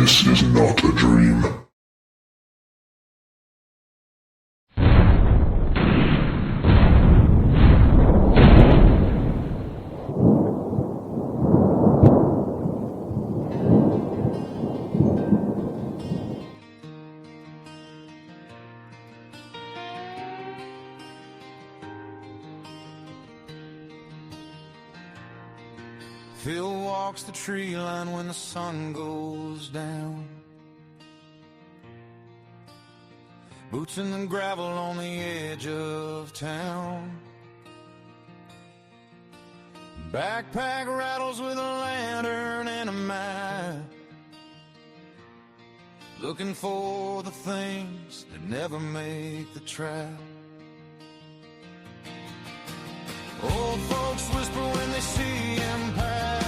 This is not a dream. Phil walks the tree line when the sun goes down. Boots in the gravel on the edge of town. Backpack rattles with a lantern and a map, looking for the things that never make the trap. Old folks whisper when they see him pass.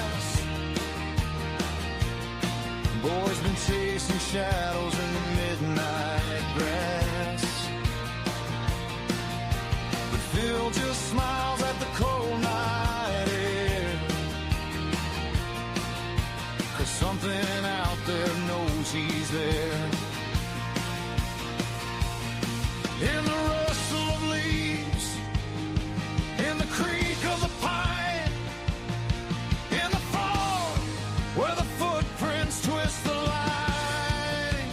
Boy's been chasing shadows in the midnight grass. But Phil just smiles at the cold night air, 'cause something out there knows he's there. In the rustle of leaves, in the creak of the pine, in the fog where the footprints twist the line.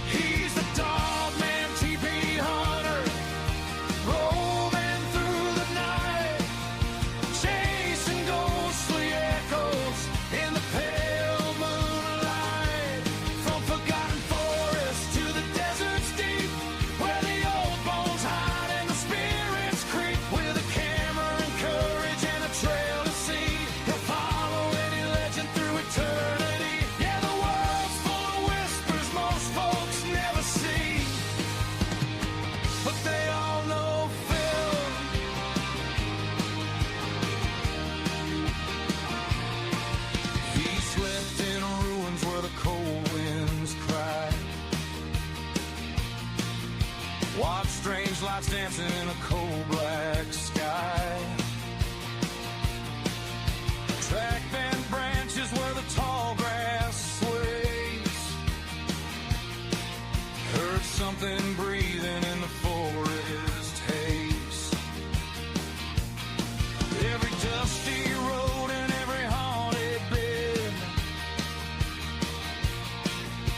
He's the Dogman TP hunter, roaming through the night, chasing ghostly echoes in the pale moonlight. From forgotten forests to the deserts deep, where the old bones hide and the spirits creep. With a camera and courage and a trail to see, he'll follow any legend through eternity. Yeah, the world's full of whispers most folks never see, but they all know Phil. He slept in ruins where the cold winds cry, watch strange lights dancing in a cold black sky. Track bent branches where the tall grass sways, heard something breathing in the forest haze. Every dusty road and every haunted bed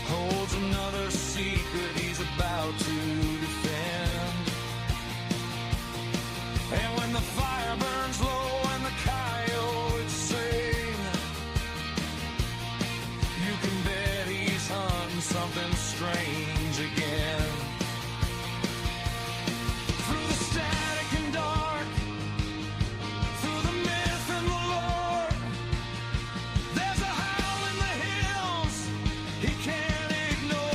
holds another secret he's about to defend. And when the fire burns low and the coyotes sing, you can bet he's hunting something strange again. Through the static and dark, through the myth and the lore, there's a howl in the hills he can't ignore.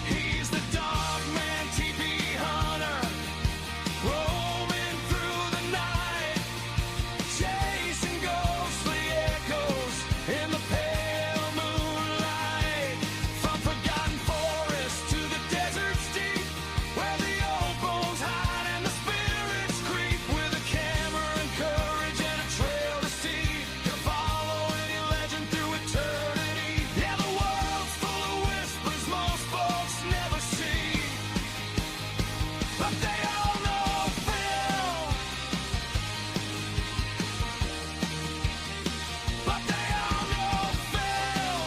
He's the Dogman TP hunter, roaming through the night, chasing ghostly echoes in the pale moonlight. From forgotten forests to the deserts deep, where the old bones hide and the spirits creep. With a camera and courage and a trail to see, he'll follow any legend through eternity. Yeah, the world's full of whispers most folks never see, but they all know Phil. But they all know Phil.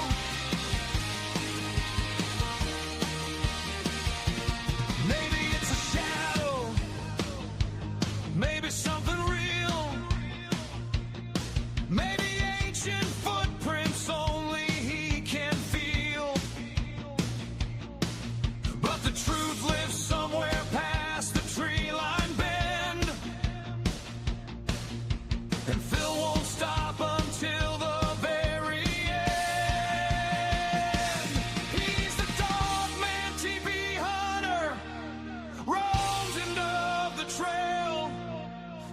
Maybe it's a shadow, maybe something real, maybe ancient footprints only he can feel. But the truth lives somewhere past the tree line bend, and Phil won't stop until the very end. He's the Dogman TP hunter, roams into the trail,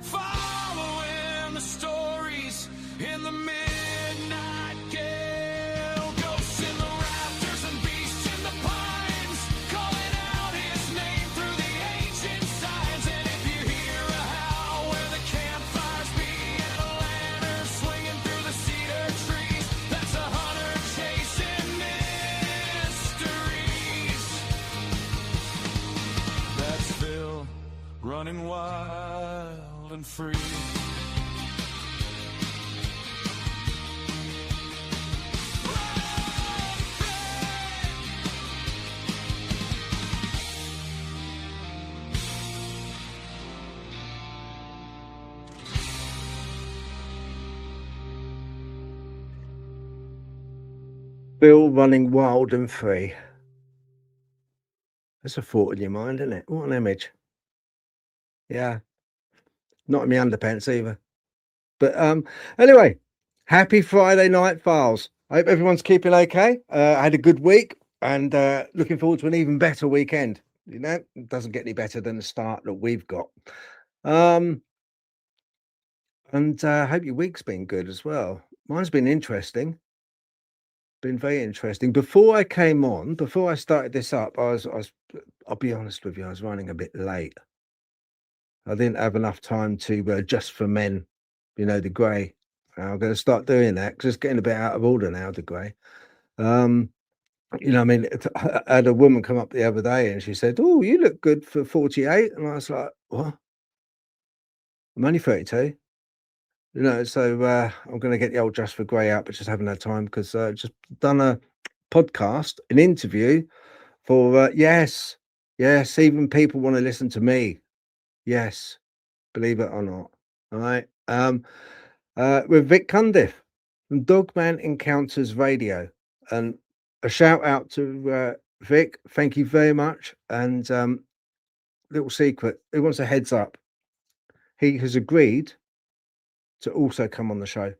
following the stories in the midnight gale. Ghosts in the rafters and beasts in the pines, calling out his name through the ancient signs. And if you hear a howl where the campfires be and a wild and free. Bill running wild and free. That's a thought in your mind, isn't it? What an image. Yeah. Not in my underpants either. But anyway, happy Friday night, Files. I hope everyone's keeping okay. I had a good week and looking forward to an even better weekend. You know, it doesn't get any better than the start that we've got. And I hope your week's been good as well. Mine's been interesting. Been very interesting. Before I came on, before I started this up, I'll be honest with you, I was running a bit late. I didn't have enough time to Just for Men, you know, the grey. I'm going to start doing that because it's getting a bit out of order now, the grey. You know, I mean, I had a woman come up the other day and she said, "Oh, you look good for 48." And I was like, "What? I'm only 32." You know, so I'm going to get the old Just for Grey out, but just haven't had time because just done a podcast, an interview for yes, even people want to listen to me. Yes, believe it or not. All right. With Vic Cundiff from Dogman Encounters Radio, and a shout out to Vic. Thank you very much. And little secret, he wants a heads up. He has agreed to also come on the show.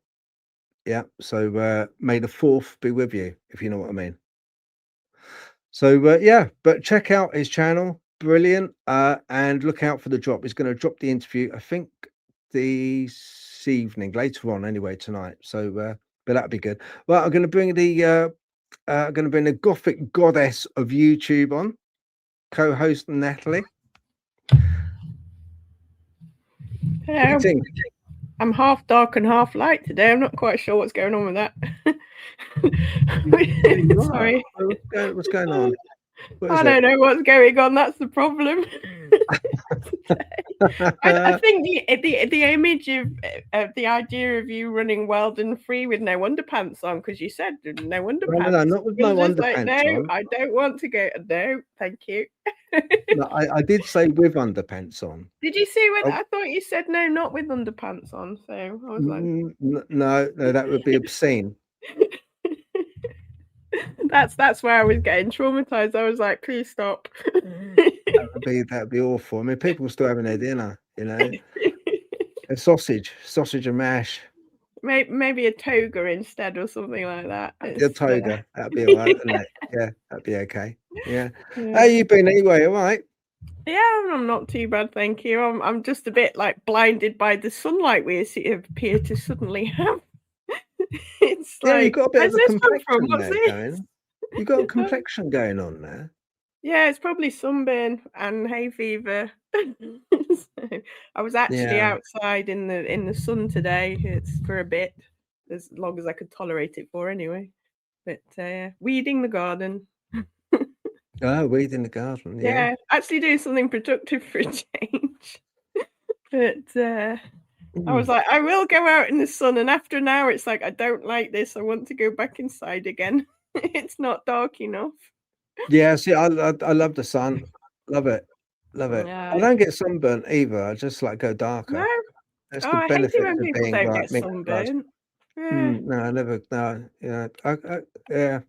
Yeah. So may the 4th be with you, if you know what I mean. So yeah, but check out his channel. Brilliant. And look out for the drop. He's going to drop the interview, I think, this evening, later on anyway, tonight. So but that'd be good. Well, I'm going to bring the Gothic goddess of YouTube on, co-host Natalie. Hello. I'm half dark and half light today. I'm not quite sure what's going on with that. Sorry. What's going on? I don't know what's going on. That's the problem. I think the image of the idea of you running wild and free with no underpants on, because you said no underpants. No, not with no underpants no, on. I don't want to go. No, thank you. No, I did say with underpants on. Did you see when I thought you said no, not with underpants on? So I was like, no, that would be obscene. That's where I was getting traumatized. I was like, please stop. That'd be awful. I mean, people are still having their dinner, you know. A sausage and mash. Maybe a toga instead or something like that. A toga, that'd be all right, wouldn't it? Yeah, that'd be okay. Yeah. How you been anyway? All right. Yeah, I'm not too bad, thank you. I'm just a bit like blinded by the sunlight we appear to suddenly have. It's like, you've got a bit of a complexion there going. You've got a complexion going on there. Yeah, it's probably sunburn and hay fever. So, I was actually outside in the sun today. It's for a bit, as long as I could tolerate it for anyway. But weeding the garden. Weeding the garden. Yeah, actually doing something productive for a change. But I was like, I will go out in the sun, and after an hour, it's like, I don't like this. I want to go back inside again. It's not dark enough. Yeah, see, I love the sun. Love it. Yeah. I don't get sunburnt either. I just like go darker. No. That's the benefit of being don't like get sunburnt. No, I never. No, yeah, yeah.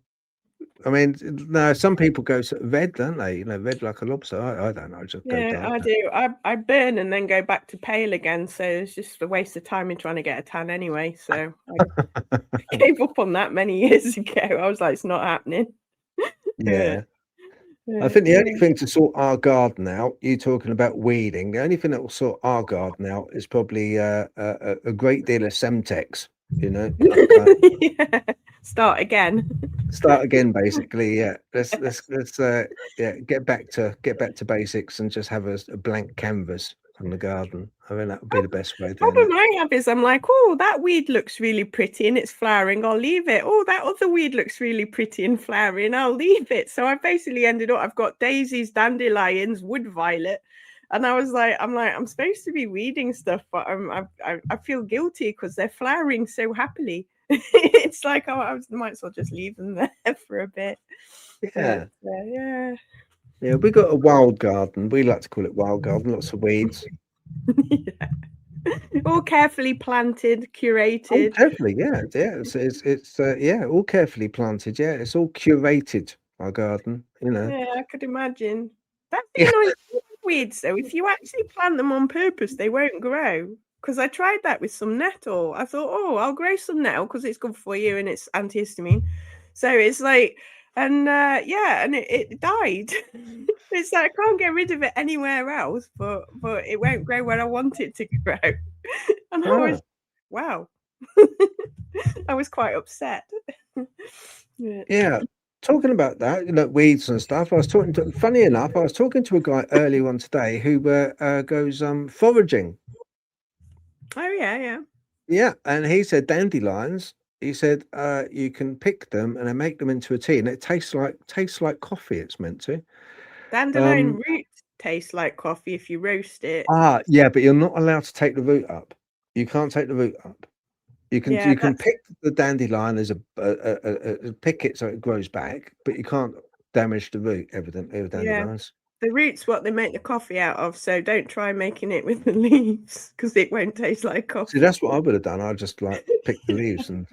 I mean, no. Some people go red, don't they? You know, red like a lobster. I don't know. I just go darker. I do. I burn and then go back to pale again. So it's just a waste of time in trying to get a tan anyway. So I gave up on that many years ago. I was like, it's not happening. Yeah. I think the only thing to sort our garden out, you talking about weeding, the only thing that will sort our garden out is probably a great deal of Semtex, you know. Yeah. Start again, basically. Yeah, let's get back to basics and just have a blank canvas on the garden. I mean, that would be the best way. The problem I have is I'm like, oh, that weed looks really pretty and it's flowering, I'll leave it. Oh, that other weed looks really pretty and flowering, I'll leave it. So I've basically ended up, I've got daisies, dandelions, wood violet, And I was like, I'm supposed to be weeding stuff, but I feel guilty because they're flowering so happily. It's like, oh, I might as well just leave them there for a bit. Yeah. But, yeah. Yeah, we got a wild garden. We like to call it wild garden. Lots of weeds. Yeah. All carefully planted, Oh, curated. carefully, yeah. It's yeah, all carefully planted. Yeah, it's all curated, our garden, you know. Yeah, I could imagine. That's the Yeah. annoying thing with weeds, though. If you actually plant them on purpose, they won't grow. Because I tried that with some nettle. I thought, oh, I'll grow some nettle because it's good for you and it's antihistamine. So it's like, and yeah, and it died. It's like I can't get rid of it anywhere else, but it won't grow where I want it to grow. And I was, wow, I was quite upset. Yeah. Talking about that, you know, weeds and stuff. Funny enough, I was talking to a guy earlier on today who goes foraging. Oh yeah. Yeah, and he said dandelions. He said you can pick them and they make them into a tea, and it tastes like coffee. It's meant to. Dandelion roots taste like coffee if you roast it. Yeah, but you're not allowed to take the root up. You can't take the root up. You can pick the dandelion as a pick it so it grows back, but you can't damage the root. Evidently, with dandelions. The root's what they make the coffee out of, so don't try making it with the leaves because it won't taste like coffee. See, that's what I would have done. I'd just like pick the leaves and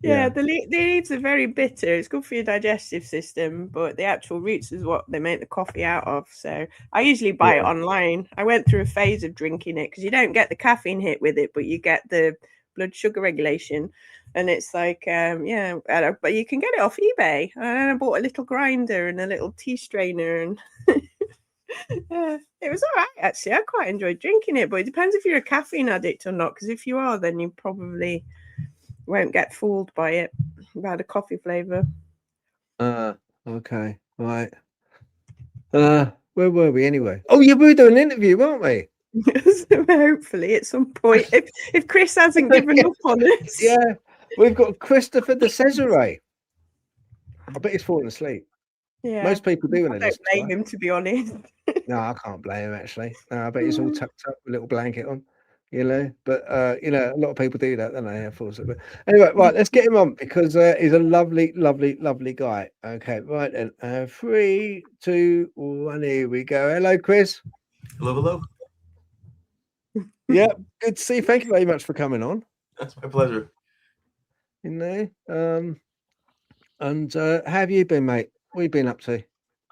the leaves are very bitter. It's good for your digestive system, but the actual roots is what they make the coffee out of. So I usually buy it online. I went through a phase of drinking it because you don't get the caffeine hit with it, but you get the blood sugar regulation. And it's like, but you can get it off eBay. And I bought a little grinder and a little tea strainer and it was all right, actually. I quite enjoyed drinking it, but it depends if you're a caffeine addict or not, because if you are, then you probably won't get fooled by it, by the coffee flavour. Okay, right. Where were we anyway? Oh, yeah, we were doing an interview, weren't we? So hopefully at some point, if Chris hasn't given up on us. Yeah, we've got Christopher de Cesare. I bet he's falling asleep. Yeah, most people do. I don't blame him, to be honest. No, I can't blame him actually. No, I bet he's all tucked up with a little blanket on, you know. But you know, a lot of people do that, don't they? Unfortunately. But anyway, right, let's get him on because he's a lovely, lovely, lovely guy. Okay, right then. 3, 2, 1, here we go. Hello, Chris. Hello. Yeah, good to see you. Thank you very much for coming on. That's my pleasure. You know, and how have you been, mate? What have you been up to?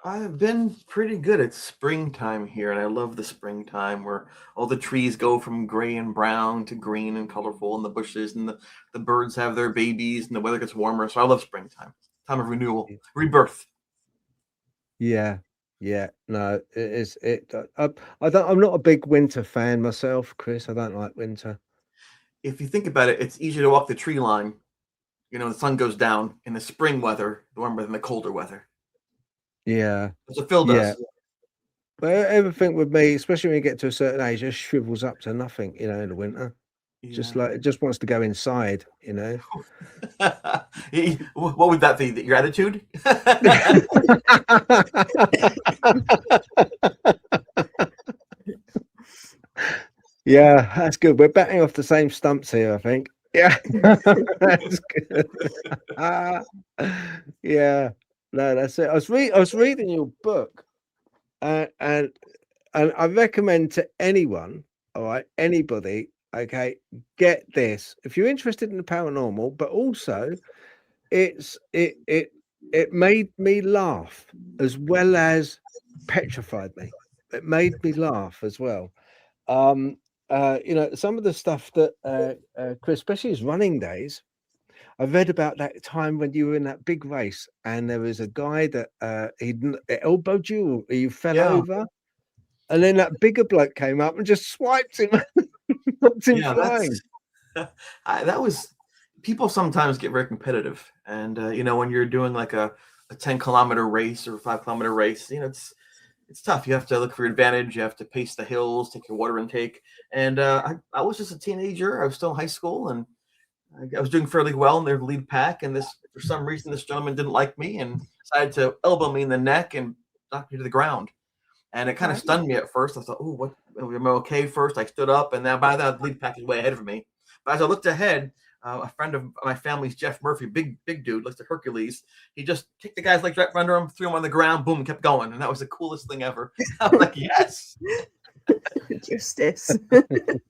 I've been pretty good. It's springtime here, and I love the springtime where all the trees go from gray and brown to green and colorful, and the bushes and the birds have their babies, and the weather gets warmer. So I love springtime. Time of renewal, rebirth. Yeah. No, I'm not a big winter fan myself, Chris. I don't like winter. If you think about it, it's easier to walk the tree line. You know, the sun goes down in the spring weather, warmer than the colder weather. Yeah. That's what Phil does. Yeah. But everything with me, especially when you get to a certain age, just shrivels up to nothing, you know, in the winter. Yeah. Just like it just wants to go inside, you know. What would that be? Your attitude? Yeah, that's good. We're batting off the same stumps here, I think. Yeah, that's good. Yeah, no, that's it. I was reading your book, and I recommend to anyone, all right, anybody, okay, get this if you're interested in the paranormal, but also it made me laugh as well as petrified me. It made me laugh as well. You know, some of the stuff that Chris, especially his running days, I read about that time when you were in that big race and there was a guy that he elbowed you or you fell over, and then that bigger bloke came up and just swiped him, knocked him flying. That was, people sometimes get very competitive, and you know, when you're doing like a 10-kilometer race or a 5-kilometer race, you know, it's tough. You have to look for your advantage. You have to pace the hills, take your water intake. And I was just a teenager. I was still in high school, and I was doing fairly well in their lead pack. And for some reason, this gentleman didn't like me and decided to elbow me in the neck and knock me to the ground. And it kind of Right. stunned me at first. I thought, "Oh, what? Am I okay?" First, I stood up, and then by that, the lead pack is way ahead of me. But as I looked ahead, a friend of my family's Jeff Murphy, big dude, looks like Hercules. He just kicked the guy's legs right under him, threw him on the ground, boom, kept going, and that was the coolest thing ever. I was like, "Yes, Justice. well,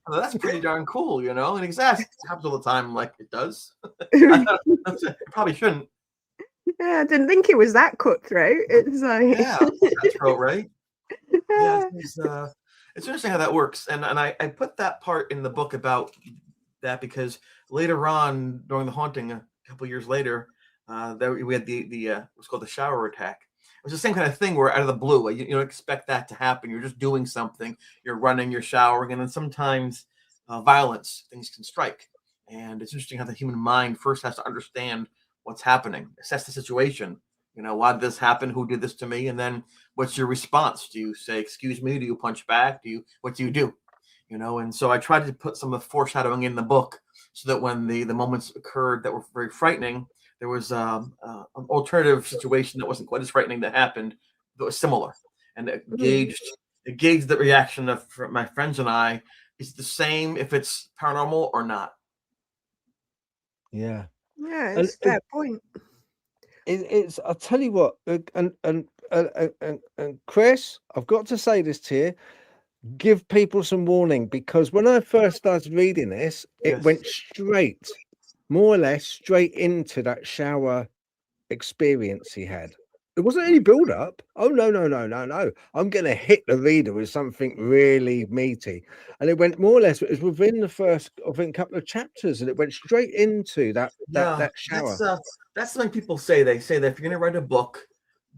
that's pretty darn cool," And he's asked, "It happens all the time." I'm like, "It does." I thought it probably shouldn't. Yeah, I didn't think it was that cutthroat. It's like, Yeah, that's right. Yeah, yeah. it's interesting how that works, and I put that part in the book about that because later on during the haunting, a couple years later, there we had the what's called the shower attack. It was the same kind of thing where out of the blue, you don't expect that to happen. You're just doing something, you're running, you're showering, and then sometimes violence things can strike. And it's interesting how the human mind first has to understand what's happening, assess the situation. Why did this happen? Who did this to me? And then what's your response? Do you say, "Excuse me"? Do you punch back? What do you do? And so I tried to put some of the foreshadowing in the book so that when the moments occurred that were very frightening, there was an alternative situation that wasn't quite as frightening that happened that was similar, and it gauged the reaction of my friends and I. Is the same if it's paranormal or not. Yeah. Yeah, And it's a fair point. it's I'll tell you what, and Chris, I've got to say this to you. Give people some warning, because when I first started reading this, it Yes. went more or less straight into that shower experience he had. There wasn't any build up. Oh no. I'm gonna hit the reader with something really meaty. And it went more or less, it was within the first, I think, couple of chapters, and it went straight into that Yeah, shower. that's something people say. They say that if you're going to write a book,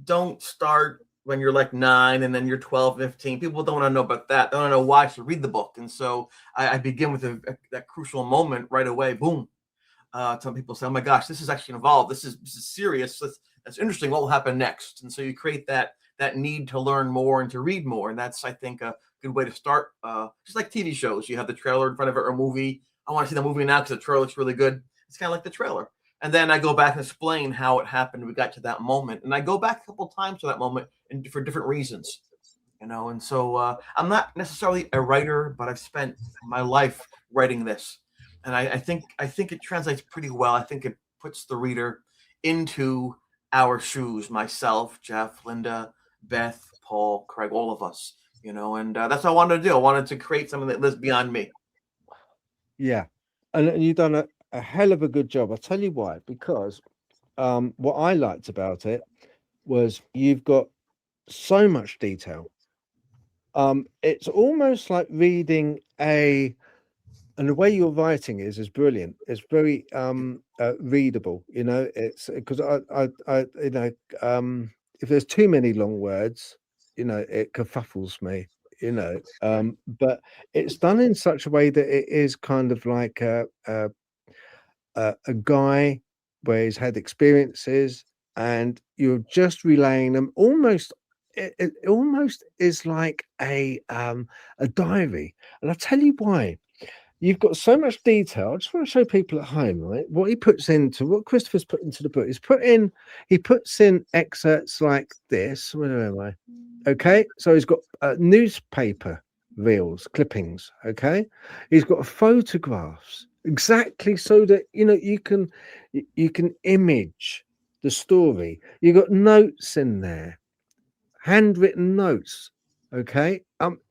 don't start when you're like 9 and then you're 12, 15. People don't want to know about that. They don't know why to read the book. And so I begin with that crucial moment right away. Boom. Some people say, "Oh my gosh, this is actually involved. This is serious. That's interesting. What will happen next?" And so you create that need to learn more and to read more. And that's, I think, a good way to start. Just like TV shows, you have the trailer in front of it, or a movie. I want to see the movie now because the trailer looks really good. It's kind of like the trailer. And then I go back and explain how it happened. We got to that moment, and I go back a couple times to that moment and for different reasons. And so I'm not necessarily a writer, but I've spent my life writing this, and I think it translates pretty well. I think it puts the reader into our shoes, myself, Jeff, Linda, Beth, Paul, Craig, all of us. And that's what I wanted to do. I wanted to create something that lives beyond me. Yeah. And you've done a hell of a good job. I'll tell you why. Because what I liked about it was you've got so much detail. It's almost like reading and the way you're writing is brilliant. It's very readable. It's because I if there's too many long words, it kerfuffles me. But it's done in such a way that it is kind of like a guy where he's had experiences, and you're just relaying them. Almost, it almost is like a diary. And I'll tell you why. You've got so much detail. I just want to show people at home, right? What Christopher's put into the book is he puts in excerpts like this. Where am I? Okay, so he's got newspaper reels, clippings. Okay, he's got photographs, exactly, so that you can image the story. You've got notes in there, handwritten notes. Okay,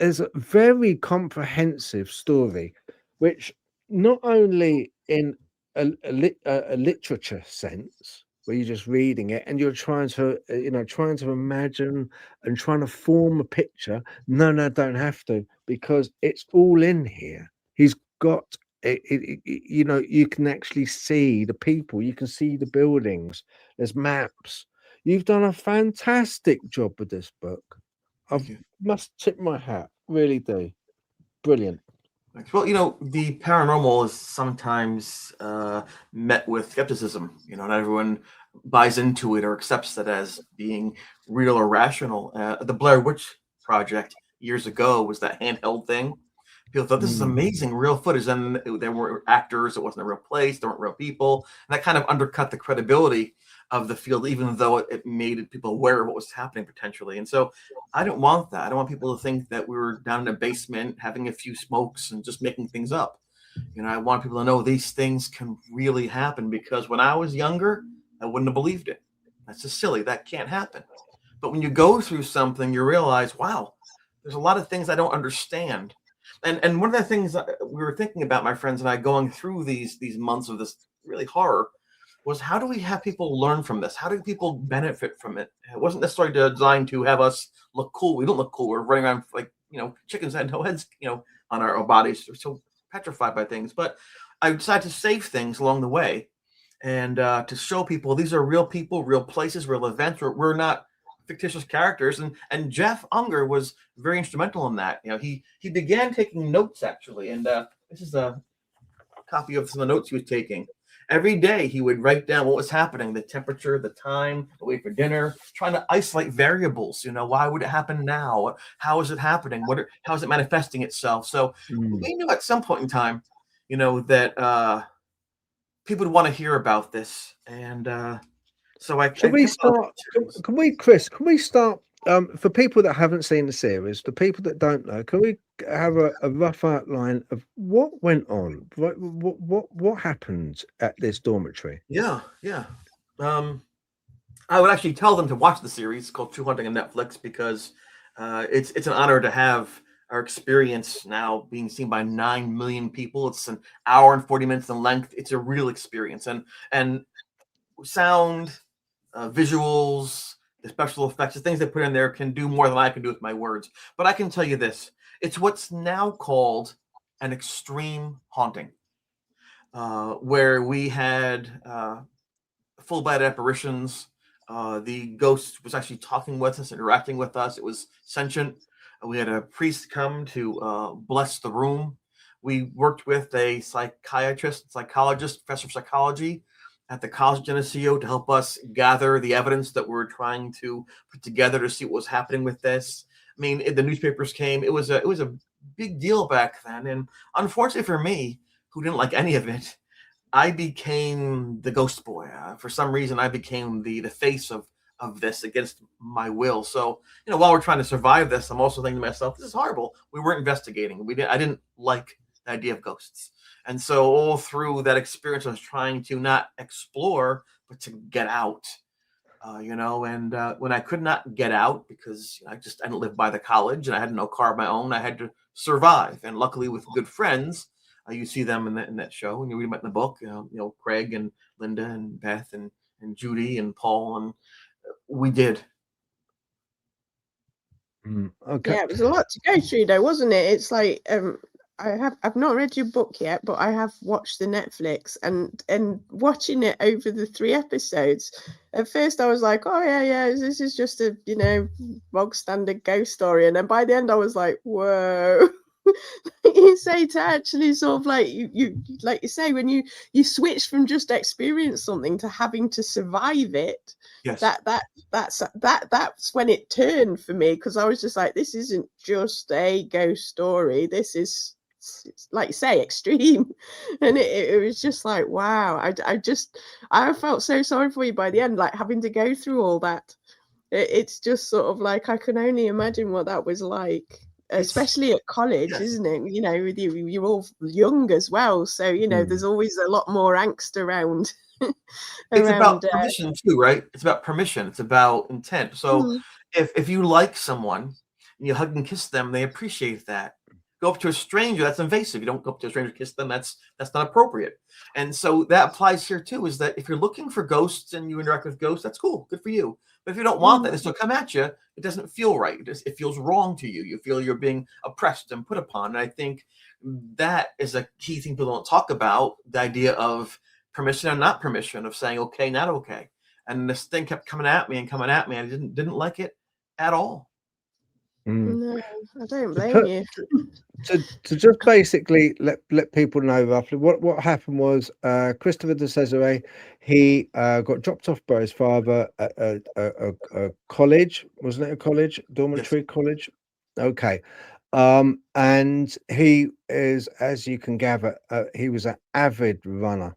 there's a very comprehensive story, which not only in a literature sense, where you're just reading it and you're trying to imagine and trying to form a picture. No, don't have to, because it's all in here. He's got you can actually see the people, you can see the buildings, there's maps. You've done a fantastic job with this book. I must tip my hat, really do. Brilliant. Well, the paranormal is sometimes met with skepticism. Not everyone buys into it or accepts it as being real or rational. The Blair Witch Project years ago was that handheld thing. People thought this is amazing, real footage, and there were actors. It wasn't a real place. There weren't real people, and that kind of undercut the credibility of the field, even though it made people aware of what was happening potentially. And so I don't want that. I don't want people to think that we were down in a basement having a few smokes and just making things up. I want people to know these things can really happen, because when I was younger, I wouldn't have believed it. That's just silly. That can't happen. But when you go through something, you realize, wow, there's a lot of things I don't understand. And one of the things we were thinking about, my friends and I, going through these months of this really horror, was how do we have people learn from this? How do people benefit from it? It wasn't necessarily designed to have us look cool. We don't look cool. We're running around like, chickens had no heads, on our bodies. We're so petrified by things. But I decided to save things along the way, and to show people these are real people, real places, real events. We're not fictitious characters. And Jeff Unger was very instrumental in that. He began taking notes, actually. And this is a copy of some of the notes he was taking. Every day he would write down what was happening, the temperature, the time, the wait for dinner, trying to isolate variables. Why would it happen now? How is it happening? How is it manifesting itself? So we knew at some point in time, that people would want to hear about this. And so Can we start? Chris, can we start? For people that haven't seen the series, for people that don't know, can we have a rough outline of what went on? What happened at this dormitory? Yeah. I would actually tell them to watch the series. It's called True Hunting on Netflix, because it's an honor to have our experience now being seen by 9 million people. It's an hour and 40 minutes in length. It's a real experience, and sound, visuals, the special effects, the things they put in there can do more than I can do with my words. But I can tell you this: it's what's now called an extreme haunting, where we had full-bodied apparitions. The ghost was actually talking with us, interacting with us. It was sentient. We had a priest come to bless the room. We worked with a psychologist, professor of psychology at the College of Geneseo to help us gather the evidence that we're trying to put together to see what was happening with this. I mean, the newspapers came. It was a big deal back then. And unfortunately for me, who didn't like any of it, I became the ghost boy. For some reason, I became the face of this against my will. So, while we're trying to survive this, I'm also thinking to myself, this is horrible. We weren't investigating. I didn't like the idea of ghosts. And so all through that experience, I was trying to not explore, but to get out, and when I could not get out because I didn't live by the college and I had no car of my own, I had to survive. And luckily with good friends, you see them in that show and you read them in the book, Craig and Linda and Beth and Judy and Paul, and we did. Okay. Yeah, it was a lot to go through though, wasn't it? It's like I've not read your book yet, but I have watched the Netflix, and watching it over the 3 episodes. At first I was like, oh yeah, this is just a bog standard ghost story, and then by the end I was like, whoa. You say to actually sort of like you like you say, when you switch from just experience something to having to survive it. Yes. That's when it turned for me, because I was just like, this isn't just a ghost story, this is, like you say, extreme. And it was just like, wow. I felt so sorry for you by the end, like having to go through all that. It's just sort of like, I can only imagine what that was like, especially at college. Yes. Isn't it? With you're all young as well, so there's always a lot more angst around. It's about permission too, right? It's about permission. It's about intent. So if you like someone and you hug and kiss them, they appreciate that. Go up to a stranger, that's invasive. You don't go up to a stranger, kiss them. That's not appropriate. And so that applies here too, is that if you're looking for ghosts and you interact with ghosts, that's cool. Good for you. But if you don't want that, this will come at you. It doesn't feel right. It feels wrong to you. You feel you're being oppressed and put upon. And I think that is a key thing people don't talk about, the idea of permission and not permission, of saying okay, not okay. And this thing kept coming at me. And I didn't like it at all. No, I don't blame you. To just basically let people know roughly what happened was, Christopher de Cesare, he got dropped off by his father at a college, wasn't it? A college, dormitory. Yes. College. Okay. And he is, as you can gather, he was an avid runner.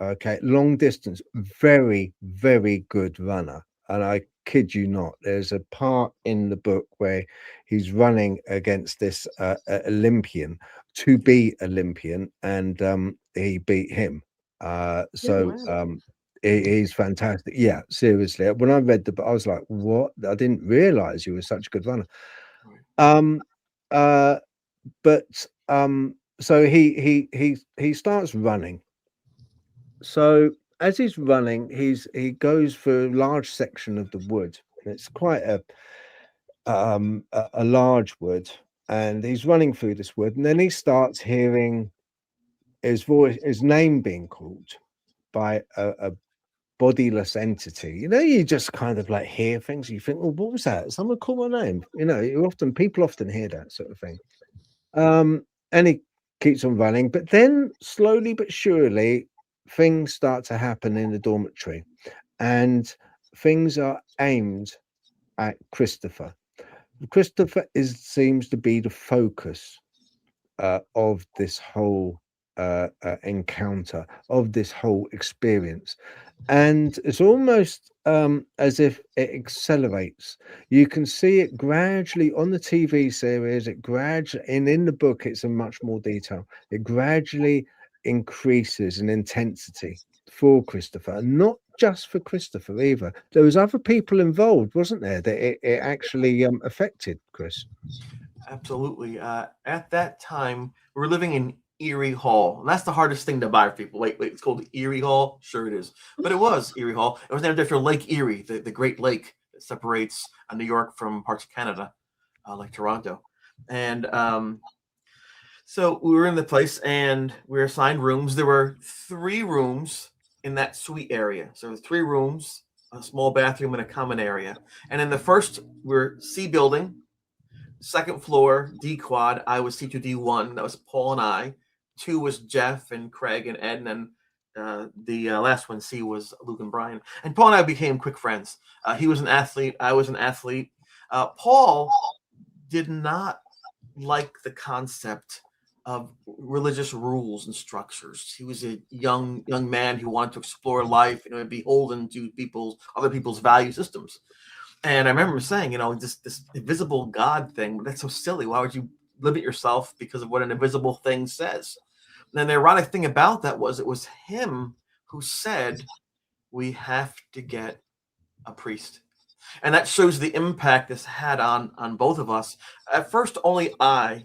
Okay, long distance, very, very good runner. And I kid you not, there's a part in the book where he's running against this Olympian to be Olympian, and he beat him. Oh, So wow. he's fantastic. Yeah, seriously. When I read the book, I was like, what? I didn't realize you were such a good runner. Um, uh, but so he starts running. So as he's running, he goes for a large section of the wood, and it's quite a large wood, and he's running through this wood, and then he starts hearing his name being called by a bodiless entity. You know, you just kind of like hear things, you think, well, what was that? Someone called my name. You know, people often hear that sort of thing. And he keeps on running, but then slowly but surely things start to happen in the dormitory, and things are aimed at Christopher. Christopher seems to be the focus of this whole encounter, of this whole experience. And it's almost as if it accelerates. You can see it gradually on the TV series. It gradually, and in the book, it's in much more detail. It gradually increases in intensity for Christopher, and not just for Christopher either. There was other people involved, wasn't there? That it actually affected Chris. Absolutely. At that time, we were living in Erie Hall. And that's the hardest thing to buy for people. Wait, it's called Erie Hall? Sure it is. But it was Erie Hall. It was named after Lake Erie, the Great Lake that separates New York from parts of Canada, like Toronto. And so we were in the place and we were assigned rooms. There were 3 rooms in that suite area. So there were 3 rooms, a small bathroom, and a common area. And in the first, we're C building. Second floor, D quad. I was C2, D1. That was Paul and I. 2 was Jeff and Craig and Ed. And then the last one, C, was Luke and Brian. And Paul and I became quick friends. He was an athlete. I was an athlete. Paul did not like the concept of religious rules and structures. He was a young man who wanted to explore life, and beholden to other people's value systems. And I remember saying, this invisible God thing, that's so silly. Why would you limit yourself because of what an invisible thing says? And the ironic thing about that was it was him who said, we have to get a priest. And that shows the impact this had on both of us. At first, only I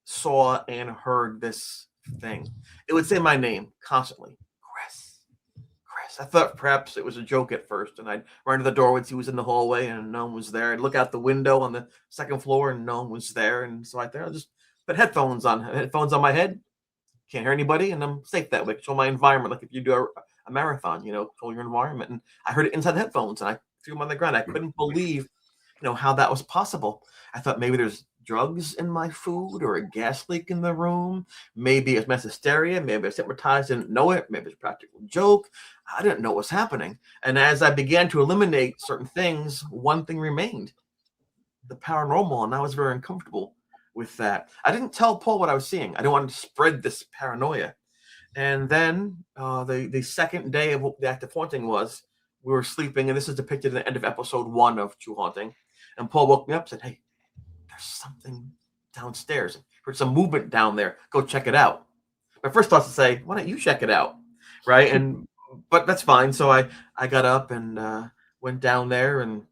saw and heard this thing. It would say my name constantly. Chris. I thought perhaps it was a joke at first, and I'd run to the door once he was in the hallway and no one was there. I'd look out the window on the second floor and no one was there. And so I'll just put headphones on my head. Can't hear anybody, and I'm safe that way. Control my environment, like if you do a marathon, control your environment. And I heard it inside the headphones, and I threw them on the ground. I couldn't believe, how that was possible. I thought maybe there's drugs in my food or a gas leak in the room. Maybe it's mass hysteria. Maybe I was hypnotized, didn't know it. Maybe it's a practical joke. I didn't know what was happening. And as I began to eliminate certain things, one thing remained: the paranormal, and I was very uncomfortable with that. I didn't tell Paul what I was seeing. I didn't want to spread this paranoia. And then the second day of what the act of haunting was, we were sleeping, and this is depicted at the end of episode 1 of True Haunting. And Paul woke me up and said, hey, there's something downstairs. Heard some movement down there. Go check it out. My first thought was to say, why don't you check it out? Right? But that's fine. So I got up and went down there, and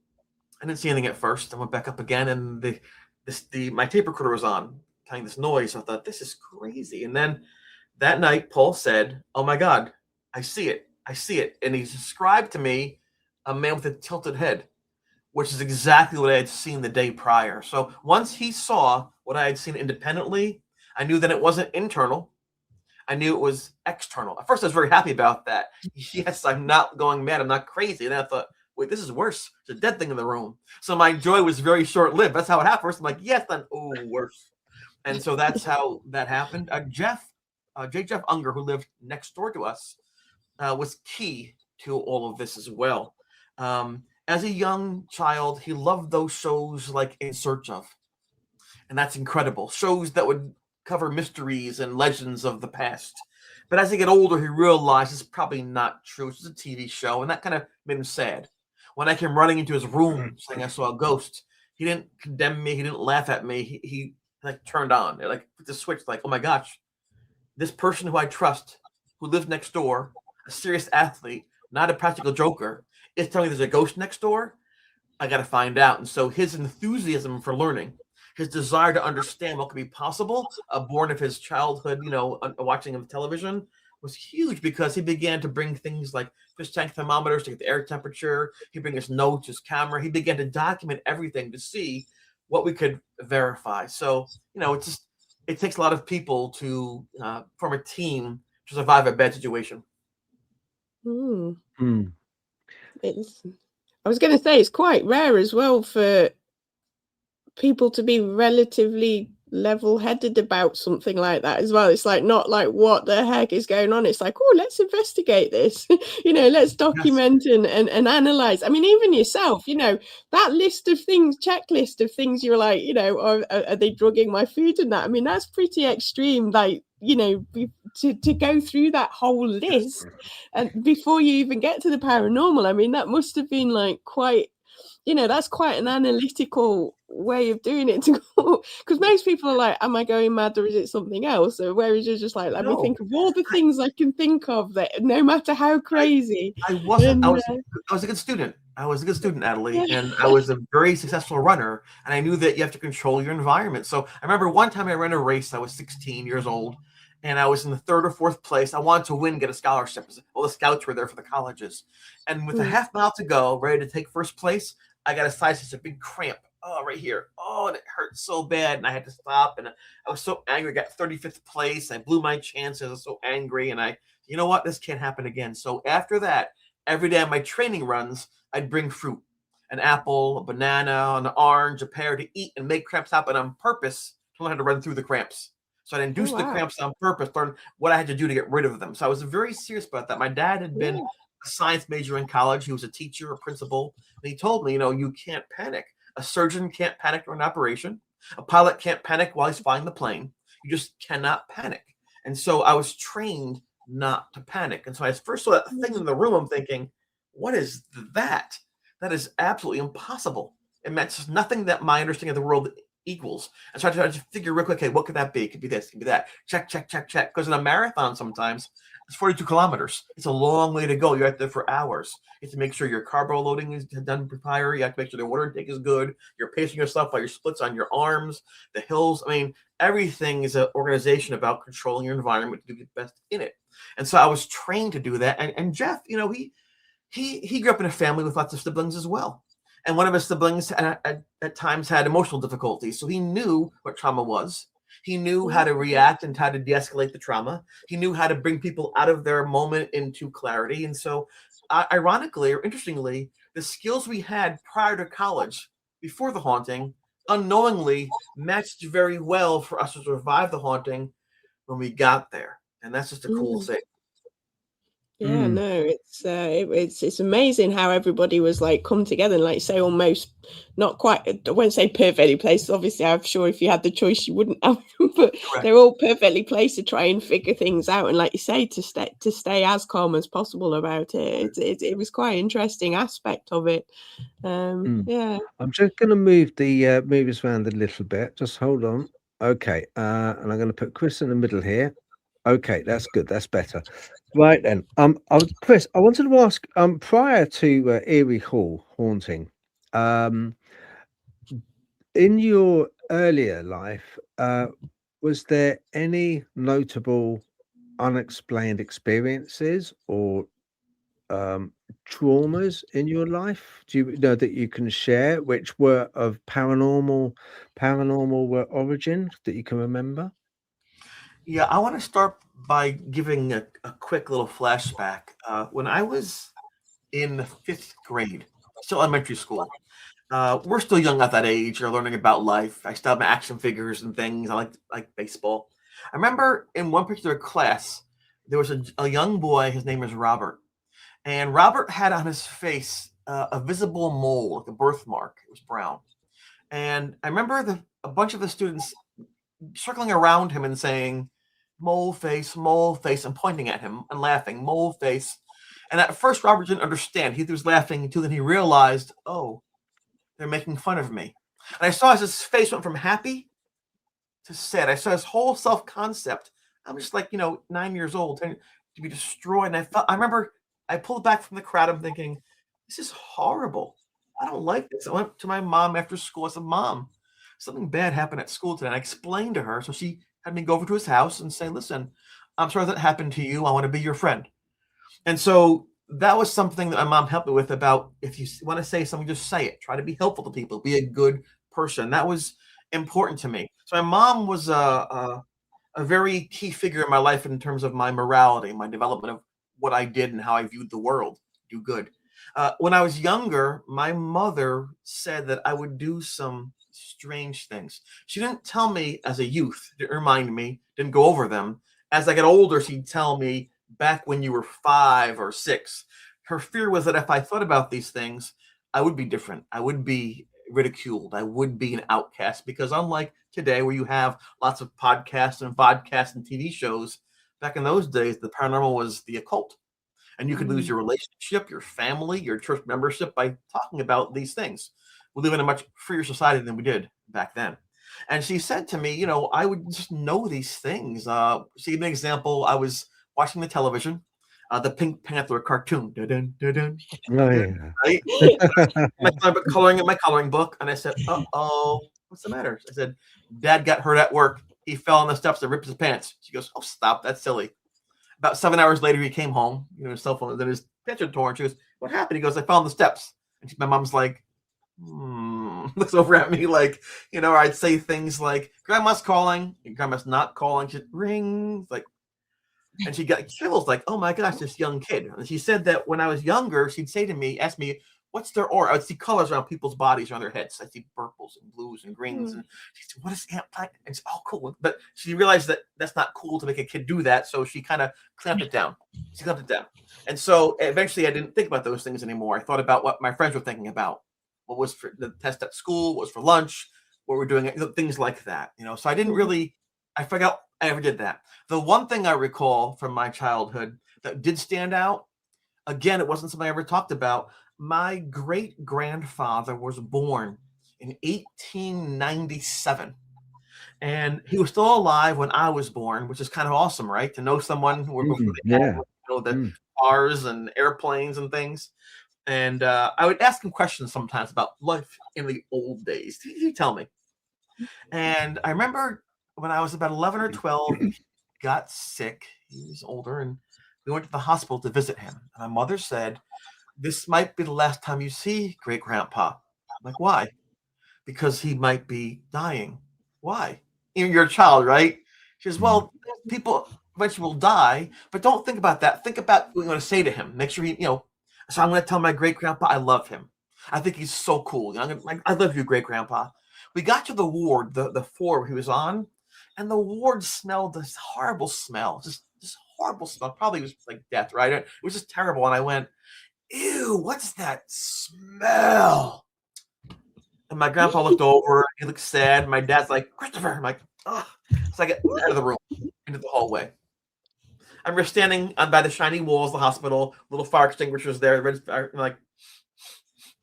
I didn't see anything at first. I went back up again, and my tape recorder was on, playing this noise. So I thought, this is crazy. And then that night, Paul said, oh my God, I see it. I see it. And he described to me a man with a tilted head, which is exactly what I had seen the day prior. So once he saw what I had seen independently, I knew that it wasn't internal. I knew it was external. At first, I was very happy about that. Yes, I'm not going mad. I'm not crazy. And then I thought, wait, this is worse. There's a dead thing in the room. So my joy was very short-lived. That's how it happened. First, I'm like, yes, then, oh, worse. And so that's how that happened. Jeff Unger, who lived next door to us, was key to all of this as well. As a young child, he loved those shows like In Search Of. And that's incredible. Shows that would cover mysteries and legends of the past. But as he get older, he realized it's probably not true. It's just a TV show, and that kind of made him sad. When I came running into his room saying I saw a ghost, he didn't condemn me. He didn't laugh at me. He like turned on. It like put the switch. Like, oh my gosh, this person who I trust, who lives next door, a serious athlete, not a practical joker, is telling me there's a ghost next door. I got to find out. And so his enthusiasm for learning, his desire to understand what could be possible, born of his childhood, watching of television, was huge because he began to bring things like fish tank thermometers to get the air temperature. He bring his notes, his camera. He began to document everything to see what we could verify. So, it takes a lot of people to form a team to survive a bad situation. I was going to say it's quite rare as well for people to be relatively level-headed about something like that as well. It's like not like what the heck is going on. It's like, oh, let's investigate this. Let's document and analyze. I mean, even yourself, that list of things, checklist of things, you're like, are they drugging my food and that? I mean, that's pretty extreme. Like, to go through that whole list and before you even get to the paranormal, I mean, that must have been like quite, that's quite an analytical way of doing it, because most people are like, am I going mad or is it something else? So whereas you're just like, let me think of all the things I can think of, that no matter how crazy. I wasn't. I was a good student. I was a good student, Natalie, and I was a very successful runner. And I knew that you have to control your environment. So I remember one time I ran a race. I was 16 years old, and I was in the 3rd or 4th place. I wanted to win, get a scholarship. All the scouts were there for the colleges. And with a half mile to go, ready to take 1st place, I got a big cramp. Oh, right here. Oh, and it hurt so bad. And I had to stop. And I was so angry. I got 35th place. I blew my chances. I was so angry. And you know what? This can't happen again. So after that, every day on my training runs, I'd bring fruit, an apple, a banana, an orange, a pear to eat and make cramps happen on purpose to learn how to run through the cramps. So I'd induce the cramps on purpose, learn what I had to do to get rid of them. So I was very serious about that. My dad had been a science major in college. He was a teacher, a principal. And he told me, you can't panic. A surgeon can't panic during an operation. A pilot can't panic while he's flying the plane. You just cannot panic. And so I was trained not to panic. And so I first saw that thing in the room, I'm thinking, what is that? That is absolutely impossible. It matches nothing that my understanding of the world equals. And so I tried to figure real quick, okay, what could that be? It could be this, it could be that. Check. Because in a marathon sometimes, it's 42 kilometers. It's a long way to go. You're out there for hours. You have to make sure your carbo loading is done prior. You have to make sure the water intake is good. You're pacing yourself while your splits on your arms, the hills. I mean, everything is an organization about controlling your environment to do the best in it. And so I was trained to do that. And Jeff, he grew up in a family with lots of siblings as well. And one of his siblings at times had emotional difficulties. So he knew what trauma was. He knew how to react and how to de-escalate the trauma. He knew how to bring people out of their moment into clarity. And so, ironically or interestingly, the skills we had prior to college, before the haunting, unknowingly matched very well for us to survive the haunting when we got there. And that's just a cool thing. Yeah, no, it's amazing how everybody was like come together and like say almost not quite, I won't say perfectly placed. Obviously, I'm sure if you had the choice, you wouldn't have, but they're all perfectly placed to try and figure things out. And like you say, to stay as calm as possible about it. It was quite an interesting aspect of it. Yeah. I'm just going to move us around a little bit. Just hold on. Okay. And I'm going to put Chris in the middle here. Okay, that's good. That's better. Right then. Chris, I wanted to ask, prior to Erie Hall haunting, in your earlier life, was there any notable unexplained experiences or traumas in your life? Do you know that you can share which were of paranormal origin that you can remember? Yeah, I want to start by giving a quick little flashback. When I was in the 5th grade, still elementary school, we're still young at that age. You're learning about life. I still have my action figures and things. I like baseball. I remember in one particular class, there was a young boy. His name was Robert. And Robert had on his face a visible mole, like a birthmark. It was brown. And I remember a bunch of the students circling around him and saying, mole face, and pointing at him and laughing, mole face. And at first, Robert didn't understand. He was laughing until then he realized, oh, they're making fun of me. And I saw as his face went from happy to sad. I saw his whole self-concept. I'm just like, 9 years old and to be destroyed. And I remember I pulled back from the crowd. I'm thinking, this is horrible. I don't like this. I went to my mom after school. I said, Mom, something bad happened at school today. And I explained to her. So she had me go over to his house and say, listen, I'm sorry that happened to you. I want to be your friend. And so that was something that my mom helped me with about if you want to say something, just say it. Try to be helpful to people. Be a good person. That was important to me. So my mom was a very key figure in my life in terms of my morality, my development of what I did and how I viewed the world. Do good. When I was younger, my mother said that I would do some strange things. She didn't tell me as a youth, didn't remind me, didn't go over them. As I got older, she'd tell me back when you were 5 or 6. Her fear was that if I thought about these things, I would be different. I would be ridiculed. I would be an outcast because unlike today where you have lots of podcasts and vodcasts and TV shows, back in those days, the paranormal was the occult. And you could lose your relationship, your family, your church membership by talking about these things. We live in a much freer society than we did back then. And she said to me, I would just know these things. She gave me an example. I was watching the television, the Pink Panther cartoon. Dun, dun, dun, Oh, yeah. right? I started coloring in my coloring book, and I said, "Uh-oh, what's the matter?" I said, "Dad got hurt at work. He fell on the steps and ripped his pants." She goes, "Oh, stop! That's silly." About 7 hours later, he came home. His cell phone, then his pants were torn. She goes, "What happened?" He goes, "I fell on the steps." And my mom's like, looks over at me like, or I'd say things like, "Grandma's calling," and Grandma's not calling. She rings like. And she got chills, like, oh my gosh, this young kid. And she said that when I was younger, she'd say to me, ask me, what's their aura? I would see colors around people's bodies, around their heads. I'd see purples and blues and greens. And she said, what is Aunt Plant? And it's all cool. But she realized that that's not cool to make a kid do that. So she kind of clamped it down. And so eventually I didn't think about those things anymore. I thought about what my friends were thinking about. What was for the test at school, what was for lunch, what we're doing, things like that. So I didn't really, I forgot I ever did that. The one thing I recall from my childhood that did stand out, again, it wasn't something I ever talked about. My great-grandfather was born in 1897. And he was still alive when I was born, which is kind of awesome, right? To know someone who were before they had, the cars and airplanes and things. And I would ask him questions sometimes about life in the old days. He'd tell me. And I remember when I was about 11 or 12, he got sick. He was older, and we went to the hospital to visit him. And my mother said, this might be the last time you see great-grandpa. I'm like, why? Because he might be dying. Why? You're a child, right? She says, well, people eventually will die, but don't think about that. Think about what you're going to say to him. Make sure so I'm going to tell my great-grandpa I love him. I think he's so cool. I love you, great-grandpa. We got to the ward, the floor he was on, and the ward smelled this horrible smell, just this horrible smell. Probably was like death, right? It was just terrible. And I went, ew, what's that smell? And my grandpa looked over. He looked sad. My dad's like, Christopher. I'm like, oh. So I get out of the room, into the hallway. I remember standing by the shiny walls of the hospital, little fire extinguishers there. Like,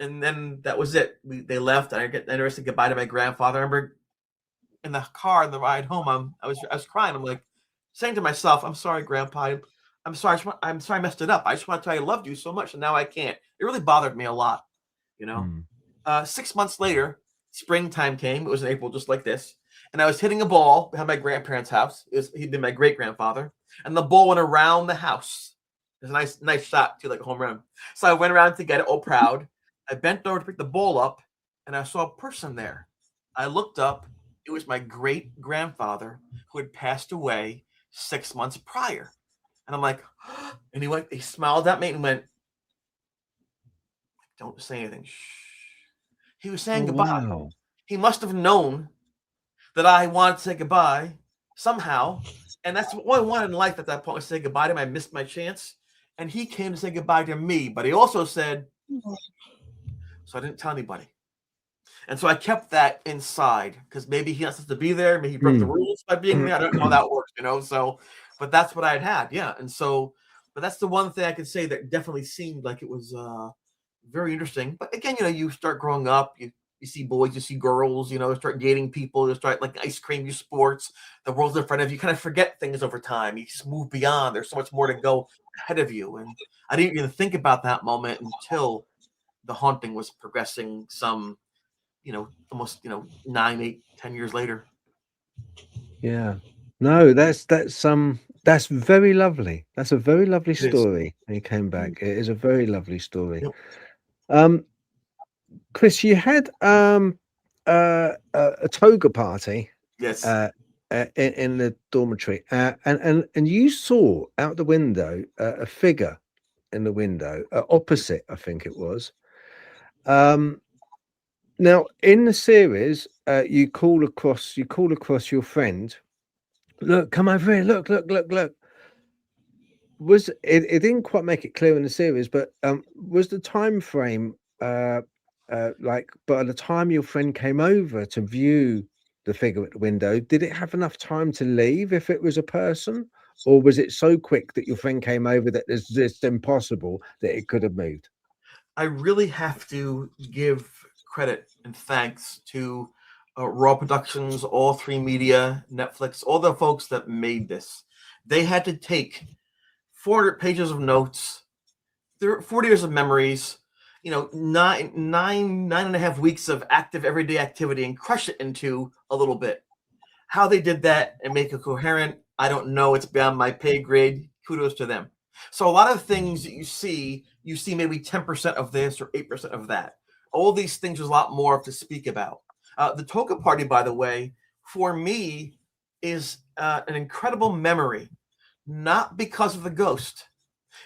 and then that was it. They left. I said goodbye to my grandfather. I remember in the car on the ride home, I was crying. I'm like saying to myself, "I'm sorry, Grandpa. I'm sorry. I'm sorry I messed it up. I just want to tell you I loved you so much, and now I can't." It really bothered me a lot, 6 months later, springtime came. It was in April, just like this, and I was hitting a ball behind my grandparents' house. He'd been my great grandfather, and the ball went around the house. It was a nice shot too, like a home run. So I went around to get it, all proud. I bent over to pick the ball up, and I saw a person there. I looked up. It was my great-grandfather who had passed away 6 months prior. And I'm like, and he smiled at me and went, don't say anything. Shh. He was saying goodbye. Wow. He must have known that I wanted to say goodbye somehow. And that's what I wanted in life at that point, was to say goodbye to him. I missed my chance. And he came to say goodbye to me. But he also said, so I didn't tell anybody. And so I kept that inside because maybe he wants us to be there. Maybe he broke the rules by being there. I don't know how that works, So, but that's what I had. Yeah. And so, but that's the one thing I could say that definitely seemed like it was very interesting. But again, you start growing up, you see boys, you see girls, start dating people, you start like ice cream, you sports, the world's in front of you. You kind of forget things over time. You just move beyond. There's so much more to go ahead of you. And I didn't even think about that moment until the haunting was progressing some, almost, 9, 8, 10 years later. Yeah. No, that's very lovely. That's a very lovely It is. story. And he came back. It is a very lovely story. Yep. Chris, you had a toga party. Yes. In the dormitory, and you saw out the window a figure in the window opposite, I think it was. Now in the series, you call across your friend. Look, come over here. Look. Was it didn't quite make it clear in the series, but was the time frame like by the time your friend came over to view the figure at the window, did it have enough time to leave if it was a person, or was it so quick that your friend came over that it's just impossible that it could have moved? I really have to give credit and thanks to Raw Productions, All 3 Media, Netflix, all the folks that made this. They had to take 400 pages of notes, 40 years of memories, 9.5 weeks of active everyday activity and crush it into a little bit. How they did that and make it coherent, I don't know. It's beyond my pay grade. Kudos to them. So a lot of things that you see maybe 10% of this or 8% of that. All these things, there's a lot more to speak about. The toga party, by the way, for me is an incredible memory, not because of the ghost.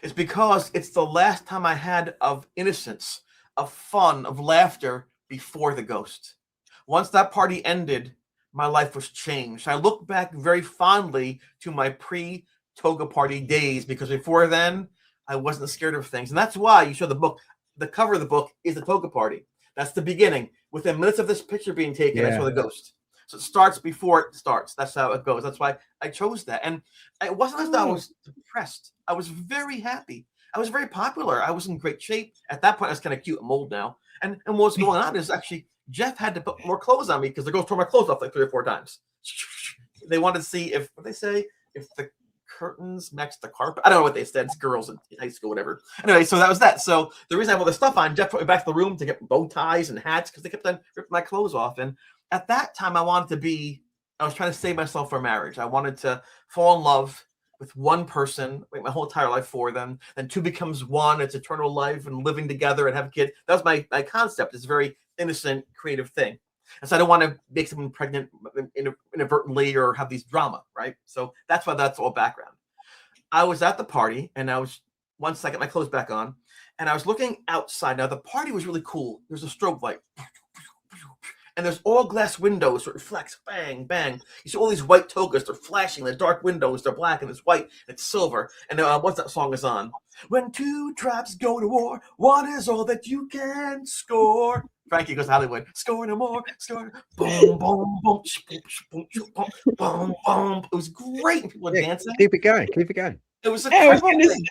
It's because it's the last time I had of innocence, of fun, of laughter before the ghost. Once that party ended, my life was changed. I look back very fondly to my pre-toga party days because before then, I wasn't scared of things. And that's why you show the book. The cover of the book is the toga party. That's the beginning. Within minutes of this picture being taken, I saw the ghost. So it starts before it starts. That's how it goes. That's why I chose that. And it wasn't as though I was depressed. I was very happy. I was very popular. I was in great shape. At that point, I was kind of cute. I'm old now. And what's going on is actually Jeff had to put more clothes on me because the ghost tore my clothes off like 3 or 4 times. They wanted to see if the curtains matched the carpet. I don't know what they said. It's girls in high school, whatever. Anyway, so that was that. So the reason I have all this stuff on, Jeff put me back to the room to get bow ties and hats because they kept on ripping my clothes off. And at that time, I was trying to save myself for marriage. I wanted to fall in love with one person, wait my whole entire life for them. Then 2 becomes 1. It's eternal life and living together and have kids. That was my concept. It's a very innocent, creative thing. And so I don't want to make someone pregnant inadvertently or have these drama, right? So that's why that's all background. I was at the party and once I got my clothes back on and I was looking outside. Now the party was really cool. There's a strobe light. And there's all glass windows that reflects, bang, bang. You see all these white togas, they're flashing, the dark windows, they're black and it's white, and it's silver. And once that song is on, when 2 tribes go to war, 1 is all that you can score. Frankie goes to Hollywood, score no more, score, boom, boom, boom, boom, boom, boom, boom. It was great. People were dancing. Keep it going. It was a incredible thing.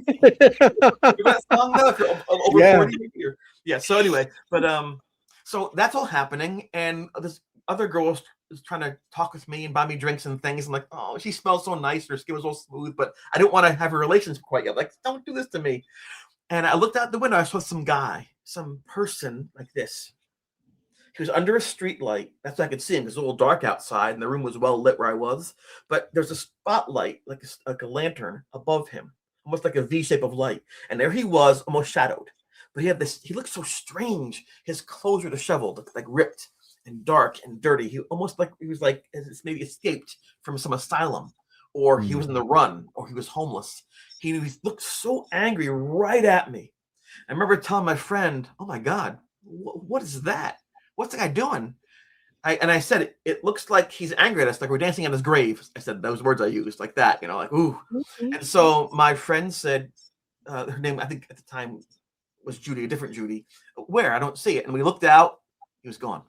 That song now, over 40 years. Yeah. So anyway, but so that's all happening, and this other girl is trying to talk with me and buy me drinks and things. I'm like, oh, she smells so nice. Her skin was all smooth, but I didn't want to have a relationship quite yet. Like, don't do this to me. And I looked out the window. I saw some person like this. He was under a street light. That's what I could see him because it was a little dark outside, and the room was well lit where I was. But there's a spotlight, like a lantern above him, almost like a V shape of light. And there he was, almost shadowed. But he looked so strange. His clothes were disheveled, like ripped and dark and dirty. He was like maybe escaped from some asylum, or he was in the run, or he was homeless. He looked so angry right at me. I remember telling my friend, "Oh my God, what is that? What's the guy doing?" I said, it looks like he's angry at us, like we're dancing on his grave. I said those words I used, like that, like ooh. And so my friend said, her name I think at the time was Judy, a different Judy. Where? I don't see it. And we looked out He was gone.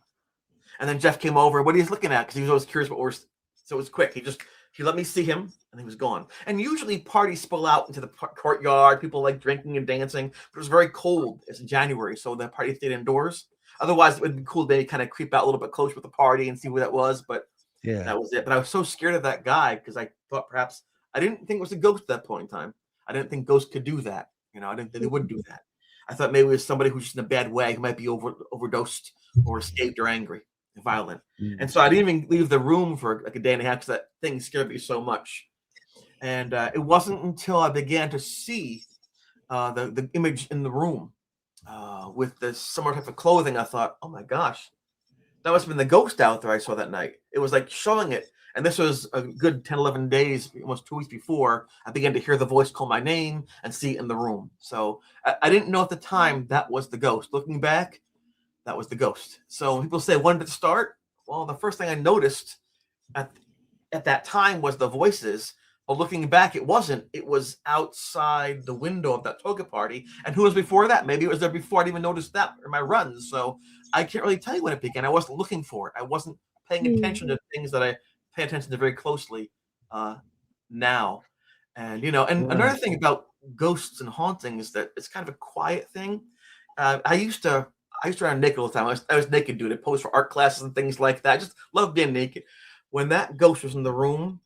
And then Jeff came over. What he's looking at, because he was always curious what we're. So it was quick. He let me see him, and he was gone. And usually parties spill out into the courtyard. People like drinking and dancing. But it was very cold. It's in January, so the party stayed indoors. Otherwise, it would be cool to kind of creep out a little bit closer with the party and see who that was. But Yeah. that was it. But I was so scared of that guy because I thought perhaps I didn't think it was a ghost at that point in time. I didn't think ghosts could do that. You know, I didn't think they would do that. I thought maybe it was somebody who's just in a bad way, who might be overdosed or escaped or angry and violent. And so I didn't even leave the room for like a day and a half because that thing scared me so much. And it wasn't until I began to see the image in the room with this similar type of clothing, I thought, oh my gosh, that must have been the ghost out there I saw that night. It was like showing it. And this was a good 10, 11 days, almost 2 weeks before I began to hear the voice call my name and see it in the room. So I didn't know at the time that was the ghost. Looking back, that was the ghost. So when people say, when did it start? Well, the first thing I noticed at that time was the voices. But looking back, it wasn't. It was outside the window of that toga party. And who was before that? Maybe it was there before I didn't even notice that in my runs. So I can't really tell you when it began. I wasn't looking for it. I wasn't paying attention to things that I pay attention to very closely now. And, you know, and another thing about ghosts and hauntings, that it's kind of a quiet thing. I used to run naked all the time. I was naked, dude. I posed for art classes and things like that. I just love being naked. When that ghost was in the room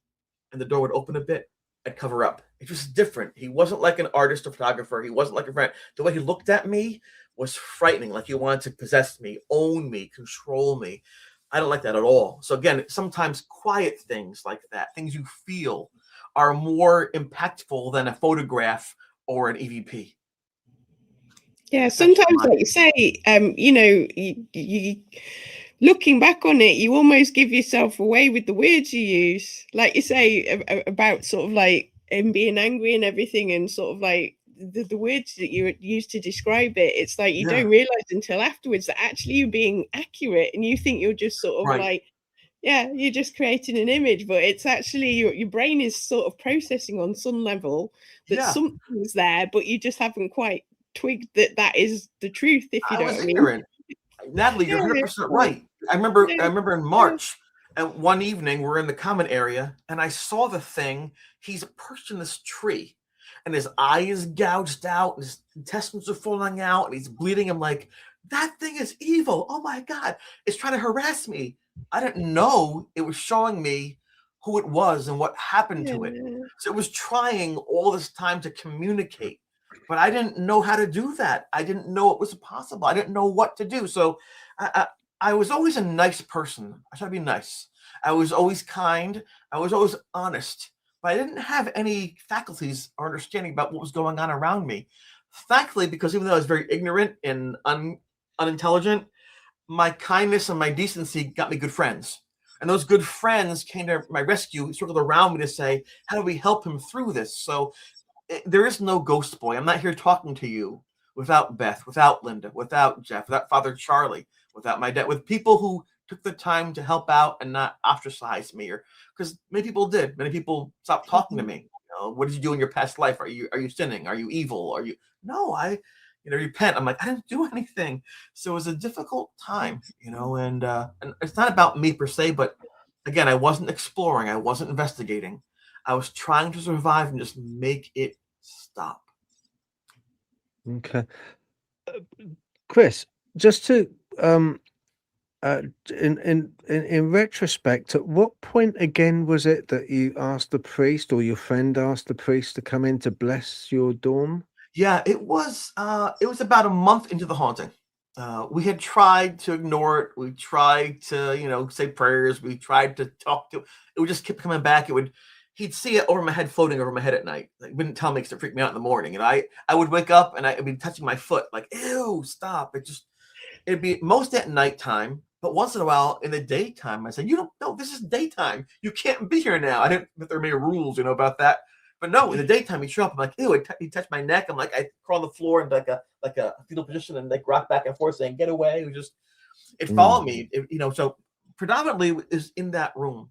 and the door would open a bit, I'd cover up. It was different. He wasn't like an artist or photographer. He wasn't like a friend. The way he looked at me was frightening, like he wanted to possess me, own me, control me. I don't like that at all. So again, sometimes quiet things like that, things you feel, are more impactful than a photograph or an EVP. Yeah, sometimes, like you say, you know, you looking back on it, you almost give yourself away with the words you use. Like you say about sort of like him being angry and everything, and sort of like the words that you use to describe it. It's like you don't realize until afterwards that actually you're being accurate, and you think you're just sort of like, yeah, you're just creating an image, but it's actually your brain is sort of processing on some level that something's there, but you just haven't quite twigged that is the truth, if you know what I mean. Ignorant. Natalie, you're 100% right. I remember in March, and one evening we're in the common area, and I saw the thing. He's perched in this tree, and his eye is gouged out, and his intestines are falling out, and he's bleeding. I'm like, that thing is evil. Oh my God, it's trying to harass me. I didn't know it was showing me who it was and what happened to it. So it was trying all this time to communicate. But I didn't know how to do that. I didn't know it was possible. I didn't know what to do. So I was always a nice person. I tried to be nice. I was always kind. I was always honest. But I didn't have any faculties or understanding about what was going on around me. Thankfully, because even though I was very ignorant and unintelligent, my kindness and my decency got me good friends. And those good friends came to my rescue, circled around me to say, how do we help him through this? So there is no ghost boy. I'm not here talking to you without Beth, without Linda, without Jeff, without Father Charlie, without my dad, with people who took the time to help out and not ostracize me, or because many people did. Many people stopped talking to me. You know, what did you do in your past life? Are you sinning? Are you evil? Are you? No, I repent. I'm like, I didn't do anything. So it was a difficult time, and it's not about me per se, but again, I wasn't exploring. I wasn't investigating. I was trying to survive and just make it stop. Okay. Chris, just to in retrospect, at what point again was it that you asked the priest, or your friend asked the priest, to come in to bless your dorm? Yeah, it was about a month into the haunting. We had tried to ignore it. We tried to, say prayers. We tried to talk to it. It would just keep coming back. He'd see it over my head, floating over my head at night. Like, wouldn't tell me because it freaked me out in the morning. And I would wake up and I'd be touching my foot, like, ew, stop. It'd be most at nighttime, but once in a while in the daytime, I said, this is daytime. You can't be here now. I didn't think there were any rules, about that. But no, in the daytime, he'd show up. I'm like, ew, he'd touch my neck. I'm like, I crawl on the floor in like a fetal position and like rock back and forth saying, get away. It followed me, so predominantly is in that room.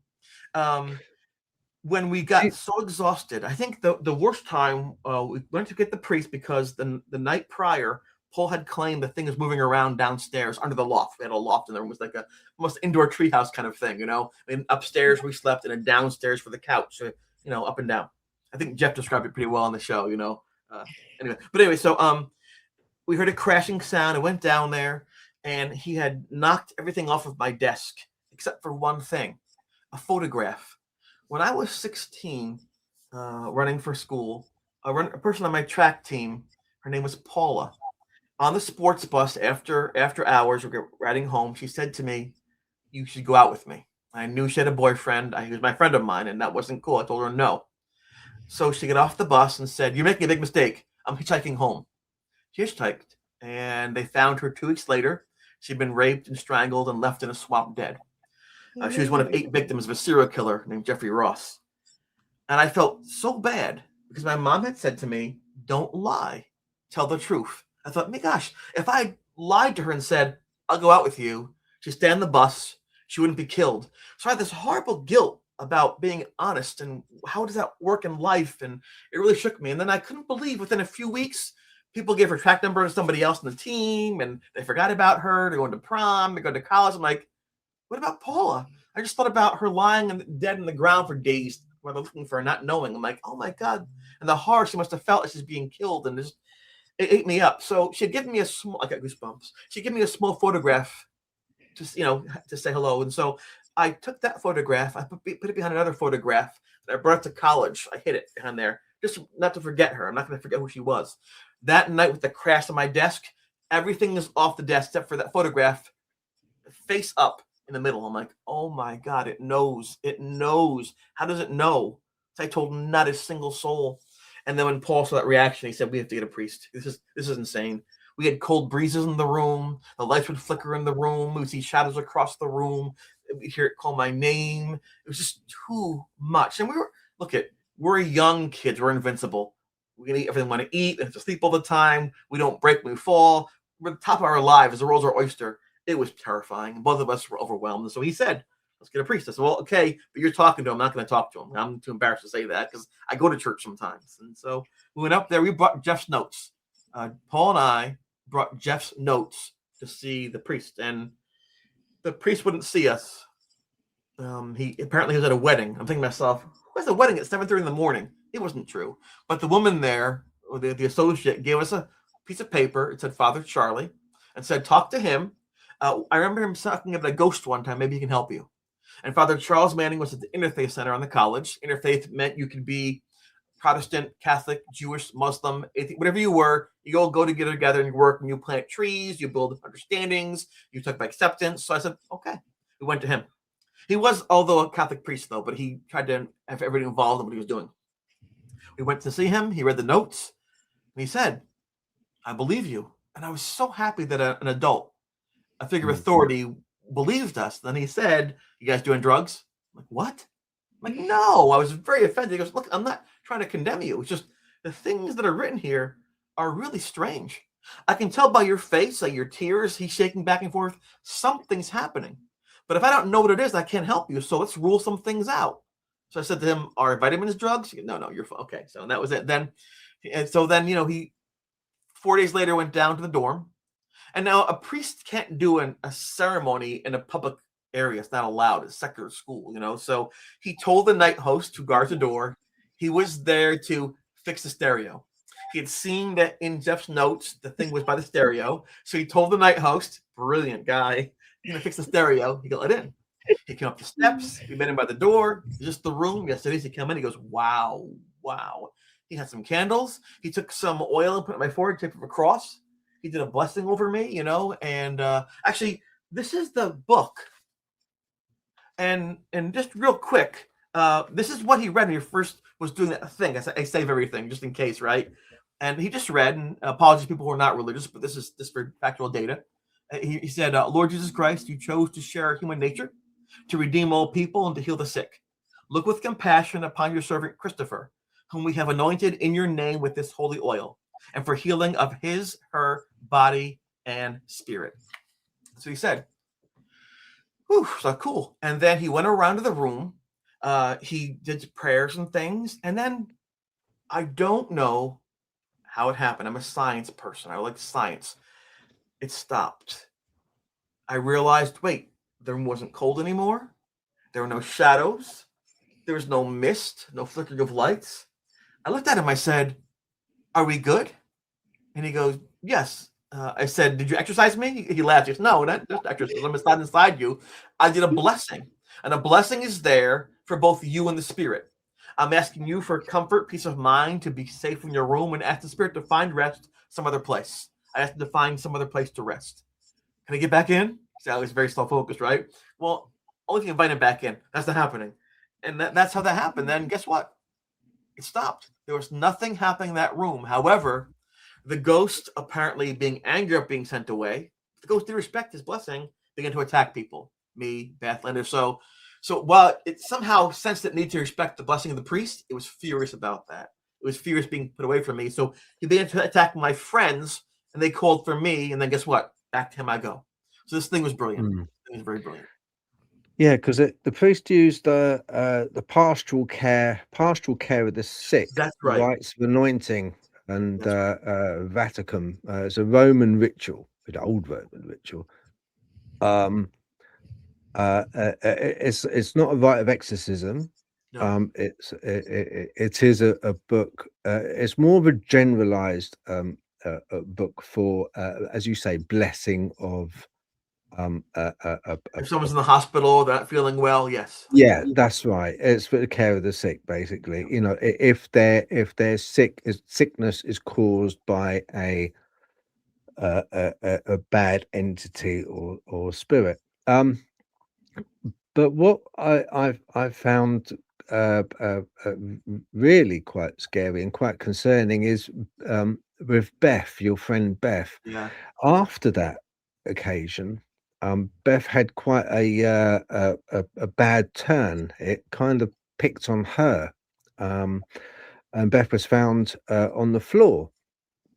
When we got so exhausted, I think the worst time, we went to get the priest because the night prior, Paul had claimed the thing was moving around downstairs under the loft. We had a loft in there. It was like a almost indoor treehouse kind of thing, you know. And upstairs we slept, and then downstairs for the couch, so, you know, up and down. I think Jeff described it pretty well on the show, you know. Anyway, so we heard a crashing sound. I went down there, and he had knocked everything off of my desk except for one thing, a photograph. When I was 16, running for school, a person on my track team, her name was Paula. On the sports bus after hours, we were riding home. She said to me, "You should go out with me." I knew she had a boyfriend. He was my friend of mine, and that wasn't cool. I told her no. So she got off the bus and said, "You're making a big mistake. I'm hitchhiking home." She hitchhiked, and they found her 2 weeks later. She'd been raped and strangled and left in a swamp dead. She was one of 8 victims of a serial killer named Jeffrey Ross. And I felt so bad because my mom had said to me, "Don't lie. Tell the truth." I thought, my gosh, if I lied to her and said, "I'll go out with you," she'd stay on the bus, she wouldn't be killed. So I had this horrible guilt about being honest and how does that work in life? And it really shook me. And then I couldn't believe within a few weeks, people gave her track number to somebody else on the team and they forgot about her. They're going to prom, they're going to college. I'm like, what about Paula? I just thought about her lying and dead in the ground for days while they're looking for her, not knowing. I'm like, oh my God. And the horror she must have felt as she's being killed. And just, it ate me up. So she'd given me I got goosebumps. She'd given me a small photograph just, you know, to say hello. And so I took that photograph, I put it behind another photograph, and I brought it to college. I hid it behind there, just not to forget her. I'm not going to forget who she was. That night with the crash on my desk, everything is off the desk except for that photograph, face up in the middle. I'm like, oh my God, it knows. It knows. How does it know? So I told not a single soul. And then when Paul saw that reaction, he said, "We have to get a priest. This is insane." We had cold breezes in the room. The lights would flicker in the room. We would see shadows across the room. We'd hear it call my name. It was just too much. And we're young kids. We're invincible. We can eat everything we want to eat. We have to sleep all the time. We don't break when we fall. We're at the top of our lives. The world's our oyster. It was terrifying. Both of us were overwhelmed. And so he said, "Let's get a priest." I said, "Well, okay, but you're talking to him. I'm not going to talk to him. I'm too embarrassed to say that because I go to church sometimes." And so we went up there. We brought Jeff's notes. Paul and I brought Jeff's notes to see the priest. And the priest wouldn't see us. He apparently was at a wedding. I'm thinking to myself, who has a wedding at 7:30 in the morning? It wasn't true. But the woman there, or the associate, gave us a piece of paper. It said Father Charlie and said, "Talk to him." I remember him talking about a ghost one time. Maybe he can help you. And Father Charles Manning was at the Interfaith Center on the college. Interfaith meant you could be Protestant, Catholic, Jewish, Muslim, atheist, whatever you were. You all go together and you work and you plant trees, you build understandings, you talk about acceptance. So I said, okay. We went to him. He was, although a Catholic priest, though, but he tried to have everybody involved in what he was doing. We went to see him. He read the notes, and he said, "I believe you." And I was so happy that an adult, a figure of authority, believed us. Then he said, "You guys doing drugs?" I'm like, "What?" I'm like, "No." I was very offended. He goes, "Look, I'm not trying to condemn you. It's just the things that are written here are really strange. I can tell by your face, like your tears, he's shaking back and forth. Something's happening. But if I don't know what it is, I can't help you. So let's rule some things out." So I said to him, "Are vitamins drugs?" He goes, No, you're fine. Okay. So that was it. Then, he 4 days later went down to the dorm. And now a priest can't do a ceremony in a public area. It's not allowed. It's secular school, So he told the night host who guards the door, he was there to fix the stereo. He had seen that in Jeff's notes, the thing was by the stereo. So he told the night host, brilliant guy, "You're going to fix the stereo." He got let in. He came up the steps. We met him by the door. Just the room. Yes, it is. He came in. He goes, wow. He had some candles. He took some oil and put it on my forehead, type of a cross. He did a blessing over me, and actually, this is the book. And just real quick, this is what he read when he first was doing that thing. I save everything just in case, right? And he just read, and apologies to people who are not religious, but this is just for factual data. He said, "Lord Jesus Christ, you chose to share human nature, to redeem all people, and to heal the sick. Look with compassion upon your servant Christopher, whom we have anointed in your name with this holy oil, and for healing of her body and spirit." So he said, whew, so cool. And then he went around to the room. He did prayers and things. And then I don't know how it happened. I'm a science person. I like science. It stopped. I realized, wait, the room wasn't cold anymore. There were no shadows. There was no mist, no flickering of lights. I looked at him. I said, "Are we good?" And he goes, "Yes." I said, "Did you exercise me?" He laughed. He goes, "No, not just exorcism. It's not inside you. I did a blessing. And a blessing is there for both you and the spirit. I'm asking you for comfort, peace of mind, to be safe in your room, and ask the spirit to find rest some other place. I asked him to find some other place to rest. Can I get back in?" See, I was very self-focused, right? Well, only if you invite him back in. That's not happening. And that's how that happened. Then guess what? It stopped. There was nothing happening in that room. However, the ghost, apparently being angry at being sent away, the ghost did respect his blessing, began to attack people. Me, Beth, Linda. So while it somehow sensed it need to respect the blessing of the priest, it was furious about that. It was furious being put away from me. So he began to attack my friends, and they called for me. And then guess what? Back to him I go. So this thing was brilliant. It was very brilliant. Yeah, because the priest used the pastoral care of the sick, That's right. rites of anointing, and That's Vaticum. It's a Roman ritual, an old Roman ritual. It's not a rite of exorcism. No. It is a book. It's more of a generalized a book for, as you say, blessing of If someone's in the hospital, they're not feeling well, yes. yeah, that's right. It's for the care of the sick, basically. You know, if they're sick, sickness is caused by a bad entity or spirit. But what I've found really quite scary and quite concerning is with Beth, your friend Beth. Yeah. After that occasion, Beth had quite a bad turn. It kind of picked on her, and Beth was found on the floor.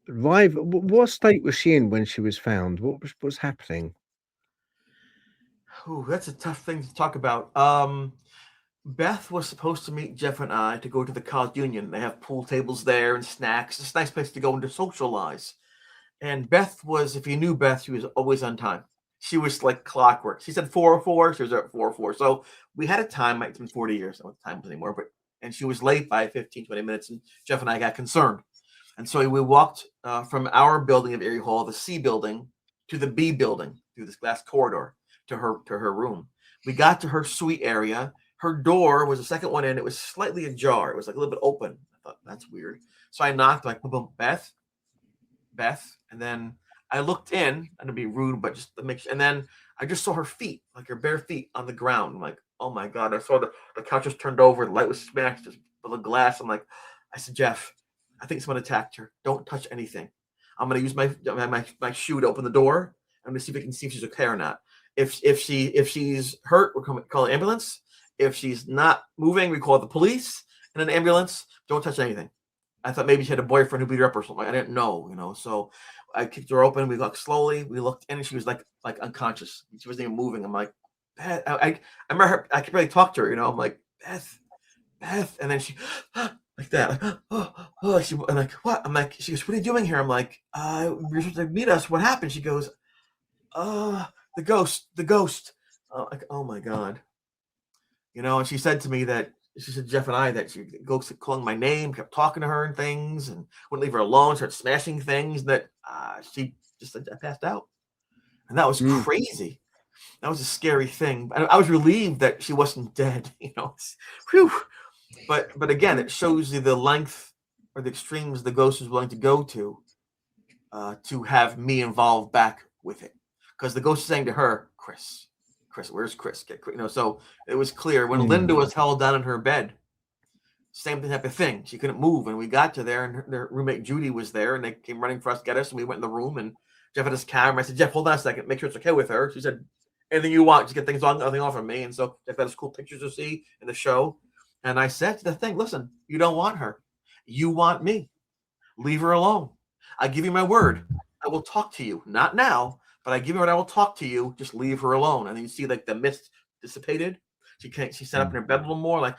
What state was she in when she was found? What was happening? Ooh, that's a tough thing to talk about. Beth was supposed to meet Jeff and I to go to the college union. They have pool tables there and snacks. It's a nice place to go and to socialize. And Beth was, if you knew Beth, she was always on time. She was like clockwork. She said 4:04. She was there at 4:04. So we had a time. It's been 40 years. I don't know what time was anymore. And she was late by 15, 20 minutes. And Jeff and I got concerned. And so we walked from our building of Erie Hall, the C building, to the B building through this glass corridor to her room. We got to her suite area. Her door was the second one in. It was slightly ajar. It was like a little bit open. I thought, that's weird. So I knocked, like, boom, boom, Beth. And then I looked in, and to be rude, but just to make sure. And then I just saw her feet, like her bare feet on the ground. I'm like, oh my God. I saw the couch was turned over. The light was smashed. Just full of glass. I'm like, I said, Jeff, I think someone attacked her. Don't touch anything. I'm going to use my shoe to open the door. I'm going to see if I can see if she's okay or not. If she's hurt, we'll call an ambulance. If she's not moving, we call the police and an ambulance. Don't touch anything. I thought maybe she had a boyfriend who beat her up or something. I didn't know, So I kicked her open. We looked slowly. We looked in, and she was like unconscious. She wasn't even moving. I'm like, Beth. I remember her. I could barely talk to her. I'm like, Beth, and then she like that. Like, I'm like, what? I'm like, she goes, what are you doing here? I'm like, you're supposed to meet us. What happened? She goes, the ghost. Like, oh my God. And she said to me that she said Jeff and I that she goes calling my name, kept talking to her and things, and wouldn't leave her alone. Started smashing things. That she just said I passed out, and that was crazy. That was a scary thing. I was relieved that she wasn't dead. Whew. But again, it shows you the length or the extremes the ghost is willing to go to have me involved back with it, because the ghost is saying to her, Chris, where's Chris? So it was clear when Linda was held down in her bed, same type of thing. She couldn't move, and we got to there, and their roommate Judy was there, and they came running for us to get us, and we went in the room, and Jeff had his camera. I said, Jeff, hold on a second, make sure it's okay with her. She said, anything you want, just get things on, nothing off of me. And so Jeff had his cool pictures to see in the show, and I said to the thing, listen, you don't want her, you want me. Leave her alone. I give you my word. I will talk to you, not now. But I give her what I will talk to you. Just leave her alone. And then you see like the mist dissipated. She sat up in her bed a little more. Like,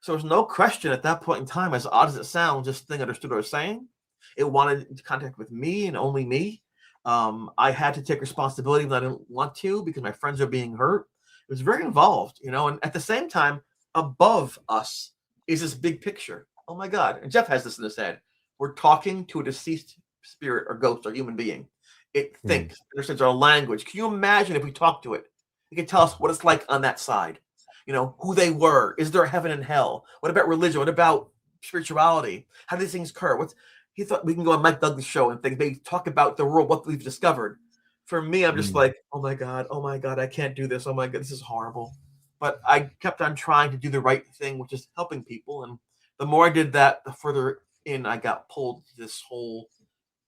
so there's no question at that point in time, as odd as it sounds, this thing understood what I was saying. It wanted contact with me and only me. I had to take responsibility when I didn't want to because my friends are being hurt. It was very involved, and at the same time, above us is this big picture. Oh my God. And Jeff has this in his head. We're talking to a deceased spirit or ghost or human being. It thinks, understands our language. Can you imagine if we talk to it? It can tell us what it's like on that side, who they were. Is there a heaven and hell? What about religion? What about spirituality? How do these things occur? He thought we can go on Mike Douglas' show and maybe talk about the world, what we've discovered. For me, I'm just like, oh my God, I can't do this. Oh my God, this is horrible. But I kept on trying to do the right thing, which is helping people. And the more I did that, the further in I got pulled to this whole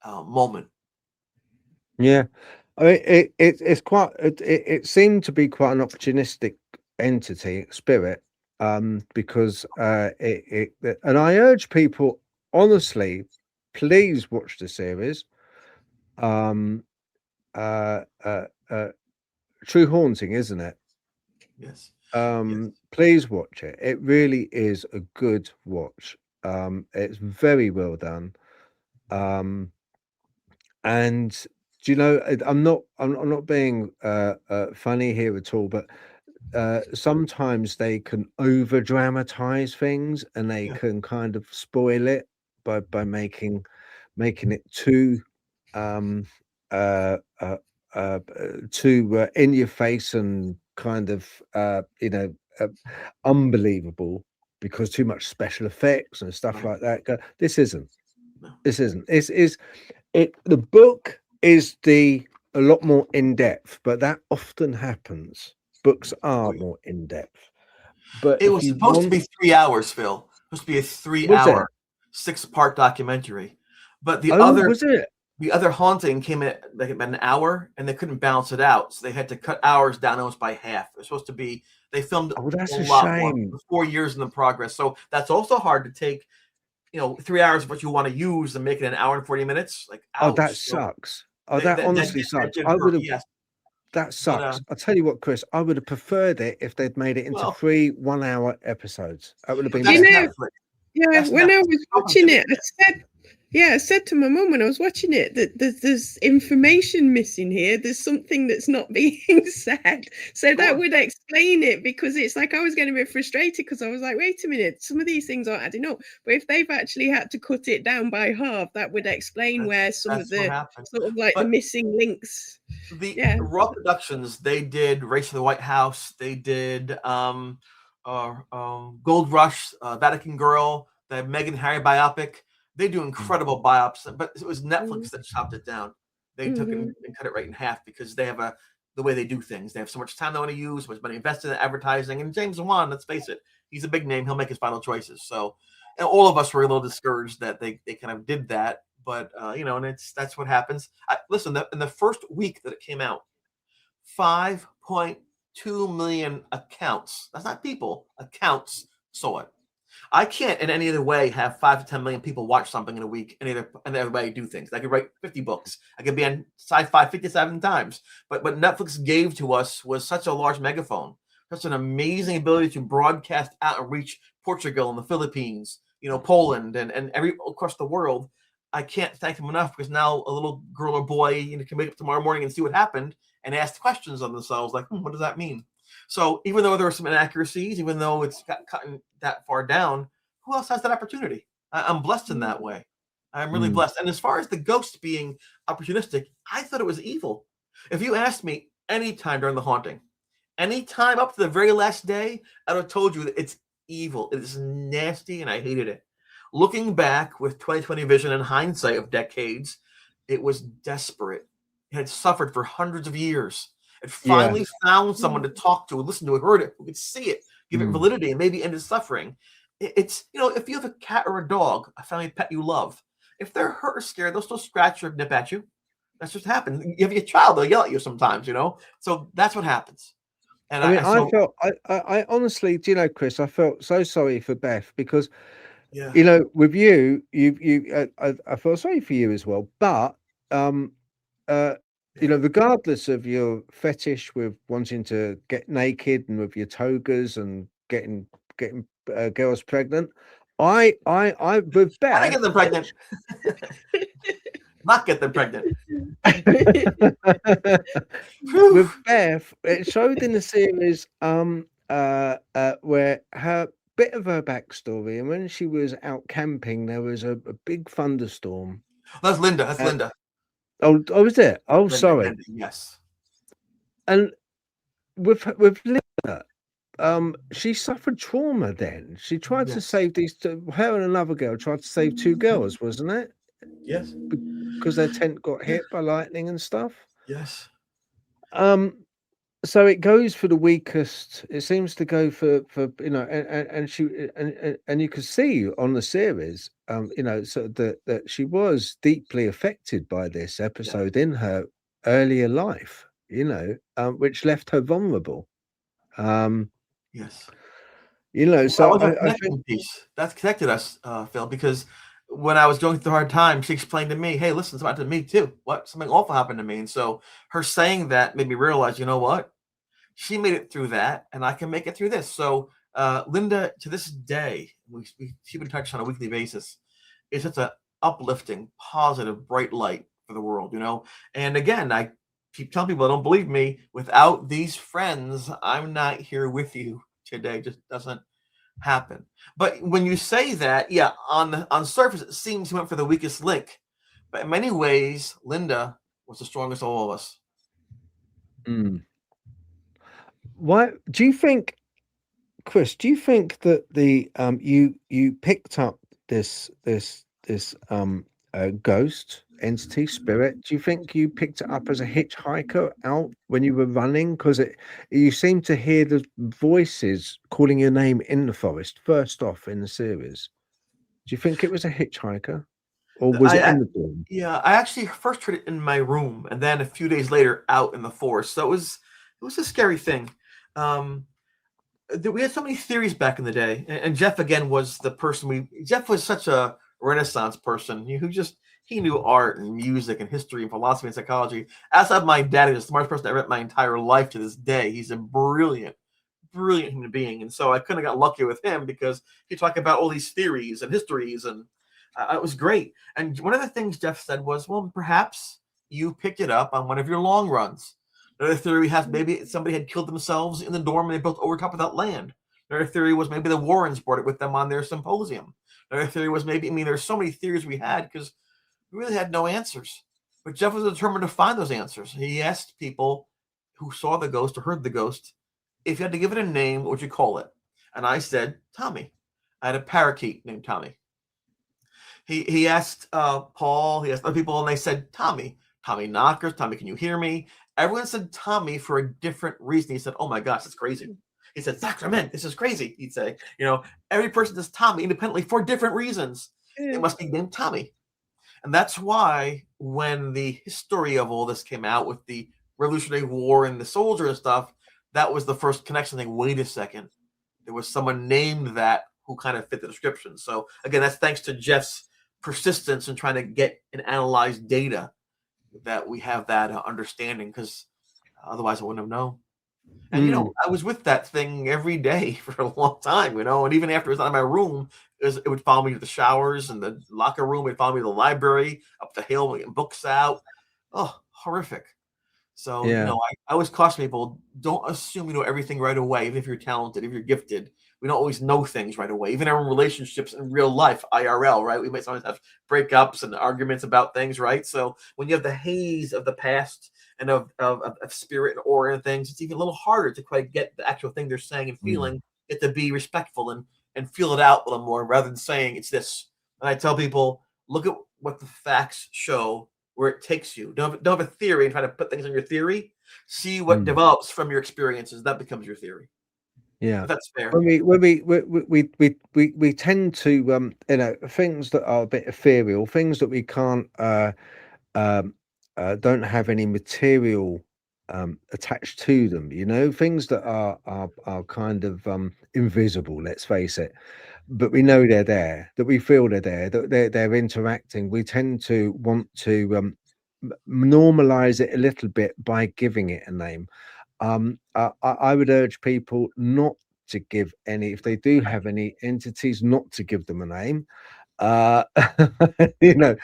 moment. Yeah, I mean, it's quite. It seemed to be quite an opportunistic entity, spirit, because and I urge people, honestly, please watch the series. Um, uh, uh, uh, True Haunting, isn't it? Yes. Please watch it. It really is a good watch. It's very well done. And do you know, I'm not being funny here at all, but sometimes they can over dramatize things and they can kind of spoil it by making it too um too in your face and kind of unbelievable because too much special effects and stuff like that. This isn't. The book is a lot more in depth, but that often happens. Books are more in depth. But it was supposed to be 3 hours, Phil. It was supposed to be a 3-hour, 6-part documentary. But the other haunting came in like about an hour, and they couldn't balance it out, so they had to cut hours down almost by half. It was supposed to be they filmed that's a a lot shame. more, 4 years in the progress. So that's also hard to take. 3 hours of what you want to use and make it an hour and 40 minutes. Like, ouch. That sucks. That honestly sucks. I would have. Yes. That sucks. I'll tell you what, Chris. I would have preferred it if they'd made it into 3 1-hour episodes. That would have been better. When I was watching it, I said to my mum when I was watching it that there's information missing here. There's something that's not being said. So that would explain it, because it's like I was getting a bit frustrated because I was like, wait a minute, some of these things aren't adding up. But if they've actually had to cut it down by half, that would explain where some of the sort of like the missing links. The Raw Productions, they did Race to the White House. They did Gold Rush, Vatican Girl, the Meghan Harry biopic. They do incredible biops, but it was Netflix that chopped it down. They took it and cut it right in half because they have the way they do things. They have so much time they want to use, so much money invested in advertising. And James Wan, let's face it, he's a big name. He'll make his final choices. So, and all of us were a little discouraged that they kind of did that. But and that's what happens. Listen, in the first week that it came out, 5.2 million accounts. That's not people. Accounts saw it. I can't in any other way have 5 to 10 million people watch something in a week. Any other way do things. I could write 50 books. I could be on Sci-Fi 57 times. But what Netflix gave to us was such a large megaphone, such an amazing ability to broadcast out and reach Portugal and the Philippines, Poland and across the world. I can't thank them enough, because now a little girl or boy can wake up tomorrow morning and see what happened and ask questions on themselves like, what does that mean? So even though there are some inaccuracies, even though it's cut that far down, who else has that opportunity? I'm blessed in that way. I'm really blessed. And as far as the ghost being opportunistic, I thought it was evil. If you asked me any time during the haunting, any time up to the very last day, I would have told you that it's evil. It is nasty, and I hated it. Looking back with 2020 vision and hindsight of decades, it was desperate. It had suffered for hundreds of years. It finally found someone to talk to, listen to it, heard it, who could see it, give it validity, and maybe end its suffering. It's, if you have a cat or a dog, a family pet you love, if they're hurt or scared, they'll still scratch or nip at you. That's just happens. You have a child, they'll yell at you sometimes, So that's what happens. And I honestly, Chris, I felt so sorry for Beth, because, with you, I feel sorry for you as well. But, regardless of your fetish with wanting to get naked and with your togas and getting girls pregnant, with I didn't Beth. get them pregnant. Not get them pregnant. With Beth, it showed in the series where her bit of her backstory, and when she was out camping, there was a big thunderstorm. That's Linda. That's Linda. Oh, was it? Oh, Linda, sorry. Linda, yes. And with Linda, she suffered trauma. Then she tried to save these two. Her and another girl tried to save two girls, wasn't it? Yes. Because their tent got hit by lightning and stuff. Yes. So it goes for the weakest. It seems to go for and she and you could see on the series, so that she was deeply affected by this episode in her earlier life, which left her vulnerable. Yes. So that was a I think connecting piece. That's connected us, Phil, because when I was going through a hard time, she explained to me, hey, listen, it's happened to me too. What? Something awful happened to me. And so her saying that made me realize, you know what? She made it through that, and I can make it through this. So Linda, to this day, we keep in touch on a weekly basis, is such a uplifting, positive, bright light for the world, And again, I keep telling people, don't believe me. Without these friends, I'm not here with you today. It just doesn't happen. But when you say that, yeah, on surface, it seems he went for the weakest link. But in many ways, Linda was the strongest of all of us. Why do you think, Chris? Do you think that the you picked up this ghost entity spirit? Do you think you picked it up as a hitchhiker out when you were running? Because you seem to hear the voices calling your name in the forest first off in the series. Do you think it was a hitchhiker, or was it in the dorm? Yeah, I actually first heard it in my room, and then a few days later out in the forest. So it was a scary thing. We had so many theories back in the day, and Jeff again was the person Jeff was such a Renaissance person he knew art and music and history and philosophy and psychology. Outside my dad, he's the smartest person I ever met my entire life to this day. He's a brilliant human being, and so I couldn't have got lucky with him because he talked about all these theories and histories, and it was great. And one of the things Jeff said was, well, perhaps you picked it up on one of your long runs. Another theory we have, maybe somebody had killed themselves in the dorm and they built over top of that land. Another theory was maybe the Warrens brought it with them on their symposium. Another theory was there's so many theories we had because we really had no answers. But Jeff was determined to find those answers. He asked people who saw the ghost or heard the ghost, if you had to give it a name, what would you call it? And I said, Tommy. I had a parakeet named Tommy. He asked Paul, he asked other people, and they said, Tommy Knockers, Tommy, can you hear me? Everyone said Tommy for a different reason. He said, oh my gosh, that's crazy. He said, Sacrament, this is crazy. He'd say, every person does Tommy independently for different reasons. It must be named Tommy. And that's why when the history of all this came out with the Revolutionary War and the soldier and stuff, that was the first connection. Like, wait a second. There was someone named that who kind of fit the description. So again, that's thanks to Jeff's persistence in trying to get and analyze data that we have that understanding, because otherwise I wouldn't have known. And I was with that thing every day for a long time, and even after it was out of my room, it would follow me to the showers and the locker room. It would follow me to the library, up the hill, getting books out. Oh, horrific. So, I always caution people, don't assume you know everything right away, even if you're talented, if you're gifted. We don't always know things right away, even in our relationships in real life, IRL, right? We might sometimes have breakups and arguments about things, right? So when you have the haze of the past and of spirit and aura and things, it's even a little harder to quite get the actual thing they're saying and feeling. It to be respectful and feel it out a little more rather than saying it's this. And I tell people, look at what the facts show, where it takes you. Don't have a theory and try to put things on your theory. See what develops from your experiences. That becomes your theory. Yeah, if that's fair. When we tend to things that are a bit ethereal, things that we can't don't have any material attached to them, things that are kind of invisible, let's face it, but we know they're there, that we feel they're there, that they're interacting. We tend to want to normalize it a little bit by giving it a name. I would urge people not to give any, if they do have any entities, not to give them a name, you know,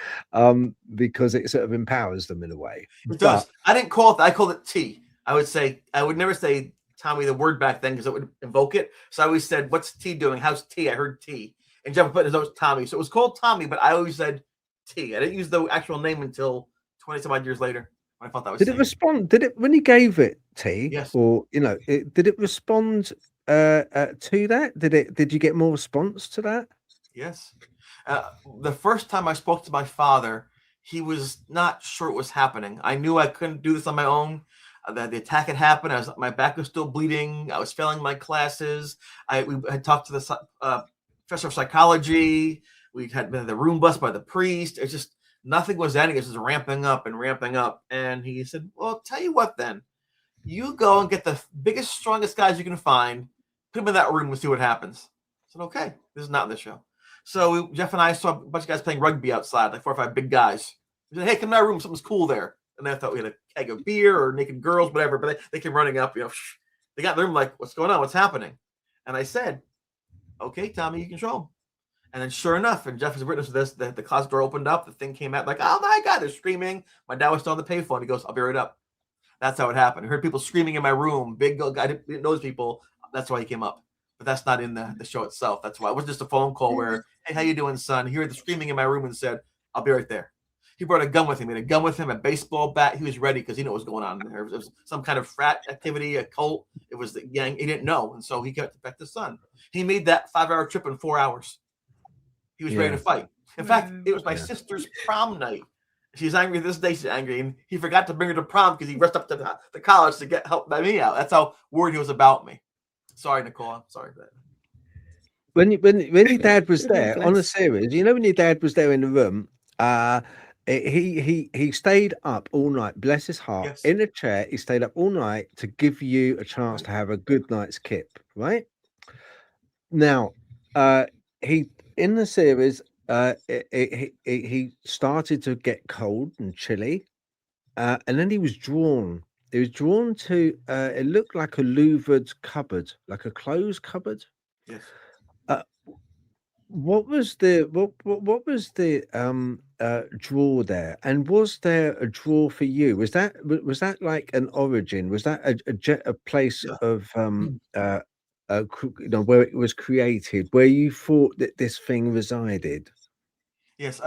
because it sort of empowers them in a way. It does. I didn't call it that. I called it T. I would never say Tommy the word back then because it would invoke it. So I always said, "What's T doing? How's T?" I heard T, and Jeff put his nose Tommy, so it was called Tommy. But I always said T. I didn't use the actual name until 20 some odd years later. I thought that was. Did it respond? Did it when you gave it T? Yes. Or did it respond to that? Did you get more response to that? Yes. The first time I spoke to my father, he was not sure what was happening. I knew I couldn't do this on my own. That the attack had happened. My back was still bleeding. I was failing my classes. We had talked to the professor of psychology. We had been in the room bus by the priest. It's just nothing was ending. It was just ramping up and ramping up. And he said, "Well, tell you what, then you go and get the biggest, strongest guys you can find. Put them in that room and see what happens." I said, "Okay, this is not in the show." So Jeff and I saw a bunch of guys playing rugby outside, like 4 or 5 big guys. We said, "Hey, come to our room. Something's cool there." And I thought we had a keg of beer or naked girls, whatever. But they came running up. They got in the room like, "What's going on? What's happening?" And I said, "Okay, Tommy, you can show them." And then sure enough, and Jeff is a witness to this, the closet door opened up. The thing came out like, "Oh, my God," they're screaming. My dad was still on the payphone. He goes, "I'll be right up." That's how it happened. I heard people screaming in my room. Big guy didn't know those people. That's why he came up. But that's not in the show itself. That's why it wasn't just a phone call where, "Hey, how you doing, son?" He heard the screaming in my room and said, "I'll be right there." He brought a gun with him. He had a gun with him, a baseball bat. He was ready because he knew what was going on there. It was some kind of frat activity, a cult. It was the gang. He didn't know. And so he kept to protect his son. He made that 5-hour trip in 4 hours. He was ready to fight. In fact, it was my sister's prom night. She's angry this day. She's angry. And he forgot to bring her to prom because he rushed up to the college to get help by me out. That's how worried he was about me. Sorry, Nicole. I'm sorry for that. When your dad was there on a series, when your dad was there in the room, he stayed up all night, bless his heart, Yes. in a chair. He stayed up all night to give you a chance to have a good night's kip, right? Now, he in the series, he started to get cold and chilly, and then he was drawn. He was drawn to. It looked like a louvered cupboard, like a closed cupboard. Yes. What was the drawer there, and was there a drawer for you? Was that like an origin? Was that a place of where it was created, where you thought that this thing resided? Yes.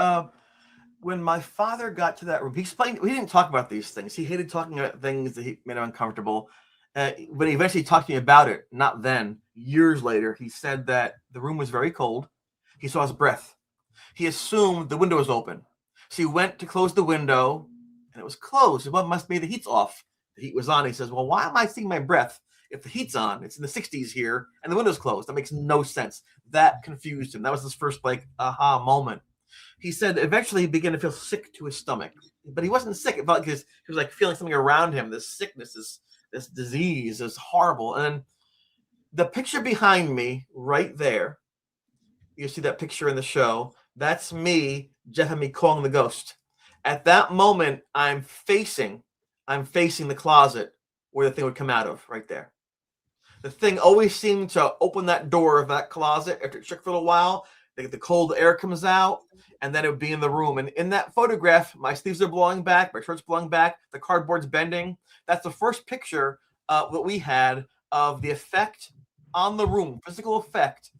When my father got to that room, he explained. We didn't talk about these things. He hated talking about things that he made him uncomfortable. When he eventually talked to me about it, not then, years later, he said that the room was very cold. He saw his breath. He assumed the window was open. So he went to close the window, and it was closed. Well, it must be the heat's off. The heat was on. He says, "Well, why am I seeing my breath if the heat's on? It's in the 60s here, and the window's closed. That makes no sense." That confused him. That was his first, aha moment. He said eventually he began to feel sick to his stomach. But he wasn't sick. It felt like he was like feeling something around him. This sickness, this disease is horrible. And the picture behind me right there, you see that picture in the show, that's me, Jeff and me calling the ghost. At that moment, I'm facing the closet where the thing would come out of, right there. The thing always seemed to open that door of that closet after it shook for a little while. The cold air comes out, and then it would be in the room. And in that photograph, my sleeves are blowing back, my shirt's blowing back, the cardboard's bending. That's the first picture that we had of the effect on the room, physical effect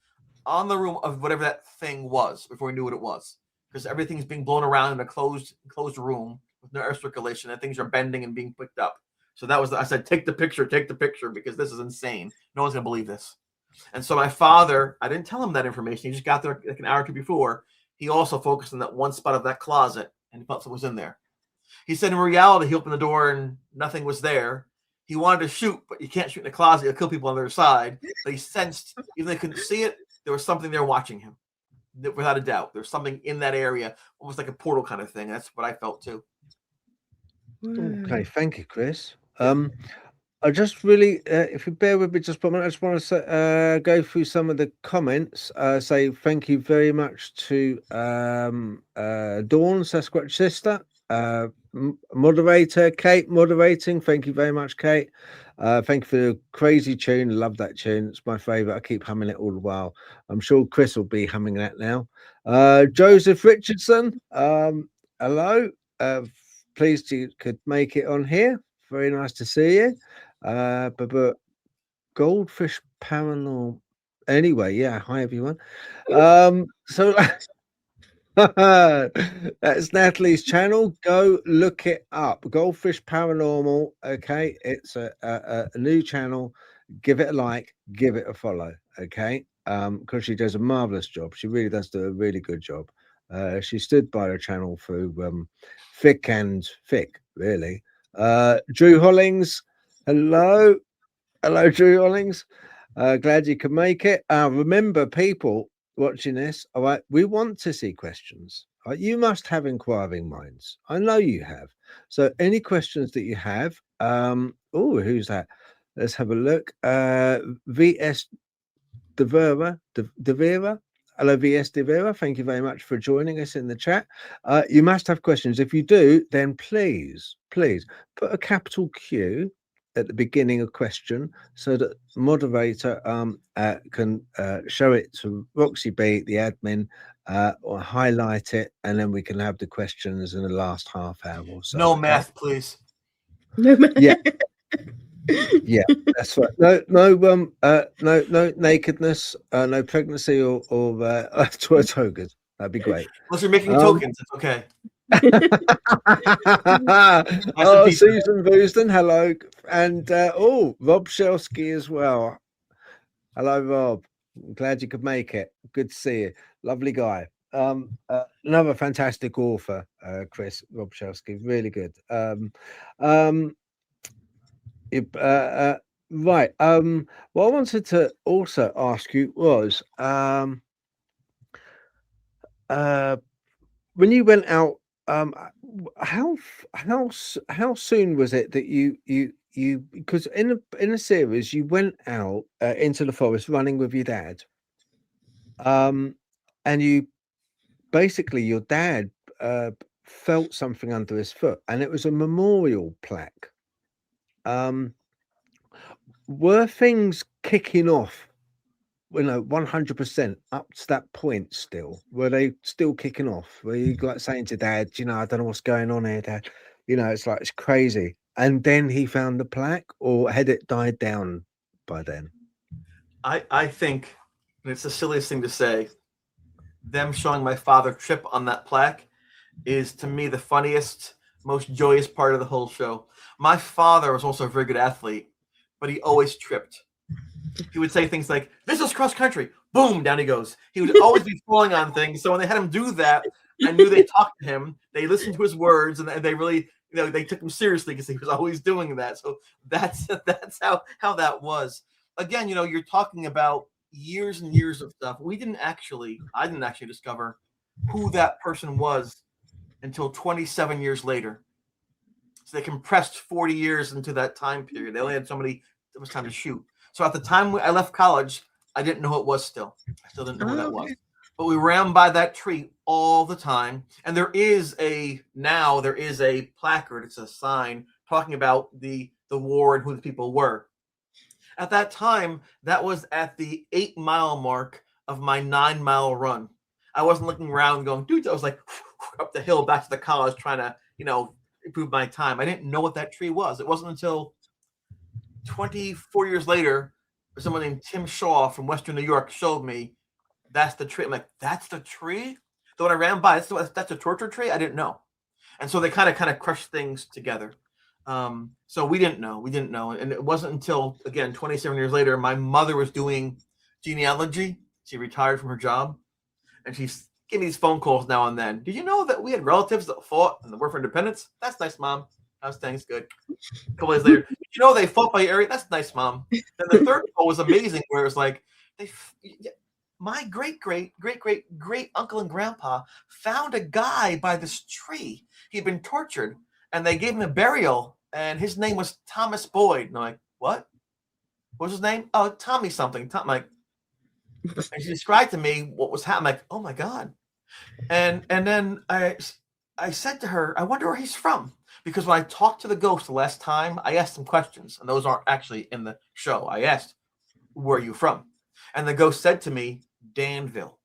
on the room of whatever that thing was before we knew what it was. Because everything's being blown around in a closed room with no air circulation, and things are bending and being picked up. So that was, I said, take the picture, because this is insane. No one's going to believe this. And so my father, I didn't tell him that information. He just got there like an hour or two before. He also focused on that one spot of that closet, and he felt something was in there. He said in reality, he opened the door and nothing was there. He wanted to shoot, but you can't shoot in the closet. You'll kill people on the other side. But he sensed, even though they couldn't see it, there was something there watching him. Without a doubt. There's something in that area, almost like a portal kind of thing. That's what I felt too. Okay, thank you, Chris. I just really, if you bear with me just for a minute, I just want to go through some of the comments. Say thank you very much to Dawn, Sasquatch Sister, moderator, Kate moderating. Thank you very much, Kate. Thank you for the crazy tune. Love that tune. It's my favorite. I keep humming it all the while. I'm sure Chris will be humming that now. Joseph Richardson, hello. Pleased you could make it on here. Very nice to see you. But Goldfish Paranormal. Anyway, yeah. Hi everyone. So that's Natalie's channel. Go look it up. Goldfish Paranormal. Okay, it's a new channel. Give it a like. Give it a follow. Okay, because she does a marvelous job. She really does do a really good job. She stood by her channel through thick and thick. Really. Drew Hollings. Hello, hello, Drew Hollings. Glad you could make it. Remember, people watching this, all right, we want to see questions. All right? You must have inquiring minds. I know you have. So any questions that you have, oh, who's that? Let's have a look. VS Devera. Hello, VS Devera. Thank you very much for joining us in the chat. You must have questions. If you do, then please put a capital Q at the beginning of question so that moderator can show it to Roxy B, the admin, or highlight it, and then we can have the questions in the last half hour or so. No math, please. No math. Yeah. Yeah, that's right. No nakedness, no pregnancy or togas. That'd be great. Unless you're making tokens, it's okay. Oh, Susan Booston, hello, and Rob Shelsky as well. Hello, Rob. I'm glad you could make it. Good to see you. Lovely guy. Another fantastic author, Chris Rob Shelsky. Really good. Right. What I wanted to also ask you was when you went out, how soon was it that you because in a series you went out into the forest running with your dad, and you basically your dad felt something under his foot, and it was a memorial plaque. Were things kicking off, 100% up to that point still? Were they still kicking off? Were you like saying to dad, I don't know what's going on here, dad? It's like, it's crazy. And then he found the plaque, or had it died down by then? I think, and it's the silliest thing to say, them showing my father trip on that plaque is, to me, the funniest, most joyous part of the whole show. My father was also a very good athlete, but he always tripped. He would say things like, "This is cross country." Boom, down he goes. He would always be falling on things. So when they had him do that, I knew they talked to him. They listened to his words, and they really, they took him seriously because he was always doing that. So that's how that was. Again, you're talking about years and years of stuff. I didn't actually discover who that person was until 27 years later. So they compressed 40 years into that time period. They only had so much time to shoot. So at the time I left college, I didn't know who it was still. I still didn't know who that was. But we ran by that tree all the time. And there is a placard. It's a sign talking about the war and who the people were. At that time, that was at the 8-mile mark of my 9-mile run. I wasn't looking around going, dude, I was like up the hill back to the college trying to, improve my time. I didn't know what that tree was. It wasn't until 24 years later, someone named Tim Shaw from Western New York showed me that's the tree. I'm like, that's the tree? So when I ran by, that's a torture tree? I didn't know. And so they kind of crushed things together. So we didn't know. And it wasn't until, again, 27 years later, my mother was doing genealogy. She retired from her job. And she's giving me these phone calls now and then. Did you know that we had relatives that fought in the War for Independence? That's nice, Mom. How's things? Good. A couple days later, they fought by your area? That's nice, Mom. And the third call was amazing, where it was like, my great uncle and grandpa found a guy by this tree. He'd been tortured, and they gave him a burial, and his name was Thomas Boyd. And I'm like, what? What was his name? Oh, Tommy something. I'm like, and she described to me what was happening. I'm like, oh my God. And then I said to her, I wonder where he's from. Because when I talked to the ghost the last time, I asked him questions, and those aren't actually in the show. I asked, where are you from? And the ghost said to me, Danville.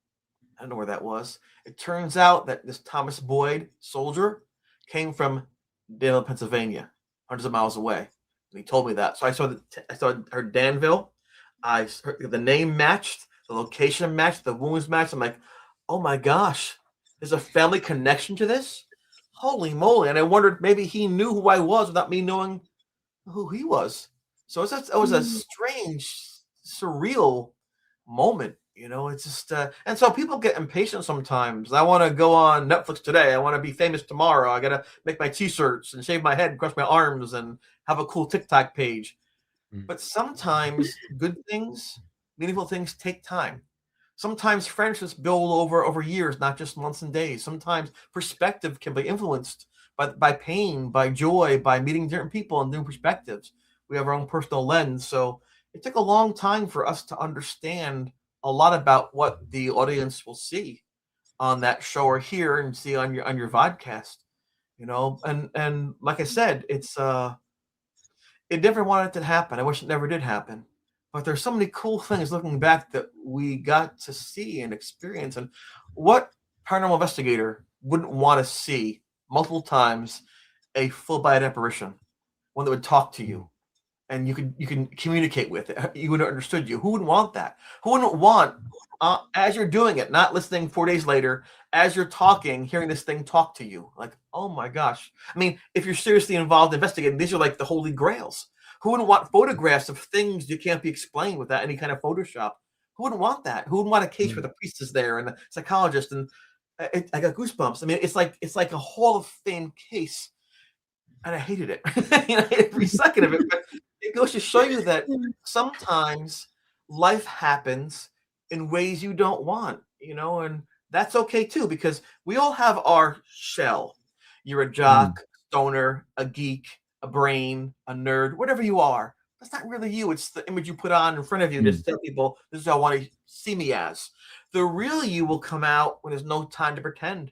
I don't know where that was. It turns out that this Thomas Boyd soldier came from Danville, Pennsylvania, hundreds of miles away. And he told me that. So I saw her Danville. The name matched, the location matched, the wounds matched. I'm like, oh my gosh, there's a family connection to this? Holy moly. And I wondered maybe he knew who I was without me knowing who he was. So it was a strange, surreal moment. You know, it's just, and so people get impatient sometimes. I want to go on Netflix today. I want to be famous tomorrow. I got to make my t-shirts and shave my head and cross my arms and have a cool TikTok page. But sometimes good things, meaningful things take time. Sometimes friendships build over years, not just months and days. Sometimes perspective can be influenced by pain, by joy, by meeting different people and new perspectives. We have our own personal lens. So it took a long time for us to understand a lot about what the audience will see on that show or hear and see on your vodcast. You know, and like I said, it never wanted to happen. I wish it never did happen. But there's so many cool things looking back that we got to see and experience. And what paranormal investigator wouldn't want to see multiple times a full-bodied apparition, one that would talk to you and you can communicate with it, you would have understood you? Who wouldn't want that? Who wouldn't want, as you're doing it, not listening 4 days later, as you're talking, hearing this thing talk to you? Like, oh my gosh. I mean, if you're seriously involved investigating, these are like the holy grails. Who wouldn't want photographs of things that can't be explained without any kind of Photoshop? Who wouldn't want that? Who wouldn't want a case where the priest is there and the psychologist? And I got goosebumps. I mean, it's like a Hall of Fame case, and I hated it. You know, every second of it. But it goes to show you that sometimes life happens in ways you don't want, you know, and that's okay too, because we all have our shell. You're a jock, stoner, a geek, a brain, a nerd, whatever you are. That's not really you. It's the image you put on in front of you to tell people this is how I want to see me as. The real you will come out when there's no time to pretend.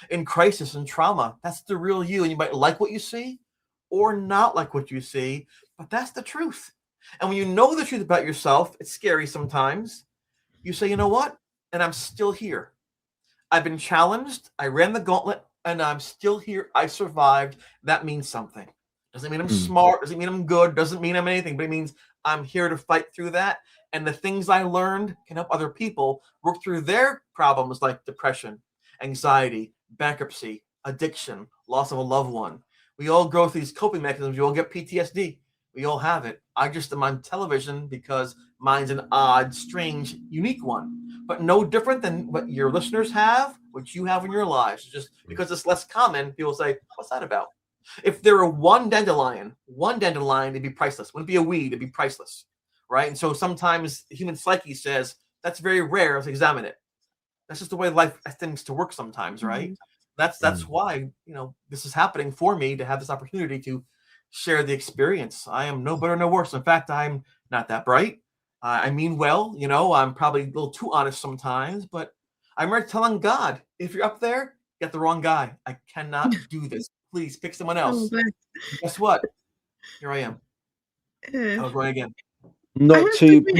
In crisis and trauma, that's the real you. And you might like what you see or not like what you see, but that's the truth. And when you know the truth about yourself, it's scary sometimes. You say, you know what? And I'm still here. I've been challenged. I ran the gauntlet and I'm still here. I survived. That means something. Doesn't mean I'm smart. Doesn't mean I'm good. Doesn't mean I'm anything, but it means I'm here to fight through that. And the things I learned can help other people work through their problems like depression, anxiety, bankruptcy, addiction, loss of a loved one. We all go through these coping mechanisms. You all get PTSD. We all have it. I just am on television because mine's an odd, strange, unique one, but no different than what your listeners have, what you have in your lives. Just because it's less common, people say, what's that about? If there were one dandelion, it'd be priceless. Wouldn't be a weed, it'd be priceless, right? And so sometimes the human psyche says, that's very rare, let's examine it. That's just the way life tends to work sometimes, right? That's why, you know, this is happening for me to have this opportunity to share the experience. I am no better, no worse. In fact, I'm not that bright. I mean well, you know, I'm probably a little too honest sometimes, but I'm right telling God, if you're up there, you got the wrong guy. I cannot do this. Please pick someone else. Guess what? Here I am. I was going again. Not too bright.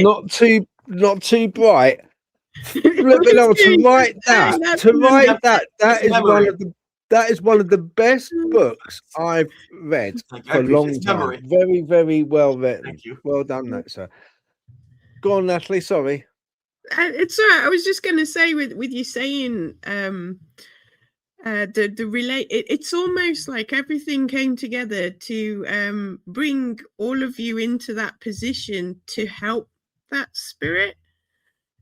Flipping on to write that. That is one of the best books I've read for a long time. Very, very well written. Thank you. Well done, that sir. Go on, Natalie. Sorry. It's all right. I was just going to say with you saying it's almost like everything came together to bring all of you into that position to help that spirit.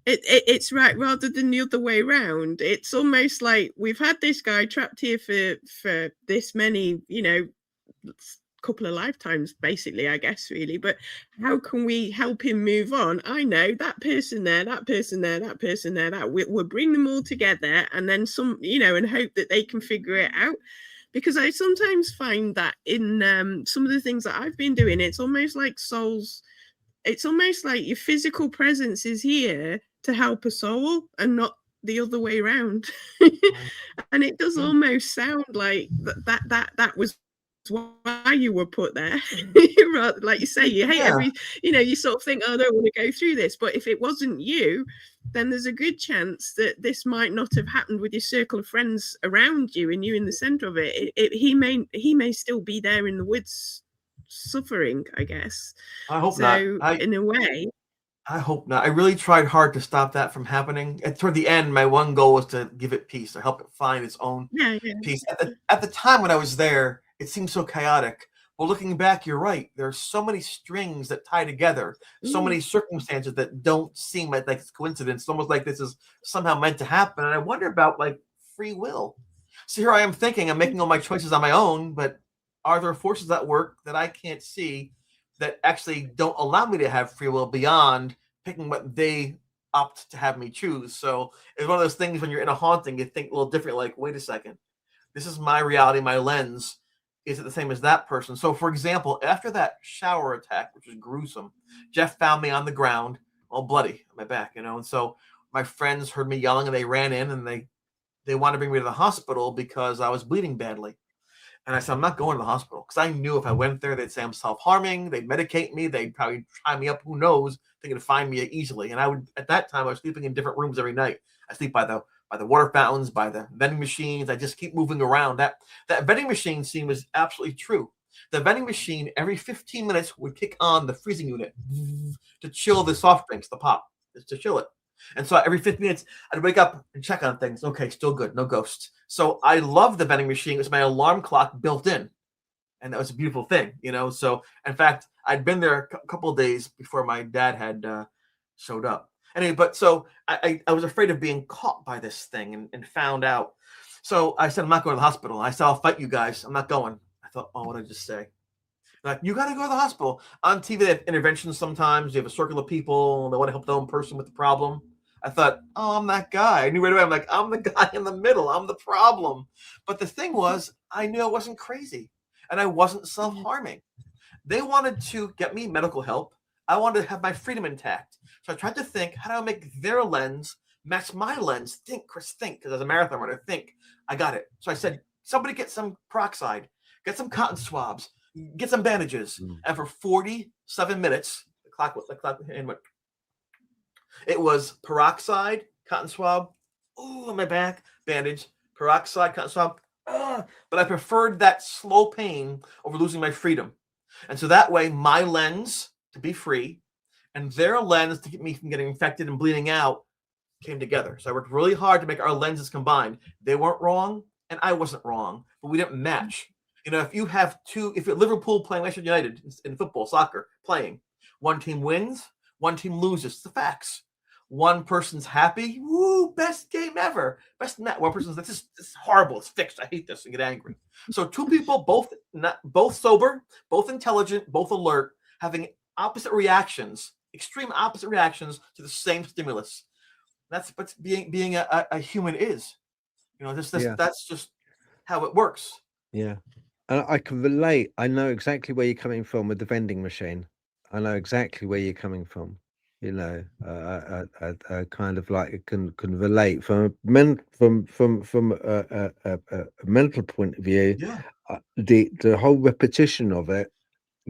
It's right rather than the other way around. It's almost like we've had this guy trapped here for this many, you know, couple of lifetimes, basically, I guess, really. But how can we help him move on? I know that person there, that person there, that person there, that we'll bring them all together and then some, you know, and hope that they can figure it out. Because I sometimes find that in some of the things that I've been doing, it's almost like souls, it's almost like your physical presence is here to help a soul and not the other way around. Right. And it does Yeah. almost sound like that was why you were put there. Like you say, you hate Yeah. you sort of think, oh, I don't want to go through this. But if it wasn't you, then there's a good chance that this might not have happened with your circle of friends around you and you in the center of it. He may still be there in the woods suffering, I guess. I hope So not. in a way, I hope not. I really tried hard to stop that from happening. And toward the end, my one goal was to give it peace, to help it find its own yeah. peace. At the time when I was there, it seemed so chaotic. But looking back, you're right. There are so many strings that tie together, so many circumstances that don't seem like it's coincidence. It's almost like this is somehow meant to happen. And I wonder about like free will. So here I am thinking I'm making all my choices on my own, but are there forces at work that I can't see that actually don't allow me to have free will beyond picking what they opt to have me choose? So it's one of those things when you're in a haunting, you think a little different, like, wait a second, this is my reality, my lens. Is it the same as that person? So, for example, after that shower attack, which was gruesome, Jeff found me on the ground, all bloody on my back, and so my friends heard me yelling and they ran in and they wanted to bring me to the hospital because I was bleeding badly. And I said, I'm not going to the hospital because I knew if I went there, they'd say I'm self-harming. They'd medicate me. They'd probably try me up. Who knows? They could find me easily. And at that time, I was sleeping in different rooms every night. I sleep by the water fountains, by the vending machines. I just keep moving around. That vending machine scene was absolutely true. The vending machine every 15 minutes would kick on the freezing unit to chill the soft drinks, the pop, to chill it. And so every 15 minutes, I'd wake up and check on things. Okay, still good, no ghosts. So I love the vending machine. It was my alarm clock built in. And that was a beautiful thing, So, in fact, I'd been there a couple of days before my dad had showed up. Anyway, but so I was afraid of being caught by this thing and found out. So I said, I'm not going to the hospital. I said, I'll fight you guys. I'm not going. I thought, oh, what did I just say? Like, you got to go to the hospital. On TV, they have interventions sometimes. You have a circle of people. They want to help their own person with the problem. I thought, oh, I'm that guy. I knew right away. I'm like, I'm the guy in the middle. I'm the problem. But the thing was, I knew I wasn't crazy. And I wasn't self-harming. They wanted to get me medical help. I wanted to have my freedom intact. So I tried to think, how do I make their lens match my lens? Think, Chris, think. Because as a marathon runner, think. I got it. So I said, somebody get some peroxide. Get some cotton swabs. Get some bandages. And for 47 minutes, the clock went. It was peroxide, cotton swab, on my back, bandage, peroxide, cotton swab. But I preferred that slow pain over losing my freedom. And so that way, my lens to be free and their lens to keep me from getting infected and bleeding out came together. So I worked really hard to make our lenses combined. They weren't wrong, and I wasn't wrong, but we didn't match. If you have if you're Liverpool playing Manchester United in football, soccer, playing, one team wins, one team loses. It's the facts. One person's happy, woo, best game ever. Best net. One person's like, this is horrible. It's fixed. I hate this, and get angry. So two people, both sober, both intelligent, both alert, having opposite reactions, extreme opposite reactions to the same stimulus. That's what being a human is. That's just how it works. Yeah. And I can relate. I know exactly where you're coming from with the vending machine. I know exactly where you're coming from. I kind of like can relate from a mental point of view. Yeah. The whole repetition of it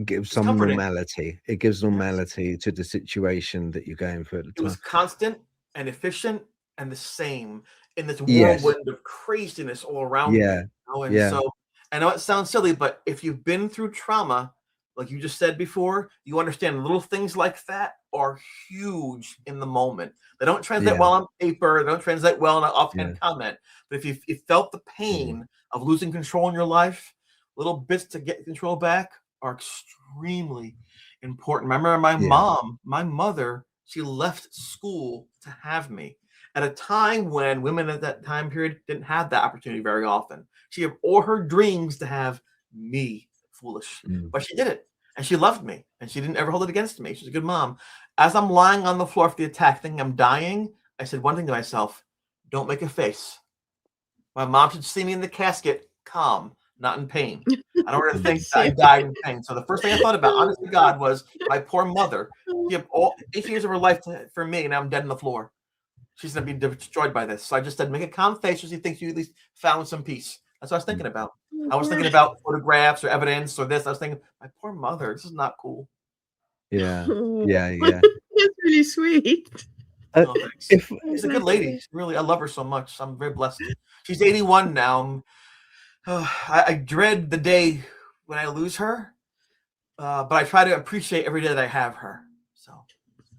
gives some comforting. normality. It gives normality to the situation that you're going through at the time. It was constant and efficient and the same in this whirlwind of craziness all around me. So I know it sounds silly, but if you've been through trauma, like you just said before, you understand little things like that are huge in the moment. They don't translate well on paper. They don't translate well in an offhand comment. But if you felt the pain of losing control in your life, little bits to get control back are extremely important. I remember my mother, she left school to have me at a time when women at that time period didn't have that opportunity very often. She had all her dreams to have me. Foolish, but she did it, and she loved me, and she didn't ever hold it against me. She's a good mom. As I'm lying on the floor after the attack, thinking I'm dying, I said one thing to myself: don't make a face. My mom should see me in the casket, calm, not in pain. I don't want her to think that I died in pain. So the first thing I thought about, honest to God, was my poor mother. She had all 18 years of her life for me, and I'm dead on the floor. she's gonna be destroyed by this. So I just said, make a calm face so she thinks you at least found some peace. That's what I was thinking about. I was thinking about photographs or evidence or this. I was thinking, my poor mother, this is not cool. Yeah. Oh, Yeah. Yeah. That's really sweet. No, thanks. If She's a good lady. Really, I love her so much. I'm very blessed. She's 81 now. I dread the day when I lose her, but I try to appreciate every day that I have her. So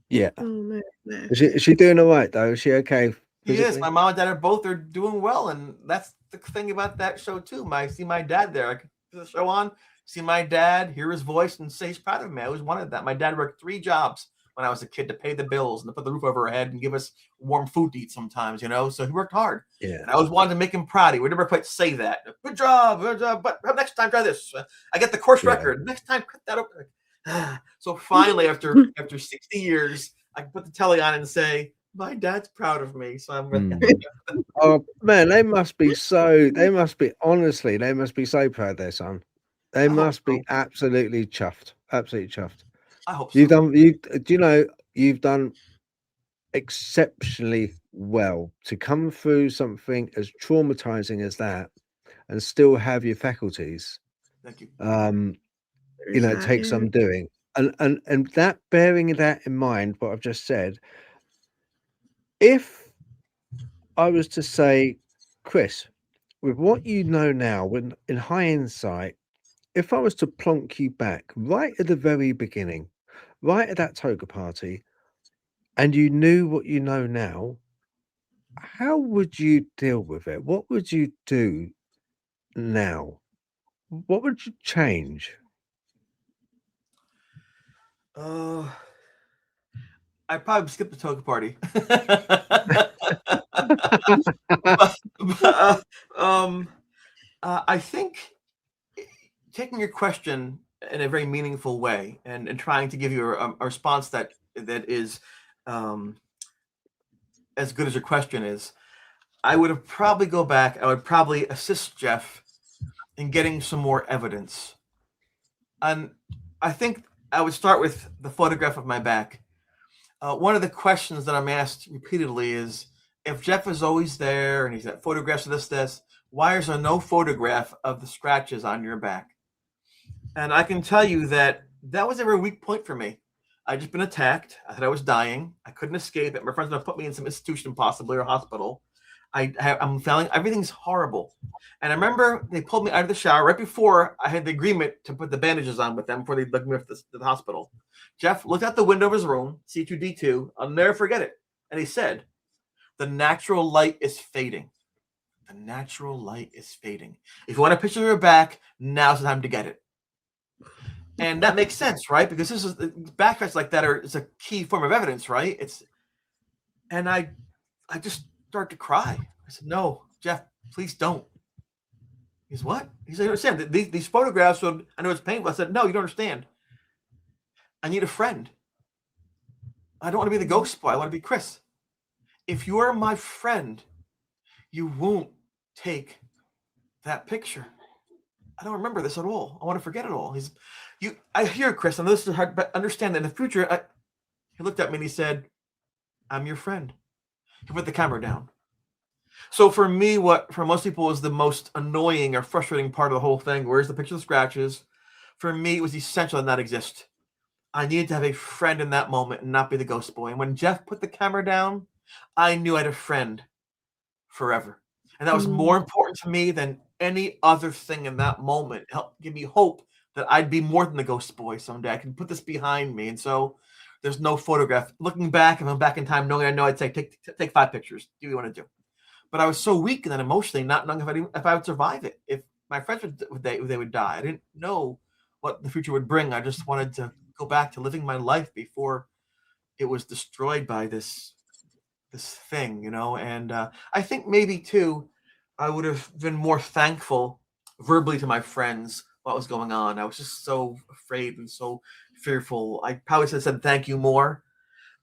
yeah, Oh, no, no. is she doing all right though? Is she okay? he is. physically? My mom and dad are both doing well, and that's the thing about that show too. I see my dad there. I can put the show on, see my dad, hear his voice, and say he's proud of me. I always wanted that. My dad worked 3 jobs when I was a kid to pay the bills and to put the roof over our head and give us warm food to eat sometimes, you know. So he worked hard. Yeah. And I always wanted to make him proud. He would never quite say that. Good job, but next time try this. I get the course Yeah. record. Next time, cut that up. So finally, after 60 years, I can put the telly on and say, my dad's proud of me. So I'm really Oh man, they must be so proud of their son. They hope must be so. absolutely chuffed. Absolutely chuffed. I hope so. You've done exceptionally well to come through something as traumatizing as that and still have your faculties. Thank you. It takes some doing. And that, bearing that in mind, what I've just said, if I was to say, Chris, with what you know now, when in hindsight, if I was to plonk you back right at the very beginning, right at that toga party, and you knew what you know now, how would you deal with it? What would you do now? What would you change? I probably skipped the toga party. I think taking your question in a very meaningful way and trying to give you a response that is as good as your question is, I would have probably go back. I would probably assist Jeff in getting some more evidence. And I think I would start with the photograph of my back. One of the questions that I'm asked repeatedly is, if Jeff is always there and he's got photographs of this, why is there no photograph of the scratches on your back? And I can tell you that was a very weak point for me. I'd just been attacked. I thought I was dying. I couldn't escape it. My friends were going to put me in some institution, possibly, or hospital. I'm feeling everything's horrible. And I remember they pulled me out of the shower right before I had the agreement to put the bandages on with them before they took me to the hospital. Jeff looked out the window of his room, C2D2. I'll never forget it. And he said, the natural light is fading. The natural light is fading. If you want a picture of your back, now's the time to get it. And that makes sense, right? Because this is backtracks like that is a key form of evidence, right? And I just started to cry. I said, no, Jeff, please don't. He said, what? He said, you understand, these photographs, I know it's painful. I said, no, you don't understand. I need a friend. I don't want to be the ghost boy. I want to be Chris. If you are my friend, you won't take that picture. I don't remember this at all. I want to forget it all. I hear Chris, and this is hard, but understand that in the future, he looked at me and he said, I'm your friend. He put the camera down. So for me, what for most people is the most annoying or frustrating part of the whole thing, where's the picture of the scratches? For me, it was essential to not exist. I needed to have a friend in that moment and not be the ghost boy. And when Jeff put the camera down, I knew I had a friend forever. And that was more important to me than any other thing in that moment. It helped give me hope that I'd be more than the ghost boy someday. I can put this behind me. And so there's no photograph. Looking back, if I'm back in time, knowing I know, I'd say, take 5 pictures. Do what you want to do. But I was so weak and then emotionally, not knowing if I would survive it. If my friends they would die. I didn't know what the future would bring. I just wanted to go back to living my life before it was destroyed by this thing, you know. And I think maybe too, I would have been more thankful verbally to my friends what was going on. I was just so afraid and so fearful. I probably should have said thank you more.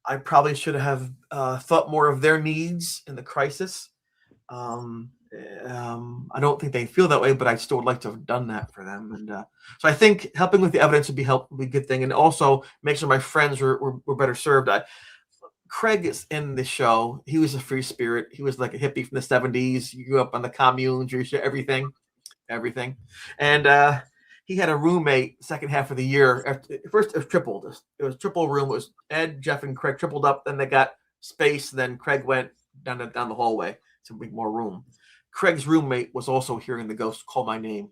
I probably should have thought more of their needs in the crisis. I don't think they feel that way, but I still would like to have done that for them. And so I think helping with the evidence would be a good thing, and also make sure my friends were better served. Craig is in the show. He was a free spirit. He was like a hippie from the 70s. You grew up on the communes, everything. And he had a roommate second half of the year. First, it was tripled. It was triple room. It was Ed, Jeff, and Craig tripled up. Then they got space. Then Craig went down the hallway to make more room. Craig's roommate was also hearing the ghost call my name,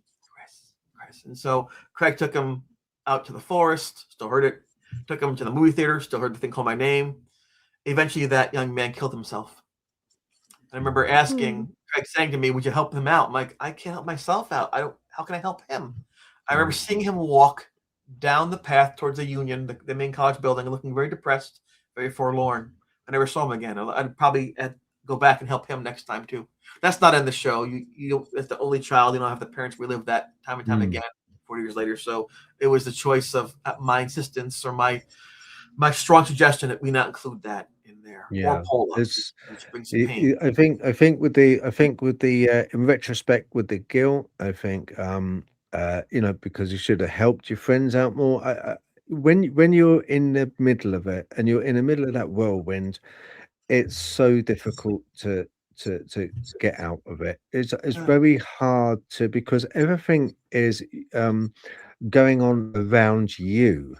Chris. And so Craig took him out to the forest, still heard it. Took him to the movie theater, still heard the thing call my name. Eventually, that young man killed himself. I remember asking Craig, saying to me, "Would you help him out?" I'm like, "I can't help myself out. How can I help him?" I remember seeing him walk down the path towards the Union, the main college building, looking very depressed, very forlorn. I never saw him again. I'd probably go back and help him next time too. That's not in the show. You as the only child, you don't have the parents relive that time and time again. 40 years later, so it was the choice of my insistence or my strong suggestion that we not include that in there. Yeah, or Paula, it's. which brings some pain. I think with the in retrospect with the guilt, I think because you should have helped your friends out more. When you're in the middle of it and you're in the middle of that whirlwind, it's so difficult to get out of it. It's very hard because everything is going on around you,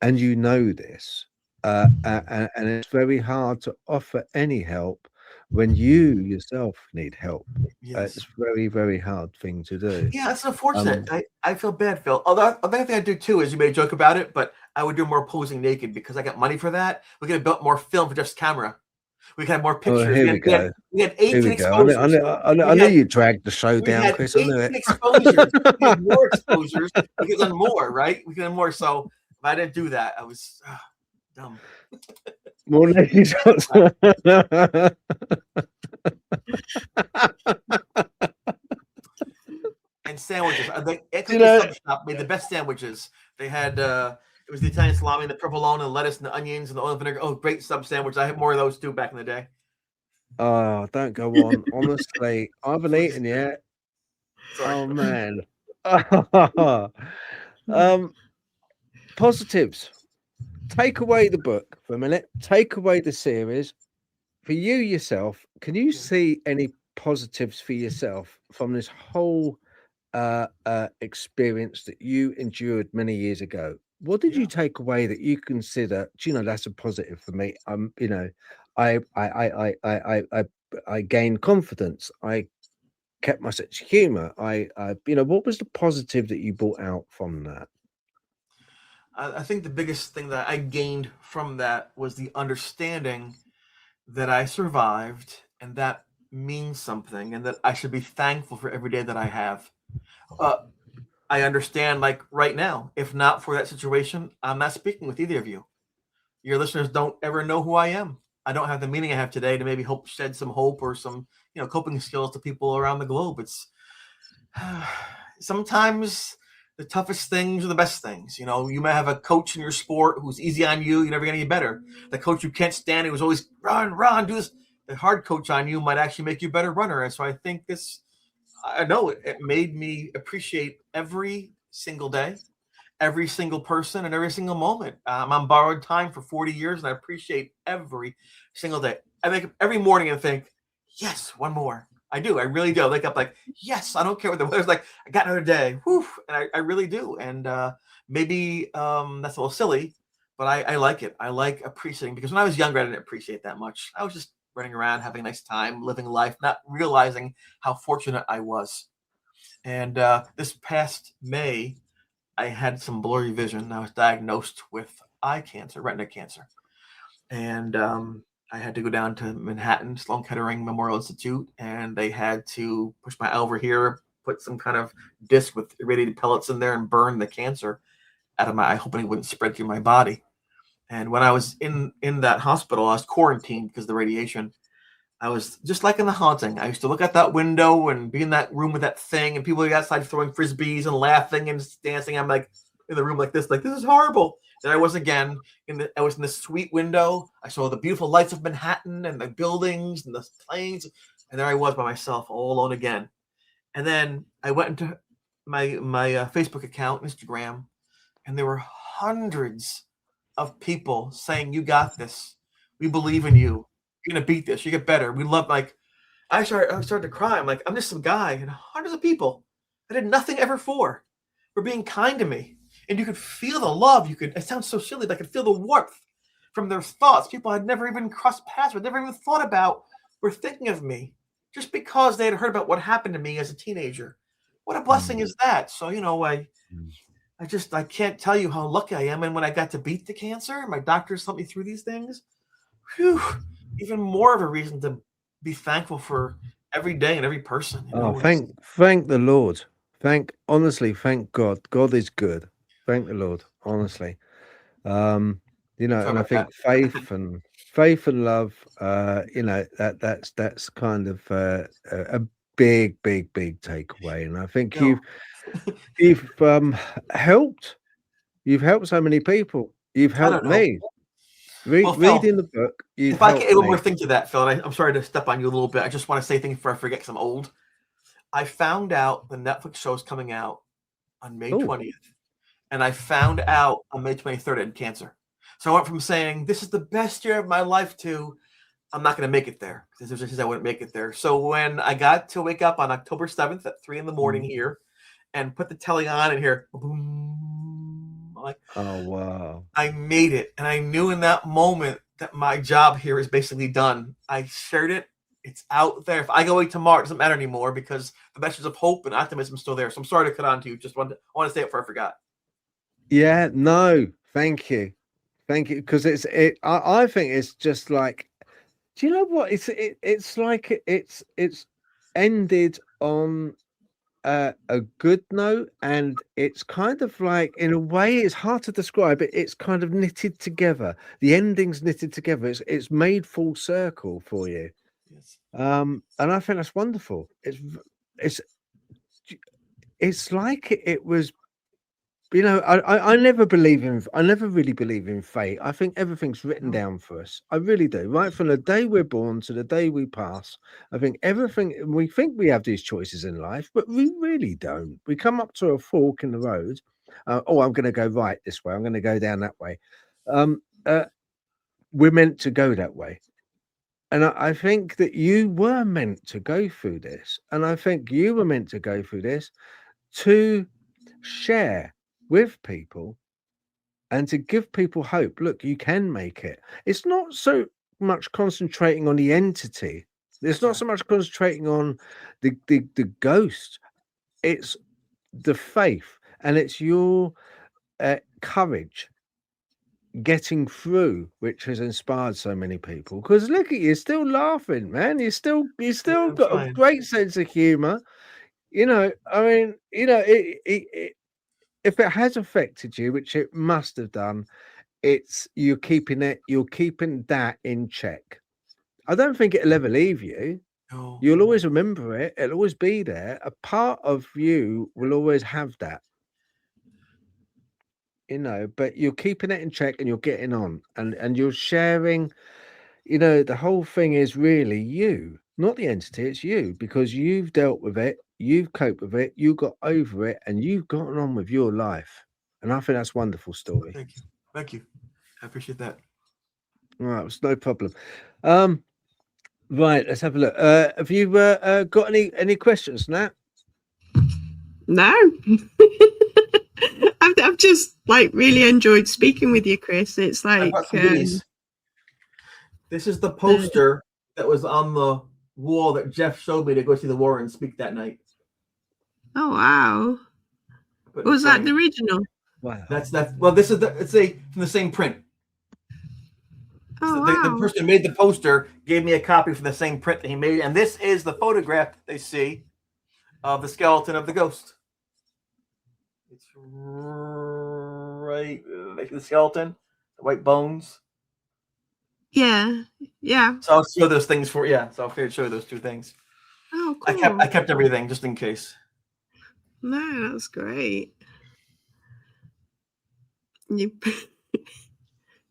and you know this, and it's very hard to offer any help when you yourself need help. Yes. It's very, very hard thing to do. Yeah, it's unfortunate. I feel bad, Phil. Although another thing I do too is you made a joke about it, but I would do more posing naked because I got money for that. We could have built more film for just camera. We could have more pictures. Here we go. We had 18 Here we go. exposures. I knew you dragged the show down, Chris. I knew it. Exposures. We had more exposures. We could have done more, right? We could have done more. So if I didn't do that, I was dumb. More naked shots. And sandwiches. The shop made the best sandwiches. They had it was the Italian salami and the provolone and the lettuce and the onions and the oil and vinegar. Oh, great sub sandwich. I had more of those too back in the day. Oh, don't go on. Honestly, I haven't eaten yet. Sorry. Oh man. Positives. Take away the book for a minute. Take away the series. For you yourself, can you see any positives for yourself from this whole experience that you endured many years ago? What did you take away that you consider? That's a positive for me. I gained confidence. I kept my sense of humor. What was the positive that you brought out from that? I think the biggest thing that I gained from that was the understanding that I survived, and that means something, and that I should be thankful for every day that I have. I understand, like right now, if not for that situation, I'm not speaking with either of you. Your listeners don't ever know who I am. I don't have the meaning I have today to maybe shed some hope or some, coping skills to people around the globe. It's sometimes the toughest things are the best things. You might have a coach in your sport who's easy on you. You're never going to get better. The coach you can't stand, who was always run, do this. The hard coach on you might actually make you a better runner. And so I think I know it made me appreciate every single day, every single person, and every single moment. I'm on borrowed time for 40 years, and I appreciate every single day. I wake up every morning and think, yes, one more. I do. I really do. I wake up like, yes, I don't care what the weather's like. I got another day. Whew. And I really do. And maybe that's a little silly, but I like it. I like appreciating, because when I was younger, I didn't appreciate that much. I was just running around, having a nice time, living life, not realizing how fortunate I was. And this past May, I had some blurry vision. I was diagnosed with eye cancer, retina cancer. And I had to go down to Manhattan, Sloan Kettering Memorial Institute, and they had to push my eye over here, put some kind of disc with irradiated pellets in there and burn the cancer out of my eye, hoping it wouldn't spread through my body. And when I was in that hospital, I was quarantined because of the radiation. I was just like in The Haunting. I used to look at that window and be in that room with that thing, and people outside throwing frisbees and laughing and dancing. I'm like in the room like this is horrible. There I was again. I was in this sweet window. I saw the beautiful lights of Manhattan and the buildings and the planes, and there I was by myself, all alone again. And then I went into my Facebook account, Instagram, and there were hundreds of people saying, "You got this. We believe in you. You're gonna beat this. You get better. We love like I started to cry. I'm like, I'm just some guy, and hundreds of people I did nothing ever for were being kind to me. And you could feel the love. It sounds so silly, but I could feel the warmth from their thoughts. People I'd never even crossed paths with, never even thought about, were thinking of me just because they had heard about what happened to me as a teenager. What a blessing is that? So, I can't tell you how lucky I am. And when I got to beat the cancer, my doctors helped me through these things. Whew, even more of a reason to be thankful for every day and every person. Thank the Lord. Honestly, thank God. God is good. Thank the Lord, honestly. And I think faith and love, that's kind of a big takeaway. And I think you've helped so many people. You've helped me. Reading the book, if I can add one more thing to that, Phil, and I'm sorry to step on you a little bit. I just want to say things before I forget because I'm old. I found out the Netflix show is coming out on May 20th, and I found out on May 23rd I had cancer. So I went from saying this is the best year of my life to I'm not going to make it there because there's just I wouldn't make it there. So when I got to wake up on October 7th at 3 a.m. here and put the telly on and hear boom, I'm like, oh wow, I made it. And I knew in that moment that my job here is basically done. I shared it. It's out there. If I go away tomorrow, it doesn't matter anymore because the message of hope and optimism is still there. So I'm sorry to cut on to you. I want to say it before I forgot. Yeah, no, thank you. Because I think it's just like, do you know what? It's like it's ended on a good note, and it's kind of like, in a way, it's hard to describe it. It's kind of knitted together. The ending's knitted together. It's made full circle for you. Yes. And I think that's wonderful. It's like it was. I never really believe in fate. I think everything's written down for us. I really do. Right from the day we're born to the day we pass, I think we think we have these choices in life, but we really don't. We come up to a fork in the road. I'm going to go right this way. I'm going to go down that way. We're meant to go that way. And I think that you were meant to go through this. And I think you were meant to go through this to share with people and to give people hope. Look, you can make it. It's not so much concentrating on the entity. It's not so much concentrating on the ghost. It's the faith, and it's your courage getting through, which has inspired so many people. Because look at you, still laughing, man. You still got a great sense of humor. I mean, if it has affected you, which it must have done, you're keeping that in check. I don't think it'll ever leave you. No. You'll always remember it. It'll always be there. A part of you will always have that. But you're keeping it in check and you're getting on and you're sharing. The whole thing is really you, not the entity. It's you, because you've dealt with it. You've coped with it, you got over it, and you've gotten on with your life. And I think that's a wonderful story. Thank you. I appreciate that. All right, it's no problem. Right, let's have a look. Have you got any questions, Nat? No. I've just really enjoyed speaking with you, Chris. It's like this is the poster that was on the wall that Jeff showed me to go see the Warren speak that night. Oh wow! Was that the original? Wow. That's well. This is from the same print. Oh, so wow. The person who made the poster gave me a copy from the same print that he made, and this is the photograph that they see of the skeleton of the ghost. It's right, the skeleton, the white bones. Yeah. So I'll show those things So I'll show you those two things. Oh, cool. I kept everything just in case. No, that's great.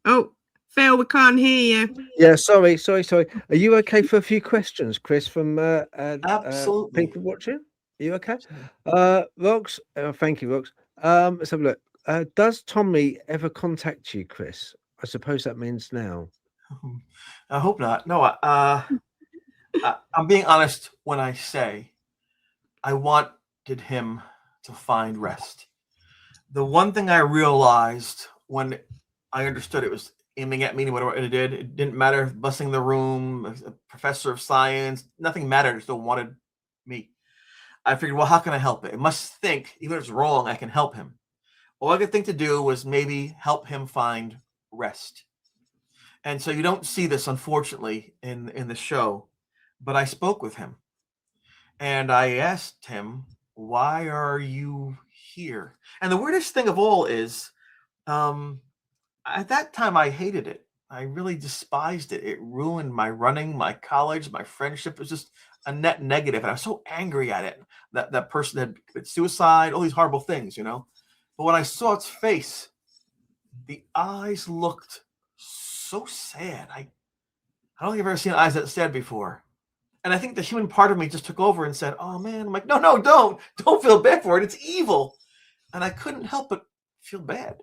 Oh, Phil, we can't hear you. Yeah, sorry. Are you okay for a few questions, Chris, from absolutely people watching? Are you okay? Rox, thank you, Rox. Let's have a look. Does Tommy ever contact you, Chris? I suppose that means now. I hope not. No, I'm being honest when I say I wanted him to find rest. The one thing I realized when I understood it was aiming at me and whatever it did, it didn't matter if busing the room, a professor of science, nothing mattered. It still wanted me. I figured, well, how can I help it? It must think, even if it's wrong, I can help him. All I could think to do was maybe help him find rest. And so you don't see this, unfortunately, in the show, but I spoke with him and I asked him, why are you here? And the weirdest thing of all is, um, at that time, I hated it. I really despised it. It ruined my running, my college, my friendship. It was just a net negative, and I was so angry at it. That person had committed suicide, all these horrible things, you know. But when I saw its face, the eyes looked so sad. I don't think I've ever seen eyes that sad before. And I think the human part of me just took over and said, "Oh man," I'm like, "No, no, don't feel bad for it. It's evil." And I couldn't help but feel bad.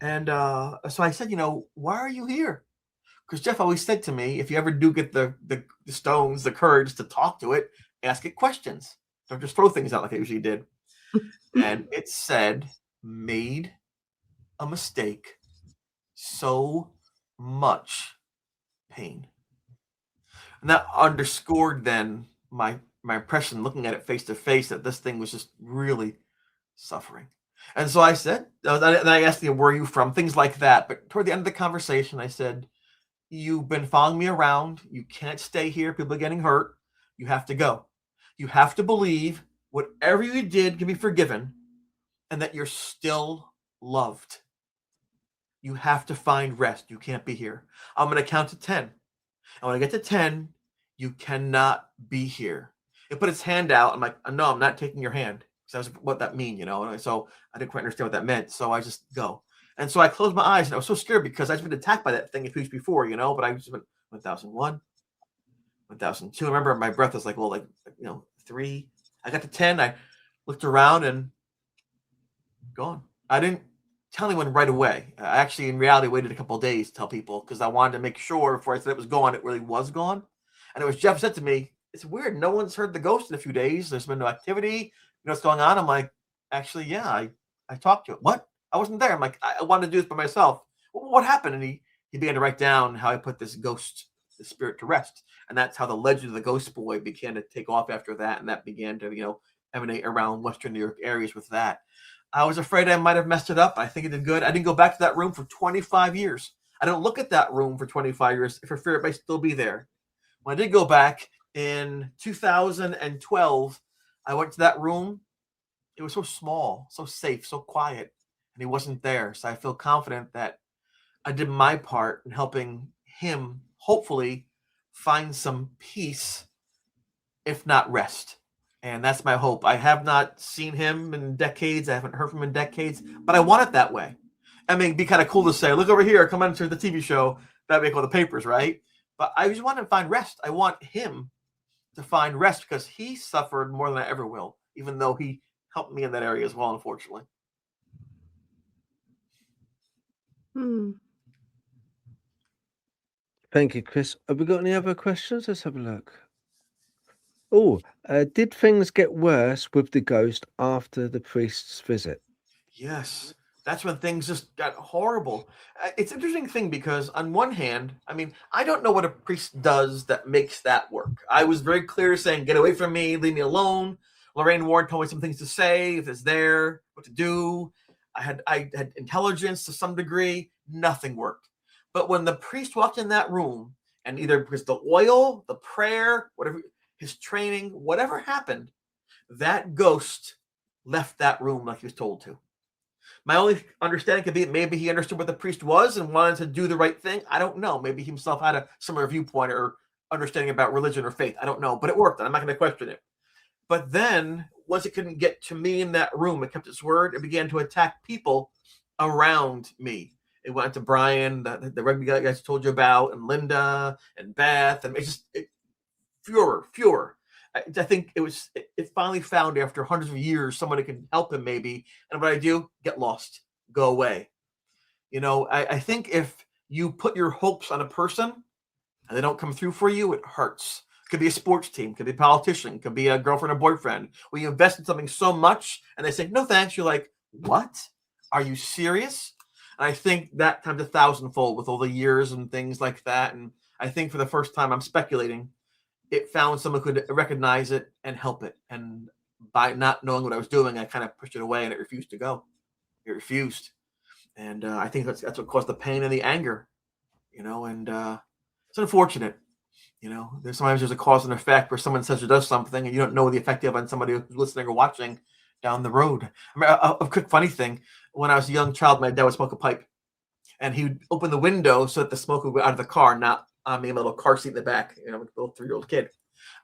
And so I said, why are you here? Because Jeff always said to me, if you ever do get the stones, the courage to talk to it, ask it questions. Don't just throw things out like I usually did. And it said, made a mistake, so much pain. And that underscored then my impression looking at it face to face that this thing was just really suffering. And so I said, and I asked him, where are you from? Things like that. But toward the end of the conversation, I said, you've been following me around. You can't stay here. People are getting hurt. You have to go. You have to believe whatever you did can be forgiven and that you're still loved. You have to find rest. You can't be here. I'm going to count to 10. And when I get to 10, you cannot be here. It put its hand out. I'm like, no, I'm not taking your hand. So that was what that mean, And so I didn't quite understand what that meant. So I just go. And so I closed my eyes and I was so scared because I'd been attacked by that thing a few weeks before, but I just went 1001, 1002. I remember my breath was like, 3. I got to 10. I looked around and gone. I didn't tell anyone right away. I actually, in reality, waited a couple of days to tell people because I wanted to make sure before I said it was gone, it really was gone. And it was Jeff said to me, it's weird. No one's heard the ghost in a few days. There's been no activity. You know what's going on? I'm like, actually, yeah, I talked to it. What? I wasn't there. I'm like, I wanted to do this by myself. Well, what happened? And he began to write down how I put this ghost, the spirit, to rest. And that's how the legend of the ghost boy began to take off after that. And that began to, emanate around Western New York areas with that. I was afraid I might have messed it up. I think it did good. I didn't go back to that room for 25 years. I don't look at that room for 25 years for fear it might still be there. When I did go back in 2012, I went to that room. It was so small, so safe, so quiet, and he wasn't there. So I feel confident that I did my part in helping him hopefully find some peace, if not rest. And that's my hope. I have not seen him in decades. I haven't heard from him in decades, but I want it that way. I mean, it'd be kind of cool to say, look over here, come on to the TV show, that make all the papers, right? But I just want him to find rest. I want him to find rest because he suffered more than I ever will, even though he helped me in that area as well, unfortunately. Thank you, Chris. Have we got any other questions? Let's have a look. Oh, did things get worse with the ghost after the priest's visit? Yes. That's when things just got horrible. It's an interesting thing because on one hand, I mean, I don't know what a priest does that makes that work. I was very clear saying, get away from me, leave me alone. Lorraine Warren told me some things to say, if it's there, what to do. I had intelligence to some degree. Nothing worked. But when the priest walked in that room, and either because the oil, the prayer, whatever, his training, whatever happened, that ghost left that room like he was told to. My only understanding could be maybe he understood what the priest was and wanted to do the right thing. I don't know. Maybe he himself had a similar viewpoint or understanding about religion or faith. I don't know, but it worked. And I'm not going to question it. But then once it couldn't get to me in that room, it kept its word. It began to attack people around me. It went to Brian, the rugby guy I told you about, and Linda and Beth. And fewer. I think it finally found after hundreds of years someone who can help him maybe. And what I do, get lost, go away. I think if you put your hopes on a person and they don't come through for you, it hurts. It could be a sports team, could be a politician, could be a girlfriend or boyfriend, where you invest in something so much and they say, no thanks. You're like, what? Are you serious? And I think that times 1,000-fold with all the years and things like that. And I think for the first time, I'm speculating, it found someone who could recognize it and help it. And by not knowing what I was doing, I kind of pushed it away and it refused to go. It refused. And I think that's what caused the pain and the anger, and it's unfortunate. There's a cause and effect where someone says or does something and you don't know the effect you have on somebody who's listening or watching down the road. I mean, a quick funny thing. When I was a young child, my dad would smoke a pipe and he would open the window so that the smoke would go out of the car, not on me in a little car seat in the back, with a little 3-year-old kid.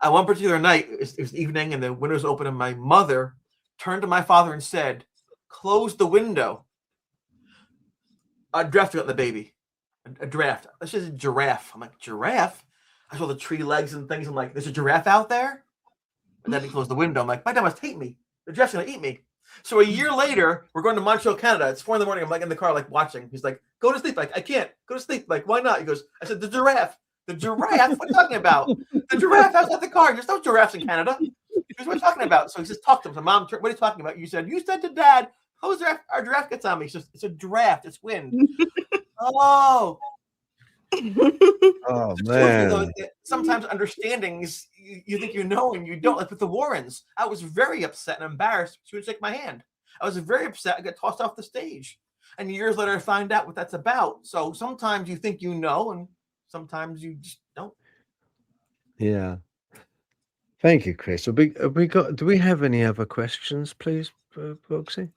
One particular night, it was evening and the window was open and my mother turned to my father and said, close the window. A draft got the baby. A draft. This is a giraffe. I'm like, giraffe? I saw the tree legs and things. I'm like, there's a giraffe out there? And then he closed the window. I'm like, my dad must hate me. The giraffe's going to eat me. So a year later, we're going to Montreal, Canada. It's 4 a.m. I'm like in the car, like watching. He's like, go to sleep. Like, I can't. Go to sleep. Like, why not? He goes, I said, the giraffe. The giraffe? What are you talking about? The giraffe outside the car. There's no giraffes in Canada. He goes, what are you talking about? So he says, talk to him. So, Mom, what are you talking about? You said to Dad, how's our giraffe gets on me? He says, it's a draft. It's wind. Oh. Oh, man. Sometimes understandings, you think and you don't. Like with the Warrens, I was very upset and embarrassed. She would shake my hand. I was very upset. I got tossed off the stage. And years later, I find out what that's about. So sometimes you think and sometimes you just don't. Yeah. Thank you, Chris. Do we have any other questions, please, Roxy?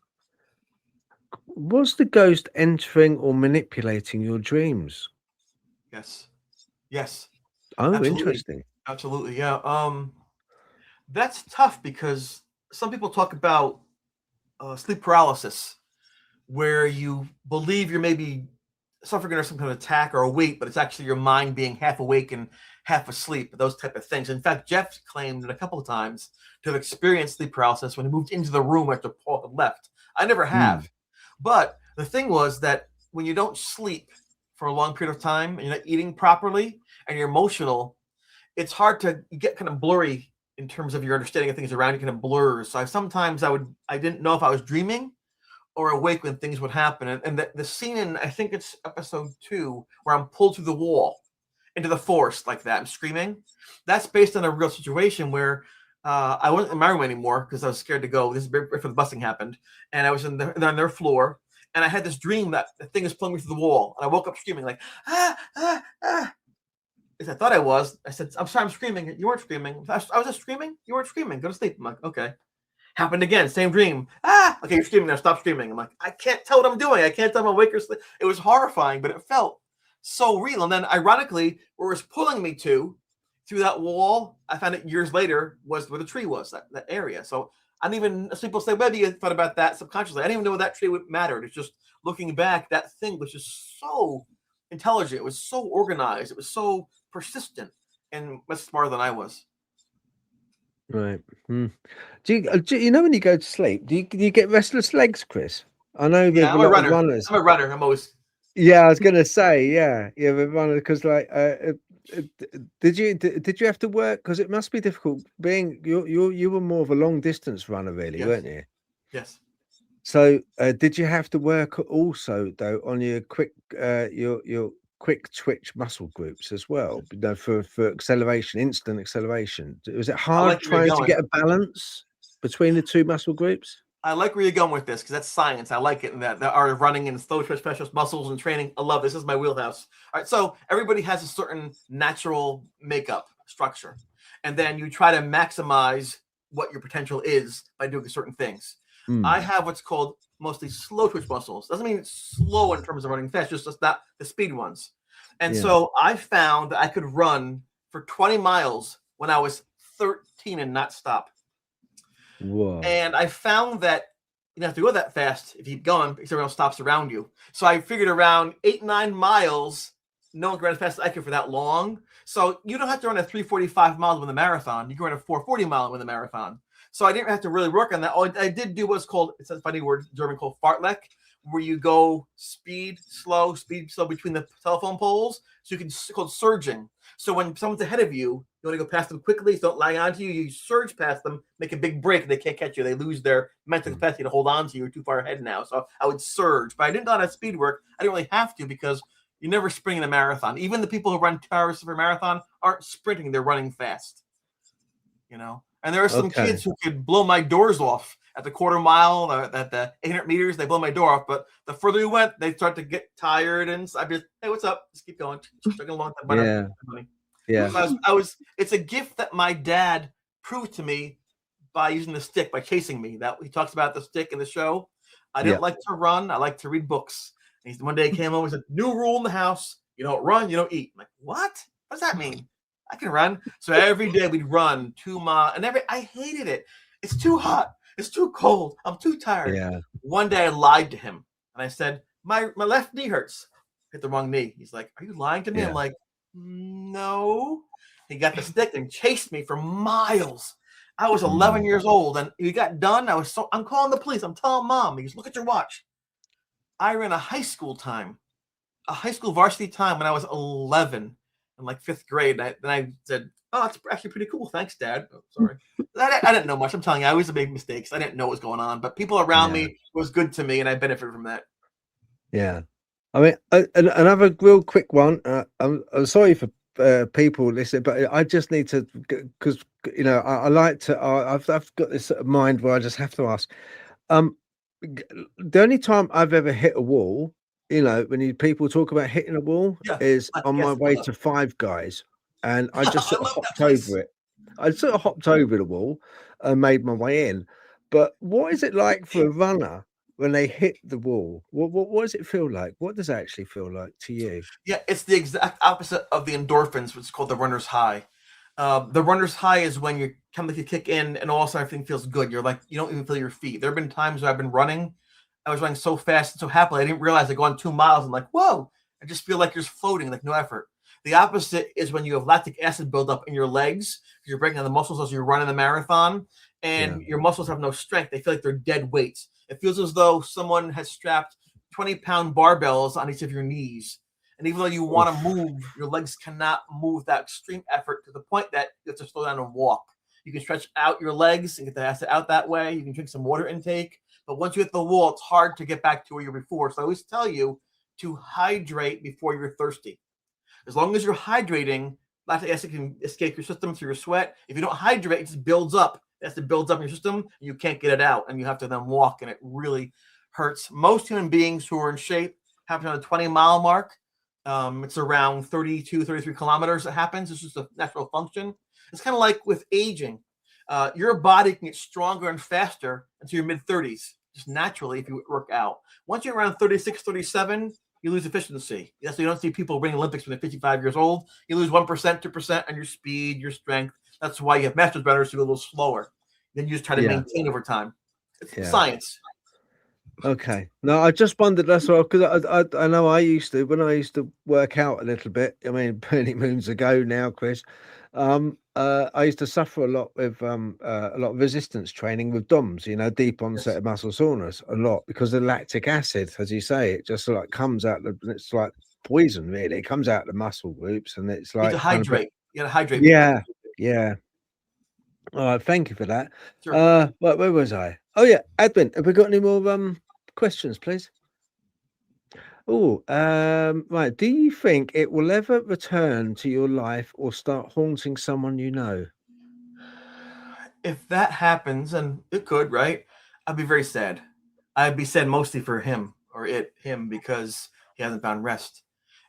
Was the ghost entering or manipulating your dreams? Yes. Oh, Absolutely. interesting. Absolutely. Yeah. That's tough because some people talk about sleep paralysis, where you believe you're maybe suffering under some kind of attack or awake, but it's actually your mind being half awake and half asleep, those type of things. In fact, Jeff claimed it a couple of times to have experienced sleep paralysis when he moved into the room after Paul had left. I never have. But the thing was that when you don't sleep for a long period of time and you're not eating properly and you're emotional, it's hard to get kind of blurry in terms of your understanding of things around you, kind of blurs. So I didn't know if I was dreaming or awake when things would happen. And the scene in, I think it's episode 2, where I'm pulled through the wall into the forest like that, I'm screaming. That's based on a real situation where I wasn't in my room anymore because I was scared to go. This is right before the busing happened. And I was on their floor. And I had this dream that the thing is pulling me through the wall. And I woke up screaming like, ah, ah, ah. As I thought I was. I said, I'm sorry, I'm screaming. You weren't screaming. I was just screaming? You weren't screaming. Go to sleep. I'm like, okay. Happened again. Same dream. Ah, okay, you're screaming now. Stop screaming. I'm like, I can't tell what I'm doing. I can't tell if I'm awake or sleep. It was horrifying, but it felt so real. And then ironically, where it was pulling me to, through that wall, I found it years later, was where the tree was, that area. So I didn't even, some people say, maybe you thought about that subconsciously. I didn't even know that tree would matter. It's just looking back, that thing was just so intelligent. It was so organized. It was so persistent and much smarter than I was. Right. Do you when you go to sleep, do you get restless legs, Chris? I know there's I'm a a lot runner. of runners. I'm a runner. I'm always. Yeah, I was gonna say, yeah, with runners, because like, did you have to work? Because it must be difficult being you were more of a long distance runner, really, Yes. weren't you? Yes. So did you have to work also though on your quick twitch muscle groups as well, for acceleration, instant acceleration? Was it hard trying to get a balance between the two muscle groups? I like where you're going with this because that's science. I like it in that art of running and slow twitch specialist muscles and training. I love this. This is my wheelhouse. All right, so everybody has a certain natural makeup structure, and then you try to maximize what your potential is by doing certain things. I have what's called mostly slow twitch muscles. Doesn't mean it's slow in terms of running fast, just not the speed ones. And so I found that I could run for 20 miles when I was 13 and not stop. Whoa. And I found that you don't have to go that fast if you keep going because everyone else stops around you. So I figured around 8-9 miles, no one can run as fast as I can for that long. So you don't have to run a 3:45 miles with a marathon. You can run a 4:40 mile with a marathon. So I didn't have to really work on that. All I did do was called, it's a funny word, German called fartlek, where you go speed slow between the telephone poles. So you can, it's called surging. So when someone's ahead of you, you want to go past them quickly, so don't lag onto you. You surge past them, make a big break, and they can't catch you. They lose their mental capacity to hold on to you. You're too far ahead now. So I would surge, but I didn't know how to speed work. I didn't really have to because you never sprint in a marathon. Even the people who run 2 hours for a marathon aren't sprinting; they're running fast. You know, and there are some kids who could blow my doors off at the quarter mile, at the 800 meters. They blow my door off, but the further you went, they start to get tired, and I'd be, hey, what's up? Just keep going. Chugging along. Yeah. It's a gift that my dad proved to me by using the stick, by chasing me. That he talks about the stick in the show. I didn't like to run. I like to read books. And one day he came home and said, new rule in the house: you don't run, you don't eat. I'm like, what? What does that mean? I can run. So every day we'd run 2 miles, and I hated it. It's too hot. It's too cold. I'm too tired. Yeah. One day I lied to him, and I said, my left knee hurts. Hit the wrong knee. He's like, are you lying to me? Yeah. I'm like, no. He got the stick and chased me for miles. I was 11 years old, and he got done. I'm calling the police. I'm telling Mom. He goes, look at your watch. I ran a high school varsity time when I was 11 in like 5th grade. Then I said, oh, that's actually pretty cool. Thanks, Dad. Oh, sorry. I didn't know much. I'm telling you, I always made mistakes. I didn't know what was going on, but people around me was good to me, and I benefited from that. Yeah. I mean, another real quick one. I'm sorry for people listening, but I just need to, because I like to. I've got this sort of mind where I just have to ask. The only time I've ever hit a wall, when people talk about hitting a wall, is on my way to Five Guys, and I just sort of hopped over it. I sort of hopped over the wall and made my way in. But what is it like for a runner when they hit the wall? What does it feel like? What does it actually feel like to you? Yeah, it's the exact opposite of the endorphins, which is called the runner's high. The runner's high is when you kind of like you kick in and all of a sudden everything feels good. You're like, you don't even feel your feet. There have been times where I've been running. I was running so fast and so happily. I didn't realize I'd gone 2 miles. I'm like, whoa, I just feel like you're floating, like no effort. The opposite is when you have lactic acid buildup in your legs. You're breaking down the muscles as you're running the marathon, and your muscles have no strength. They feel like they're dead weights. It feels as though someone has strapped 20-pound barbells on each of your knees. And even though you want to move, your legs cannot move that extreme effort to the point that you have to slow down and walk. You can stretch out your legs and get the acid out that way. You can drink some water intake. But once you hit the wall, it's hard to get back to where you were before. So I always tell you to hydrate before you're thirsty. As long as you're hydrating, lactic acid can escape your system through your sweat. If you don't hydrate, it just builds up. It has to build up in your system, and you can't get it out, and you have to then walk, and it really hurts. Most human beings who are in shape happen on the 20-mile mark. It's around 32, 33 kilometers it happens. It's just a natural function. It's kind of like with aging. Your body can get stronger and faster until your mid-30s, just naturally if you work out. Once you're around 36, 37, you lose efficiency. That's why you don't see people winning Olympics when they're 55 years old. You lose 1%, 2% on your speed, your strength. That's why you have masters runners who go a little slower. Then you just try to maintain over time. It's science. Okay. No, I just wondered. That's all, because I know when I used to work out a little bit. I mean, many moons ago now, Chris. I used to suffer a lot with a lot of resistance training with DOMS. Deep onset of muscle soreness a lot because the lactic acid, as you say, it just like comes out. It's like poison, really. It comes out the muscle groups, and it's like you have to hydrate. You got to hydrate. Yeah. All right, thank you for that. Sure. Where was I? Oh yeah, Edwin, have we got any more questions, please? Oh, right. Do you think it will ever return to your life or start haunting someone you know? If that happens, and it could, right? I'd be very sad. I'd be sad mostly for him because he hasn't found rest.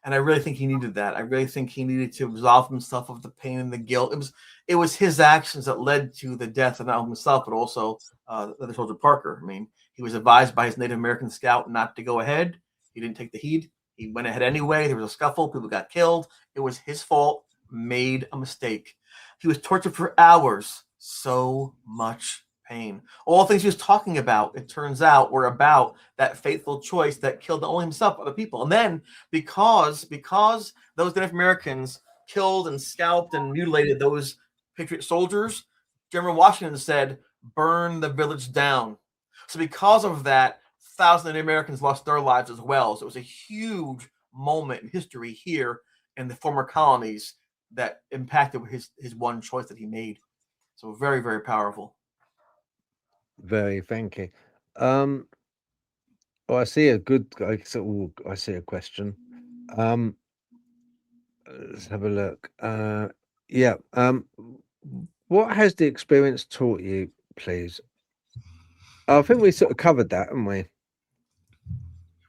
And I really think he needed that. I really think he needed to absolve himself of the pain and the guilt. It was his actions that led to the death of not only himself, but also the other soldier Parker. I mean, he was advised by his Native American scout not to go ahead. He didn't take the heed. He went ahead anyway. There was a scuffle. People got killed. It was his fault. Made a mistake. He was tortured for hours. So much pain. All the things he was talking about, it turns out, were about that fateful choice that killed not only himself, but other people. And then because those Native Americans killed and scalped and mutilated those Patriot soldiers, General Washington said, burn the village down. So because of that, thousand Americans lost their lives as well. So it was a huge moment in history here in the former colonies that impacted his one choice that he made. So very, very powerful. Very, thank you. Oh, I see a good. I see a question. Let's have a look. Yeah. What has the experience taught you, please? I think we sort of covered that, haven't we?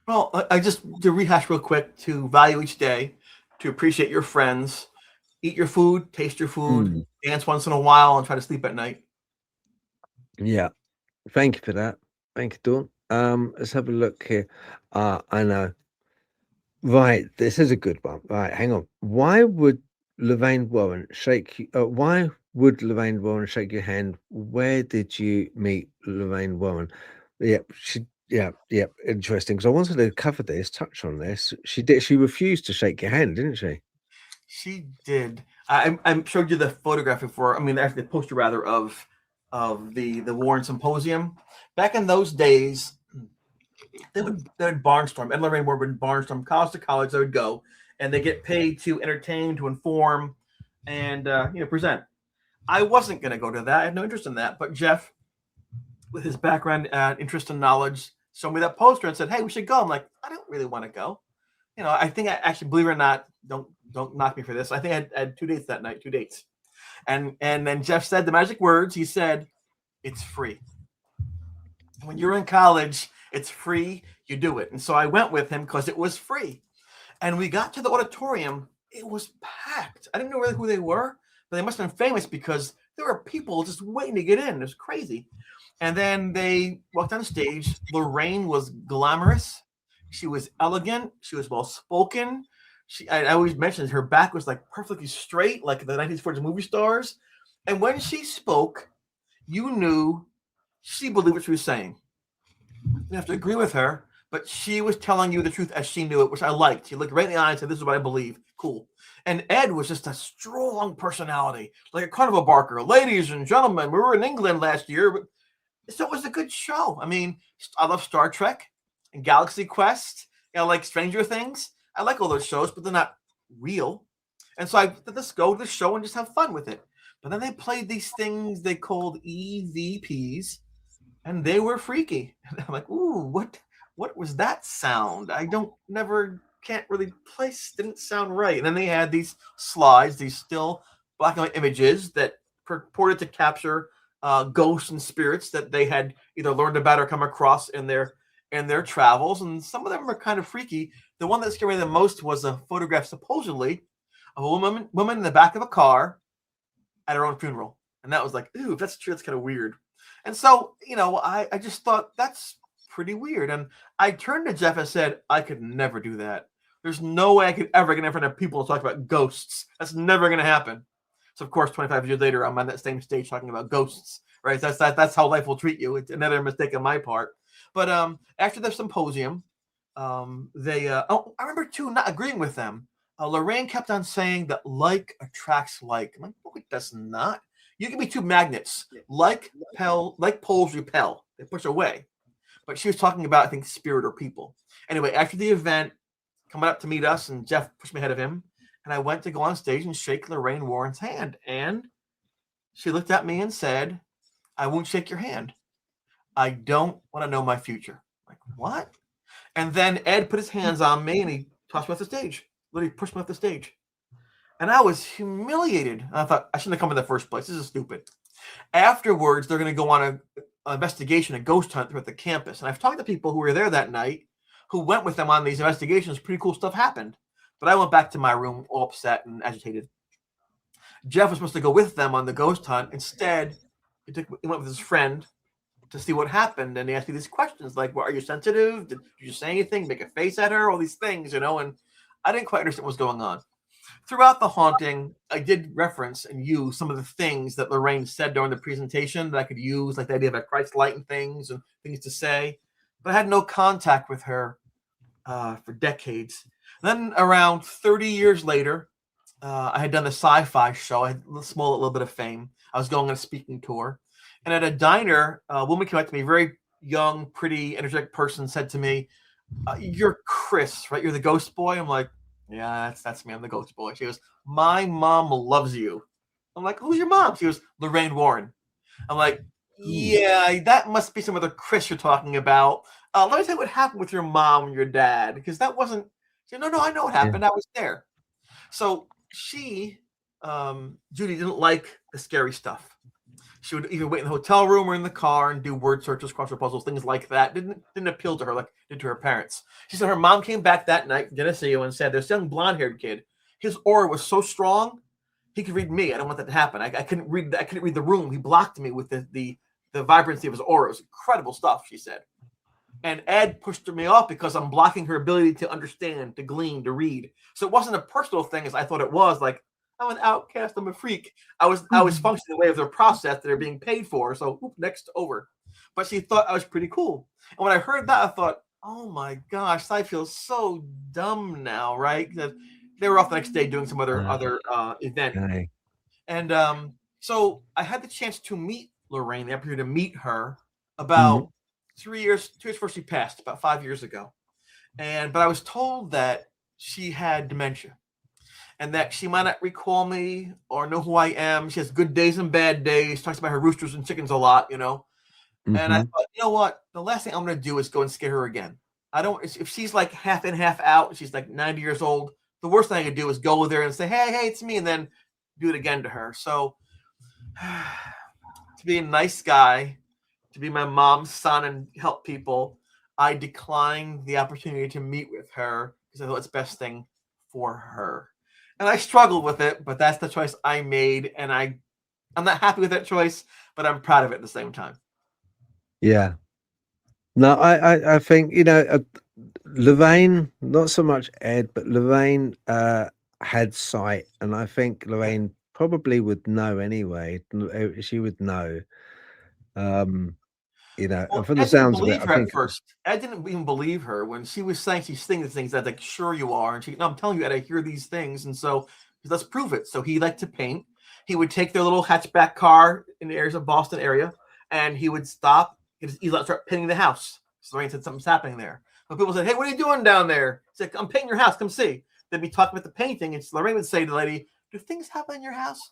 Well, I just to rehash real quick: to value each day, to appreciate your friends, eat your food, taste your food, dance once in a while, and try to sleep at night. Yeah. Thank you for that. Thank you, Dawn. Let's have a look here. I know. Right, this is a good one. Right, hang on. Why would Lorraine Warren shake you? Why would Lorraine Warren shake your hand? Where did you meet Lorraine Warren? Yeah, yeah, interesting. Because I wanted to cover this, touch on this. She did. She refused to shake your hand, didn't she? She did. I showed you the photograph before. I mean, actually, the poster rather of the Warren Symposium. Back in those days, they would barnstorm. Ed and Lorraine Warren would barnstorm college to college. They would go, and they get paid to entertain, to inform, and present. I wasn't going to go to that. I had no interest in that. But Jeff, with his background and interest and knowledge, showed me that poster and said, "Hey, we should go." I'm like, I don't really want to go. I think I actually, believe it or not, don't knock me for this. I think I had 2 dates that night, 2 dates. And then Jeff said the magic words. He said, "It's free. When you're in college, it's free. You do it." And so I went with him because it was free. And we got to the auditorium. It was packed. I didn't know really who they were, but they must have been famous because there were people just waiting to get in. It was crazy. And then they walked on stage. Lorraine was glamorous. She was elegant. She was well spoken. I always mentioned her back was like perfectly straight, like the 1940s movie stars. And when she spoke, you knew she believed what she was saying. You didn't have to agree with her, but she was telling you the truth as she knew it, which I liked. She looked right in the eye and said, "This is what I believe." Cool. And Ed was just a strong personality, like a carnival barker. "Ladies and gentlemen, we were in England last year." So it was a good show. I mean, I love Star Trek and Galaxy Quest. Like Stranger Things. I like all those shows, but they're not real. And so I thought, let's go to the show and just have fun with it. But then they played these things they called EVPs, and they were freaky. And I'm like, ooh, what was that sound? Can't really place, didn't sound right. And then they had these slides, these still black and white images that purported to capture ghosts and spirits that they had either learned about or come across in their travels. And some of them were kind of freaky. The one that scared me the most was a photograph supposedly of a woman in the back of a car at her own funeral. And that was like, ooh, if that's true, that's kind of weird. And so, I just thought that's pretty weird. And I turned to Jeff and said, I could never do that. There's no way I could ever get in front of people and talk about ghosts. That's never going to happen. So, of course, 25 years later, I'm on that same stage talking about ghosts, right? That's how life will treat you. It's another mistake on my part. But after the symposium, I remember, too, not agreeing with them. Lorraine kept on saying that like attracts like. I'm like, no, it does not. You can be two magnets. Like poles repel. They push away. But she was talking about, I think, spirit or people. Anyway, after the event, coming up to meet us, and Jeff pushed me ahead of him, and I went to go on stage and shake Lorraine Warren's hand. And she looked at me and said, "I won't shake your hand. I don't want to know my future." I'm like, what? And then Ed put his hands on me and he tossed me off the stage. Literally pushed me off the stage. And I was humiliated. I thought, I shouldn't have come in the first place. This is stupid. Afterwards, they're going to go on an investigation, a ghost hunt throughout the campus. And I've talked to people who were there that night who went with them on these investigations. Pretty cool stuff happened. But I went back to my room all upset and agitated. Jeff was supposed to go with them on the ghost hunt. Instead, he went with his friend to see what happened. And he asked me these questions like, well, are you sensitive? Did you say anything? Make a face at her? All these things, and I didn't quite understand what was going on. Throughout the haunting, I did reference and use some of the things that Lorraine said during the presentation that I could use, like the idea of a Christ light and things to say. But I had no contact with her for decades. Then around 30 years later, I had done the sci-fi show. I had a little bit of fame. I was going on a speaking tour. And at a diner, a woman came up to me, very young, pretty, energetic person said to me, "You're Chris, right? You're the ghost boy." I'm like, "Yeah, that's me. I'm the ghost boy." She goes, "My mom loves you." I'm like, "Who's your mom?" She goes, "Lorraine Warren." I'm like, Ooh, "Yeah, that must be some other Chris you're talking about. Let me tell you what happened with your mom and your dad, because that wasn't." She said, "No, I know what yeah. happened. I was there." So Judy didn't like the scary stuff. She would either wait in the hotel room or in the car and do word searches, crossword puzzles, things like that. Didn't appeal to her like it did to her parents. She said her mom came back that night from Geneseo and said, "This young blonde-haired kid, his aura was so strong, he could read me. I don't want that to happen. I couldn't read. I couldn't read the room. He blocked me with the vibrancy of his aura. It was incredible stuff." She said. And Ed pushed me off because I'm blocking her ability to understand, to glean, to read. So it wasn't a personal thing as I thought it was. Like, I'm an outcast, I'm a freak. I was functioning the way of their process that they're being paid for. So next over. But she thought I was pretty cool. And when I heard that, I thought, oh my gosh, I feel so dumb now, right? Because they were off the next day doing some other event. Okay. And so I had the chance to meet Lorraine, the opportunity to meet her Mm-hmm. about 2 years before she passed, about 5 years ago. But I was told that she had dementia and that she might not recall me or know who I am. She has good days and bad days, talks about her roosters and chickens a lot, you know. And I Mm-hmm. thought, you know what? The last thing I'm going to do is go and scare her again. I don't, if she's like half in, half out, she's like 90 years old, the worst thing I could do is go there and say, hey, it's me, and then do it again to her. So to be a nice guy, to be my mom's son and help people, I declined the opportunity to meet with her because I thought it's the best thing for her. And I struggled with it, but that's the choice I made. And I'm not happy with that choice, but I'm proud of it at the same time. Yeah. No, I think, Lorraine, not so much Ed, but Lorraine had sight, and I think Lorraine probably would know anyway. She would know. And Well, from the Ed didn't sounds of it, believe I her at think, first. Ed didn't even believe her when she was saying she's seeing the things. That's like, sure you are. And she, no, I'm telling you, Ed, I hear these things. And so let's prove it. So he liked to paint. He would take their little hatchback car in the areas of Boston area, and he would stop. He'd start painting the house. So Lorraine said something's happening there. But people said, hey, what are you doing down there? He's like, I'm painting your house. Come see. They'd be talking about the painting, and Lorraine would say to the lady, do things happen in your house?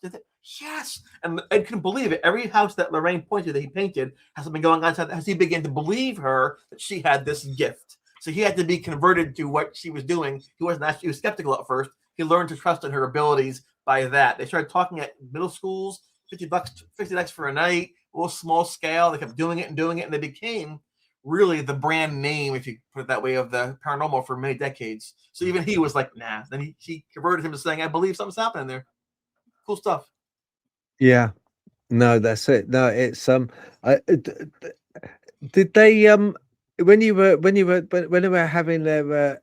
Yes. And Ed couldn't believe it. Every house that Lorraine pointed that he painted has something going on inside as he began to believe her that she had this gift. So he had to be converted to what she was doing. He was skeptical at first. He learned to trust in her abilities by that. They started talking at middle schools, $50 for a night, a little small scale. They kept doing it, and they became really the brand name, if you put it that way, of the paranormal for many decades. So even he was like, nah. Then he converted him to saying, I believe something's happening there. Cool stuff. yeah, no, that's it. No, it's did they when you were when they were having their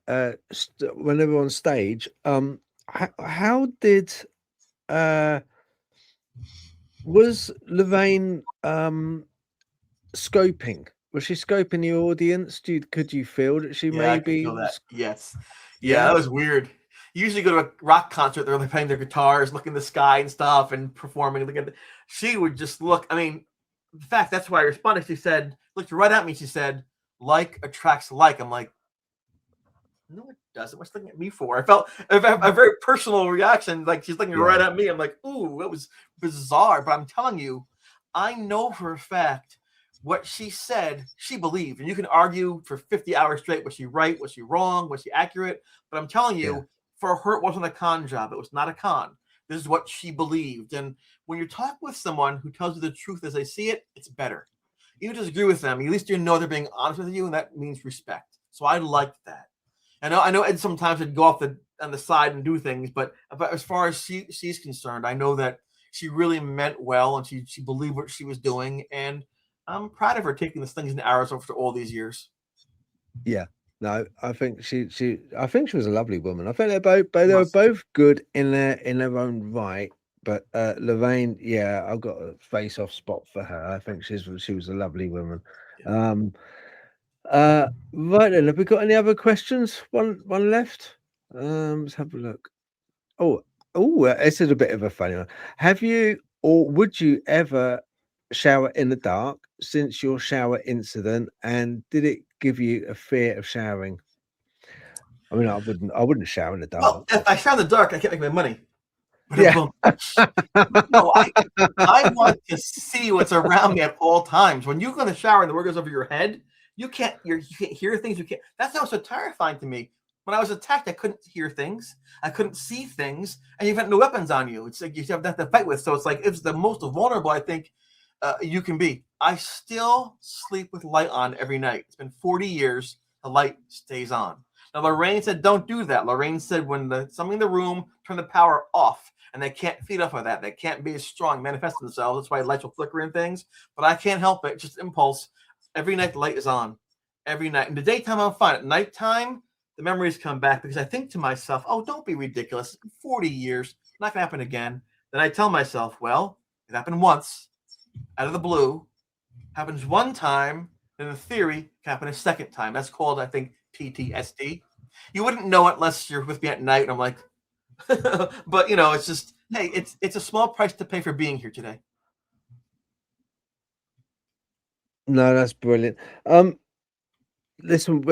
when they were on stage, how did was Lorraine scoping? Was she scoping the audience? Could you feel that she Yeah, I can maybe feel that. Yes. Yeah, yeah? that was weird. You usually go to a rock concert, they're playing their guitars, looking in the sky and stuff, and performing. She would just look. I mean, in fact, that's why I responded. She said, looked right at me. She said, like attracts like. I'm like, no, it doesn't. What's looking at me for? I felt a very personal reaction. Like she's looking right Yeah. at me. I'm like, ooh, that was bizarre. But I'm telling you, I know for a fact what she said, she believed. And you can argue for 50 hours straight. Was she right? Was she wrong? Was she accurate? But I'm telling Yeah. you, for her, it wasn't a con job. It was not a con. This is what she believed. And when you talk with someone who tells you the truth as they see it, it's better. You disagree with them. At least you know they're being honest with you, and that means respect. So I liked that. I know Ed sometimes would go off on the side and do things, but as far as she's concerned, I know that she really meant well and she believed what she was doing, and I'm proud of her taking the slings and arrows after all these years. Yeah. No, I think I think she was a lovely woman. I think they were both good in their own right. But Lorraine, yeah, I've got a face-off spot for her. I think she was a lovely woman. Yeah. Right then, have we got any other questions? One left. Let's have a look. Oh, this is a bit of a funny one. Have you or would you ever shower in the dark since your shower incident, and did it give you a fear of showering? I mean, I wouldn't shower in the dark. Well, if I shower in the dark, I can't make my money. Yeah. No, I want to see what's around me at all times. When you go in the shower and the word goes over your head, you can't hear things. That's not so terrifying to me. When I was attacked, I couldn't hear things. I couldn't see things, and you've got no weapons on you. It's like you have nothing to fight with. So it's like it's the most vulnerable I think you can be. I still sleep with light on every night. It's been 40 years. The light stays on. Now, Lorraine said, don't do that. Lorraine said when something in the room, turn the power off, and they can't feed off of that. They can't be as strong, manifest themselves. That's why lights will flicker and things. But I can't help it. Just impulse. Every night the light is on. Every night. In the daytime, I'm fine. At nighttime, the memories come back because I think to myself, oh, don't be ridiculous. 40 years, not going to happen again. Then I tell myself, well, it happened once, out of the blue, happens one time, and in theory, it can happen a second time. That's called, I think, PTSD. You wouldn't know it unless you're with me at night, and I'm like, but it's just, hey, it's a small price to pay for being here today. No, that's brilliant. Listen,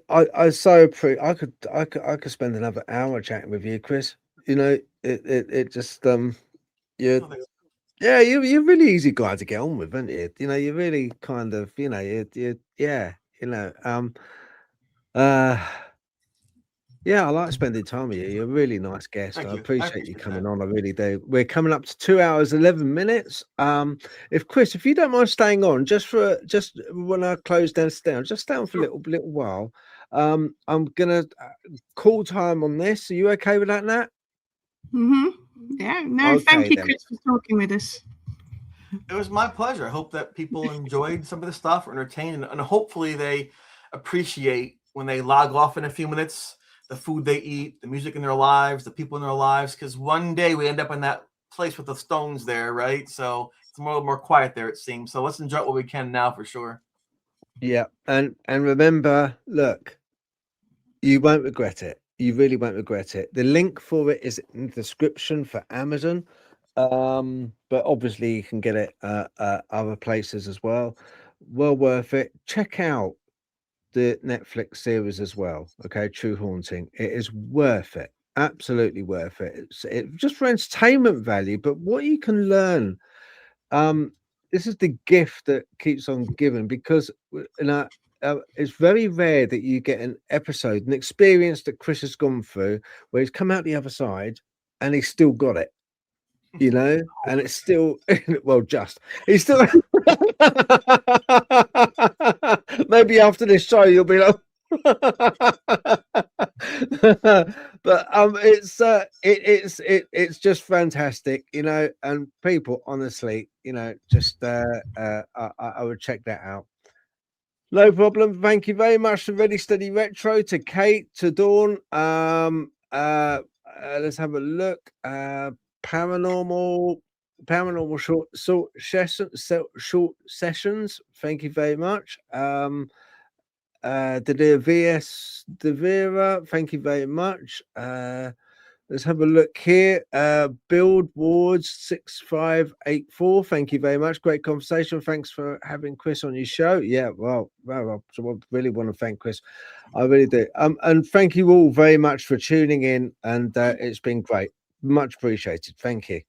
I so appreciate. I could spend another hour chatting with you, Chris. It just you're really easy guy to get on with, aren't you? You're really kind of yeah, I like spending time with you. You're a really nice guest. Thank I you. appreciate you coming on. I really do. We're coming up to 2 hours, 11 minutes. If you don't mind staying on, just when I close down, just stay on for a little while. I'm gonna call time on this. Are you okay with that, Nat? Yeah. No, Okay, thank you, then. Chris, for talking with us. It was my pleasure. I hope that people enjoyed some of the stuff, or entertained, and hopefully they appreciate when they log off in a few minutes the food they eat, the music in their lives, the people in their lives, because one day we end up in that place with the stones there, right? So it's more quiet there, it seems. So let's enjoy what we can now for sure. Yeah, and remember, look, you won't regret it. You really won't regret it. The link for it is in the description for Amazon. But obviously you can get it other places as well. Well worth it. Check out the Netflix series as well. Okay, True Haunting. It is worth it. Absolutely worth it. It's just for entertainment value, but what you can learn. This is the gift that keeps on giving, because it's very rare that you get an episode, an experience that Chris has gone through, where he's come out the other side and he's still got it. And it's still well, he's still maybe after this show you'll be like but it's just fantastic, and people, honestly, just I would check that out. No problem. Thank you very much to Ready Steady Retro, to Kate, to Dawn. Let's have a look. Paranormal short sessions. Thank you very much. The VS Devera, thank you very much. Let's have a look here. Build Wards 6584. Thank you very much. Great conversation. Thanks for having Chris on your show. Yeah, well, I really want to thank Chris. I really do. And thank you all very much for tuning in. And it's been great. Much appreciated. Thank you.